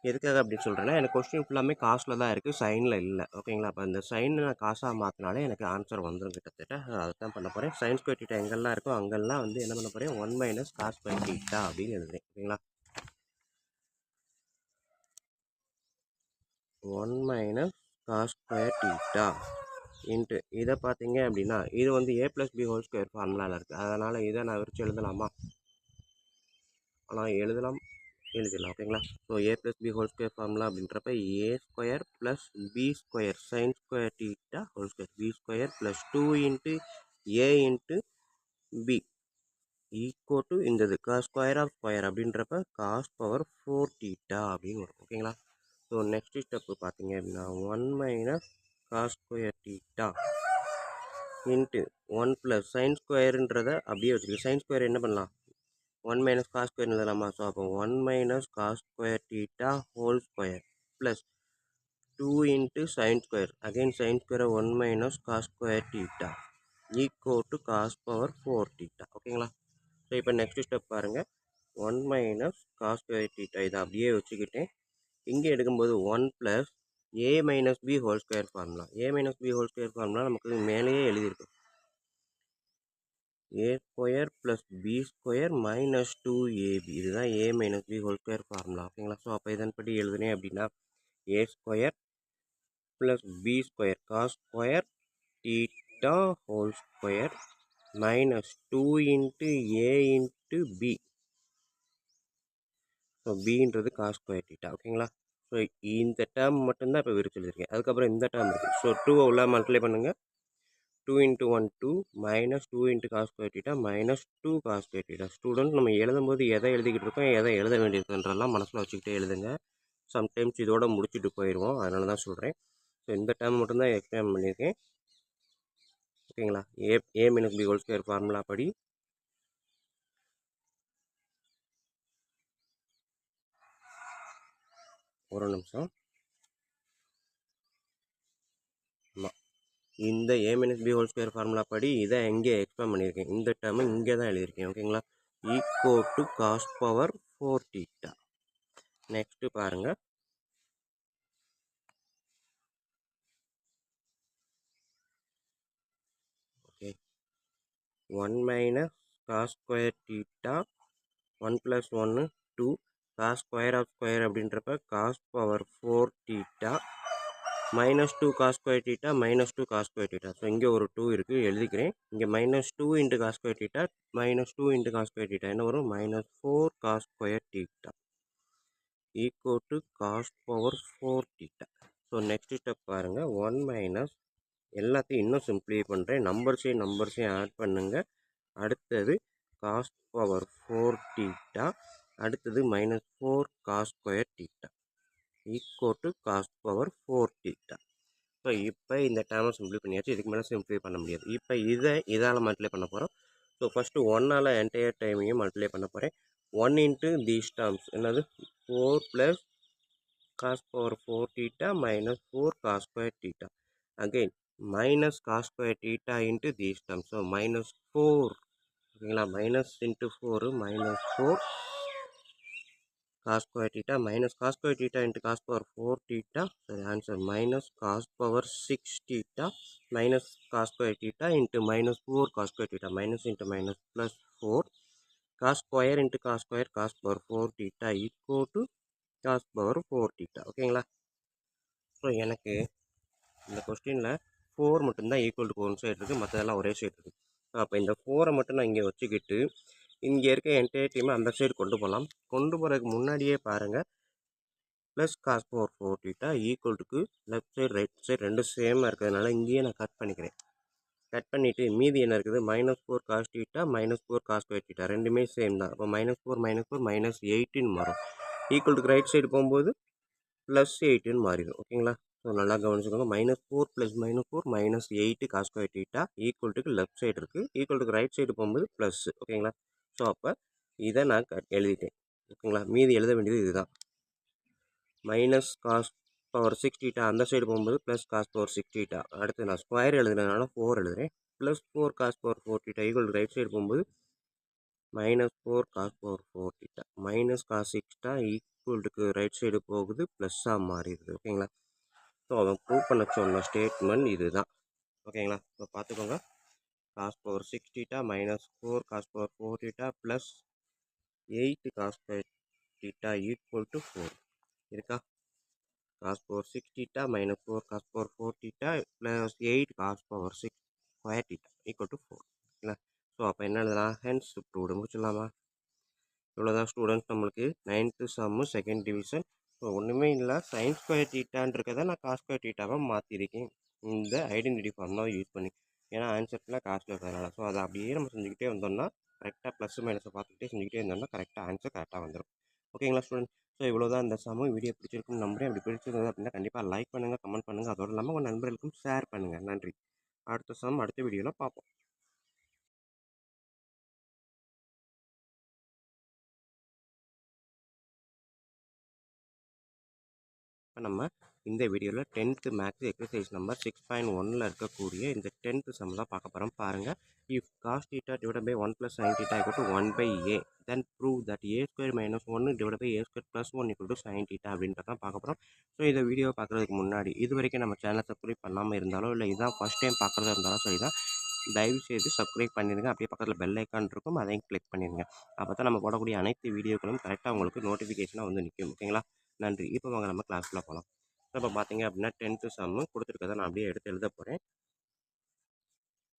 எதுக்காக அப்படின்னு சொல்கிறேன்னா எனக்கு கொஸ்டின் ஃபுல்லாமே காசில் தான் இருக்குது, சைனில் இல்லை. ஓகேங்களா? அப்போ இந்த சைனை நான் காசாக மாற்றினாலே எனக்கு ஆன்சர் வந்துடும் கிட்டத்தட்ட. அதை தான் பண்ண போகிறேன். sin ஸ்கொயர் தீட்டா எங்கெல்லாம் இருக்கோ அங்கெல்லாம் வந்து என்ன பண்ண போகிறேன், 1 - காஸ் ஸ்கொயர் தீட்டா அப்படின்னு எழுதுறேன். ஓகேங்களா? 1 - காஸ் ஸ்கொயர் தீட்டா இன்ட்டு இதை பார்த்தீங்க அப்படின்னா இது வந்து a + b ஹோல் ஸ்கொயர் ஃபார்முலாவில் இருக்குது. அதனால் இதை நான் விரிச்சு எழுதலாமா? ஆனால் எழுதிடலாம். ஓகேங்களா? So a + b whole square formula அப்படின்றப்ப a square plus b square sin square theta whole square b square plus 2 into a into b = இந்த இது காஸ் ஸ்கொயர் ஆஃப் ஸ்கொயர் அப்படின்றப்ப காஸ் பவர் 4 தீட்டா அப்படின்னு வரும். ஓகேங்களா? ஸோ நெக்ஸ்ட் ஸ்டெப்பு பார்த்தீங்க அப்படின்னா 1 - cos square theta into 1 + sin ஸ்கொயருன்றதை அப்படியே வச்சுருக்கு. sin ஸ்கொயர் என்ன பண்ணலாம், 1 - காஸ் ஸ்கொயர் எழுதலாமா? ஸோ அப்போ 1 - cos square theta whole square plus 2 into sin square, again sin ஸ்கொயரை 1 - cos square theta = cos power 4 theta. ஓகேங்களா? ஸோ இப்போ நெக்ஸ்ட் ஸ்டெப் பாருங்கள், 1 - காஸ் ஸ்கொயர் தீட்டா இதை அப்படியே வச்சுக்கிட்டேன். இங்கே எடுக்கும்போது 1 + a - b whole square formula. a - b whole square formula நமக்கு மேலேயே எழுதியிருக்கு. a square plus b square minus 2ab இதுதான் a - b whole square formula. ஓகேங்களா? ஸோ அப்போ இதன்படி எழுதுனேன் அப்படின்னா a square plus b square cos square theta whole square minus 2 into a into b. So பின்றது காஸ் ஸ்கொயர் தீட்டா. ஓகேங்களா? So இந்த term மட்டும்தான் இப்போ விரிச்சு எழுதியிருக்கேன். அதுக்கப்புறம் இந்த டேர்ம் இருக்குது. ஸோ 2 உள்ள மல்டிப்ளை பண்ணுங்கள். 2 into 1 2 minus 2 into cos square theta minus 2 cos square theta. Student நம்ம எழுதும்போது எதை எழுதிக்கிட்டு இருக்கோம், எதை எழுத வேண்டியிருக்குன்றதெல்லாம் மனசில் வச்சுக்கிட்டே எழுதுங்க. சம்டைம்ஸ் இதோட முடிச்சுட்டு போயிடுவோம், அதனால தான் சொல்கிறேன். ஸோ இந்த டேர்ம் மட்டும்தான் எக்ஸ்பிளைன் பண்ணியிருக்கேன். ஓகேங்களா? a - b whole square formula படி ஒரு நிமிஷம். ஆமாம், இந்த a minus b whole square formula படி இதை எங்கே எக்ஸ்பேண்ட் பண்ணியிருக்கேன், இந்த டேர்மை இங்கே தான் எழுதியிருக்கேன். ஓகேங்களா, equal to cos power 4 theta. Next பாருங்கள், okay, 1 minus cos square theta 1 + 1 2 cos square of square அப்படின்றப்ப cos power 4 theta minus 2 cos square theta minus 2 cos square theta. So இங்கே ஒரு 2 இருக்குது, எழுதிக்கிறேன். இங்கே minus 2 into cos square theta minus 2 into cos square theta என்ன வரும், minus 4 cos square theta equal to cos power 4 theta. So next step பாருங்கள், 1 minus எல்லாத்தையும் இன்னும் சிம்பிளிஃபை பண்ணுறேன், நம்பர்ஸையும் ஆட் பண்ணுங்கள். அடுத்தது காஸ் பவர் 4 தீட்டா, அடுத்தது minus 4 cos square theta equal to cos power 4 theta. So இப்போ இந்த டேர்மை சிம்பிளை பண்ணியாச்சு, இதுக்கு மேலே சிம்பிளை பண்ண முடியாது. இப்போ இதால் மல்டிப்ளை பண்ண போகிறோம். ஸோ ஃபஸ்ட்டு 1ஆல் என்டையர் டைமையும் மல்டிப்ளை பண்ண போகிறேன். 1 இன்ட்டு தீஸ் டேர்ம்ஸ் என்னது, 4 plus cos power 4 theta minus 4 cos square theta. Again minus cos square theta into these terms. So minus 4, ஓகேங்களா, minus into 4 minus 4 cos square theta minus cos square theta into cos power 4 theta. So the answer minus cos power 6 theta minus cos square theta into minus 4 cos square theta, minus into minus plus 4 cos square into cos square cos power 4 theta equal to cos power 4 theta. ஓகேங்களா, so எனக்கு இந்த கொஸ்டினில் 4 மட்டும்தான் equal to 1 side இருக்குது, மற்றதெல்லாம் ஒரே side இருக்குது. அப்போ இந்த 4 மட்டும் நான் இங்கே வச்சுக்கிட்டு இங்கே இருக்க என்டையர் டீமை அந்த சைடு கொண்டு போகலாம். கொண்டு போகிறதுக்கு முன்னாடியே பாருங்கள், plus cos power 4 theta equal டுக்கு லெஃப்ட் சைடு ரைட் சைடு ரெண்டும் சேமாக இருக்கிறதுனால இங்கேயே நான் கட் பண்ணிக்கிறேன். கட் பண்ணிவிட்டு மீதி என்ன இருக்குது, minus 4 cos theta minus 4 cos square theta ரெண்டுமே சேம் தான். அப்போ மைனஸ் 4 மைனஸ் 8ன்னு மாறும். ஈக்குவல் டுக்கு ரைட் சைடு போகும்போது ப்ளஸ் 8ன்னு மாறிடும். ஓகேங்களா, ஸோ நல்லா கவனிச்சுக்கோங்க. Minus 4 plus minus 4 minus 8 cos square theta equal டுக்கு லெஃப்ட் சைடு இருக்குது, ஈக்குவல் டுக்கு ரைட் சைடு போகும்போது ப்ளஸ். ஓகேங்களா, ஸோ அப்போ இதை நான் எழுதிட்டேன். ஓகேங்களா, மீதி எழுத வேண்டியது இதுதான். மைனஸ் காஸ் பவர் 6 தீட்டா அந்த சைடு போகும்போது ப்ளஸ் காஸ் பவர் 6 தீட்டா. அடுத்து நான் ஸ்கொயர் எழுதுனதுனால 4 எழுதுறேன். Plus 4 cos power 4 theta equal right side போகும்போது minus 4 cos power 4 theta minus cos 6 theta ஈக்குவல்டுக்கு ரைட் சைடு போகுது ப்ளஸ்ஸாக மாறிடுது. ஓகேங்களா, ஸோ அவன் ப்ரூவ் பண்ண சொன்ன ஸ்டேட்மெண்ட் இது தான். ஓகேங்களா, ஸோ பார்த்துக்கோங்க, cos power 6 theta minus 4 cos power 4 theta plus 8 cos square theta equal to 4 இருக்கா. Cos power 6 theta minus 4 cos power 4 theta plus 8 cos power 6 square theta equal to 4. ஓகேங்களா, so அப்போ என்ன எழுதலாம், ஹென்ஸ் ப்ரூவ்டு. முடிச்சிடலாமா. இவ்வளோதான் students, நம்மளுக்கு 9th சம்மு second division. So ஒன்றுமே இல்லை, sign square தீட்டான்னு இருக்கிறத நான் காஸ் ஸ்கொயர் தீட்டாவை மாற்றிருக்கேன் இந்த ஐடென்டிட்டி ஃபார்முலாவை யூஸ் பண்ணி. ஏன்னா ஆன்சர்ஸில் காஸ்ட்டில் இருக்கிறதுனால. ஸோ அதை அப்படியே நம்ம செஞ்சுக்கிட்டே வந்தோம்னா கரெக்டாக ப்ளஸ் மைனஸை பார்த்துக்கிட்டே செஞ்சுக்கிட்டே இருந்தோம்னா கரெக்டாக ஆன்சர் கரெக்டாக வந்துடும். ஓகேங்களா ஸ்டூடெண்ட், ஸோ இவ்வளோ தான் இந்த சம்மு. வீடியோ பிடிச்சிருக்குன்னு நம்புறேன். அப்படி பிடிச்சிருந்தது அப்படின்னா கண்டிப்பாக லைக் பண்ணுங்கள், கமெண்ட் பண்ணுங்கள், அதோடு இல்லாமல் உங்கள் நண்பர்களுக்கும் ஷேர் பண்ணுங்கள். நன்றி. அடுத்த சம் அடுத்த வீடியோவில் பார்ப்போம். இப்போ நம்ம இந்த வீடியோவில் 10th மேக்ஸ் எக்ஸசைஸ் நம்பர் 6.1ல் இருக்கக்கூடிய இந்த 10th சம் தான் பார்க்க போகிறோம். பாருங்கள், if cos theta divide by 1 + sin theta equal to 1/a, then prove that a square minus 1 divided by a square plus 1 equal to sin theta அப்படின்றத தான் பார்க்க போகிறோம். ஸோ இந்த வீடியோ பார்க்குறதுக்கு முன்னாடி இது வரைக்கும் நம்ம சேனலை சப்ஸ்கிரைப் பண்ணாமல் இருந்தாலோ இல்லை இதான் ஃபஸ்ட் டைம் பார்க்குறதா இருந்தாலும் சரி தான், தயவுசெய்து சப்ஸ்கிரைப் பண்ணிடுங்க. அப்படியே பக்கத்தில் பெல் ஐக்கான் இருக்கும், அதையும் கிளிக் பண்ணிடுங்க. அப்போ தான் நம்ம போடக்கூடிய அனைத்து வீடியோக்களும் கரெக்டாக உங்களுக்கு நோட்டிஃபிகேஷனாக வந்து நிற்கும். ஓகேங்களா, நன்றி. இப்போ வாங்க நம்ம கிளாஸ்க்குள்ளே போகலாம். இப்போ பார்த்தீங்க அப்படின்னா 10th சம்மு கொடுத்துருக்கதை நான் அப்படியே எடுத்து எழுத போகிறேன்.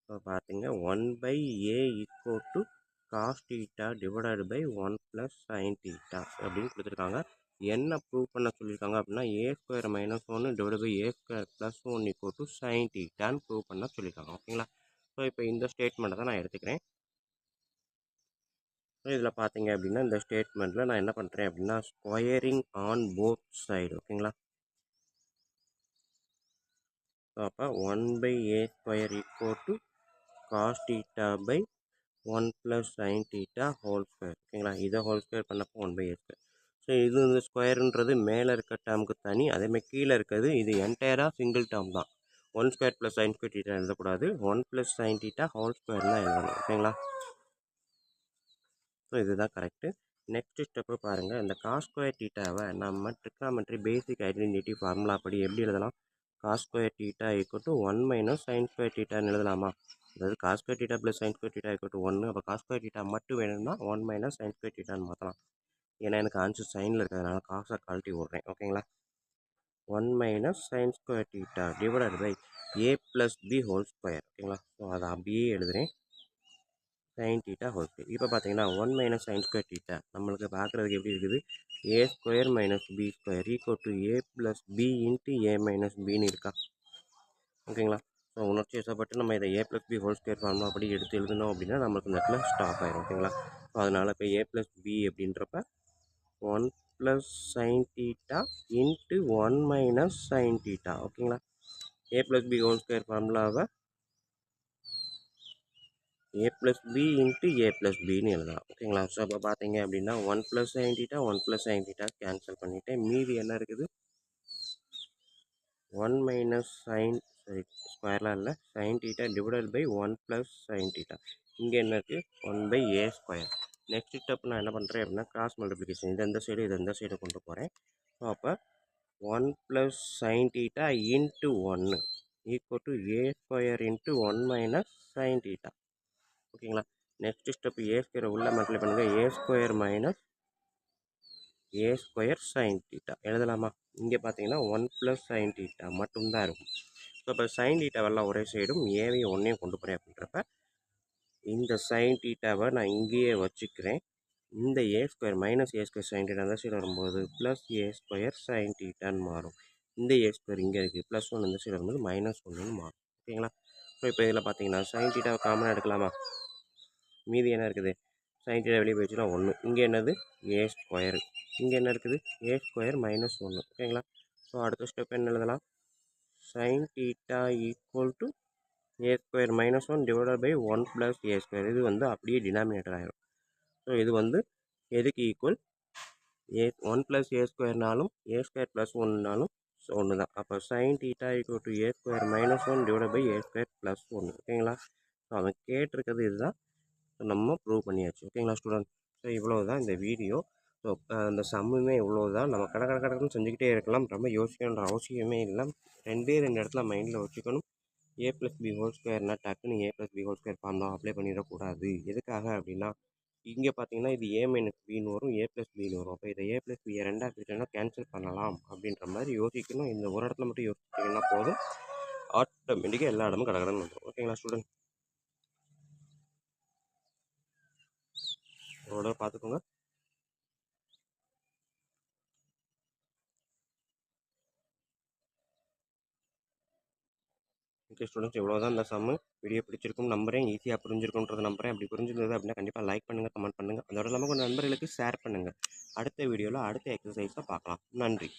இப்போ பார்த்தீங்க 1/a equal to cos theta divided by 1 + sin theta அப்படின்னு கொடுத்துருக்காங்க. என்ன ப்ரூவ் பண்ண சொல்லியிருக்காங்க அப்படின்னா a² - 1 divide by a² + 1 equal to sin thetaன்னு ப்ரூவ் பண்ண சொல்லியிருக்காங்க. ஓகேங்களா, ஸோ இப்போ இந்த ஸ்டேட்மெண்ட்டை தான் நான் எடுத்துக்கிறேன். ஸோ இதில் பார்த்தீங்க அப்படின்னா இந்த ஸ்டேட்மெண்ட்டில் நான் என்ன பண்ணுறேன் அப்படின்னா ஸ்கொயரிங் ஆன் போத் சைடு. ஓகேங்களா, ஸோ அப்போ 1/a² equal to cos theta by 1 + sin theta whole square. ஓகேங்களா, இதை ஹோல் ஸ்கொயர் பண்ணப்போ 1/a². ஸோ இது வந்து ஸ்கொயருன்றது மேலே இருக்க டேர்முக்கு தனி, அதேமாதிரி கீழே இருக்கிறது இது என்டையராக சிங்கிள் டேர்ம் தான். 1 square plus sine square theta எழுதக்கூடாது, 1 plus sine theta whole square தான் எழுதணும். ஓகேங்களா? ஸோ இதுதான் கரெக்டு. நெக்ஸ்ட் ஸ்டெப்பு பாருங்கள். இந்த காஸ் ஸ்கொயர் தீட்டாவை நம்ம ட்ரிக்னாமெட்ரி பேசிக் ஐடென்டிட்டி ஃபார்முலா படி எப்படி எழுதலாம்? Cos square theta equal to 1 minus sign square தீட்டான்னு எழுதலாமா? அதாவது cos square theta plus sign square theta equal to 1. அப்போ காஸ் ஸ்கொயர் தீட்டா மட்டும் வேணும்னா 1 மைனஸ் சைன் ஸ்கொயர் தீட்டான்னு மாற்றலாம். ஏன்னா எனக்கு ஆன்சர் சைனில் இருக்கிறதுனால காசை கழட்டி விட்றேன். ஓகேங்களா? 1 minus sign square theta divided by a plus B whole square. ஓகேங்களா? ஸோ அதை அப்படியே எழுதுகிறேன். Sine theta whole square. இப்போ பார்த்தீங்கன்னா 1 மைனஸ் சைன் ஸ்கொயர் தீட்டா நம்மளுக்கு பார்க்குறதுக்கு எப்படி இருக்குது? ஏ square minus b square equal to a plus B into a minus பின்னு இருக்கா? ஓகேங்களா? ஸோ உணர்ச்சி வசப்பட்டு நம்ம இதை a plus B whole square formula அப்படி எடுத்து எழுதணும் அப்படின்னா நம்மளுக்கு இந்த இடத்துல ஸ்டாப் ஆயிரும். ஓகேங்களா? ஸோ அதனால் இப்போ ஏ ப்ளஸ் பி அப்படின்றப்ப 1 plus sine theta into 1 minus sign theta. ஓகேங்களா? A plus B whole square ஃபார்முலாவை A plus B into A plus பின்னு எழுதலாம். ஓகேங்களா? ஸோ இப்போ பார்த்தீங்க அப்படின்னா 1 plus sine theta 1 plus sine theta cancel பண்ணிவிட்டேன். மீதி என்ன இருக்குது? 1 மைனஸ் சைன் ஸ்கொயர்லாம் இல்லை, sine theta divided by 1 plus sine theta. இங்கே என்ன இருக்குது? 1 by A square. Next step நான் என்ன பண்ணுறேன் அப்படின்னா கிராஸ் மல்டிப்ளிகேஷன். இது இந்த சைடு இது இந்த சைடு கொண்டு போகிறேன். ஸோ அப்போ 1 plus sine theta into 1 equal to A square into 1 minus sign theta. ஓகேங்களா? நெக்ஸ்ட் ஸ்டெப் ஏ ஸ்கொயரை உள்ளே மல்டிப்ளை பண்ணுங்கள். ஏ ஸ்கொயர் மைனஸ் ஏ ஸ்கொயர் சைன் தீட்டா எழுதலாமா? இங்கே பார்த்தீங்கன்னா 1 ப்ளஸ் சைன் தீட்டா மட்டும்தான் இருக்கும். ஸோ இப்போ சைன் தீட்டாவெல்லாம் ஒரே சைடும் ஏவையும் ஒன்றையும் கொண்டு போகிறேன் அப்படின்றப்ப இந்த சைன் தீட்டாவை நான் இங்கேயே வச்சுக்கிறேன். இந்த ஏ ஸ்கொயர் மைனஸ் ஏ ஸ்கொயர் சைன் தீட்டா அந்த சைடு வரும்போது ப்ளஸ் ஏ ஸ்கொயர் சைன் தீட்டான்னு மாறும். இந்த ஏ ஸ்கொயர் இங்கே இருக்குது, ப்ளஸ் 1 இந்த சைடு வரும்போது மைனஸ் 1ன்னு மாறும். ஓகேங்களா? ஸோ இப்போ இதில் பார்த்தீங்கன்னா சைன் தீட்டாவை காமனாக எடுக்கலாமா? மீதி என்ன இருக்குது? சைன் தீட்டா வெளியே போயிடுச்சுன்னா 1. இங்கே என்னது? A square. இங்கே என்ன இருக்குது? ஏ ஸ்கொயர் மைனஸ் 1. ஓகேங்களா? ஸோ அடுத்த ஸ்டெப் என்ன எழுதலாம்? Sign theta equal to A square minus 1 divided by 1 plus A square. இது வந்து அப்படியே டினாமினேட்டர் ஆகிடும். ஸோ இது வந்து எதுக்கு ஈக்குவல்? ஏ 1 ப்ளஸ் ஏ ஸ்கொயர்னாலும் ஏ ஸ்கொயர் ப்ளஸ் 1னாலும் ஒன்று தான். அப்போ sine theta equal to A square minus 1 divided by A square plus 1. ஓகேங்களா? ஸோ அவன் கேட்டிருக்கிறது இதுதான். ஸோ நம்ம ப்ரூவ் பண்ணியாச்சு. ஓகேங்களா ஸ்டூடெண்ட்? ஸோ இவ்வளோ தான் இந்த வீடியோ. ஸோ அந்த சம்முமே இவ்வளோ தான். நம்ம கடற்கடன்னு செஞ்சுக்கிட்டே இருக்கலாம். ரொம்ப யோசிக்கணுன்ற அவசியமே இல்லை. 2 இடத்துல மைண்டில் வச்சுக்கணும். ஏ ப்ளஸ் பி ஹோல் ஸ்கொயர்னா டக்குன்னு a plus B whole square form தான் அப்ளை பண்ணிடக்கூடாது. எதுக்காக அப்படின்னா இங்கே பார்த்தீங்கன்னா இது ஏ மைனஸ் பின்னு வரும், ஏ ப்ளஸ் பின்னு வரும். அப்போ இதை ஏ ப்ளஸ் பியை ரெண்டாக பிரிச்சோன்னா கேன்சல் பண்ணலாம் அப்படின்ற மாதிரி யோசிக்கணும். இந்த ஒரு இடத்துல மட்டும் யோசிச்சிங்கன்னா போதும், ஆட்டோமேட்டிக்காக எல்லா இடமும் கடற்கடன்னு வந்துடும். ஓகேங்களா ஸ்டூடெண்ட்? அதோட பார்த்துக்கோங்க. ஓகே ஸ்டூடெண்ட்ஸ், இவ்வளோ தான் இந்த சம்மு. வீடியோ பிடிச்சிருக்கும் நம்புறேன், ஈஸியாக புரிஞ்சிருக்குன்றது நம்புறேன். அப்படி புரிஞ்சிருந்தது அப்படின்னா கண்டிப்பாக லைக் பண்ணுங்கள், கமெண்ட் பண்ணுங்கள். அதோட இல்லாமல் கொஞ்சம் நண்பர்களுக்கு ஷேர் பண்ணுங்கள். அடுத்த வீடியோவில் அடுத்த எக்ஸசைஸை பார்க்கலாம். நன்றி.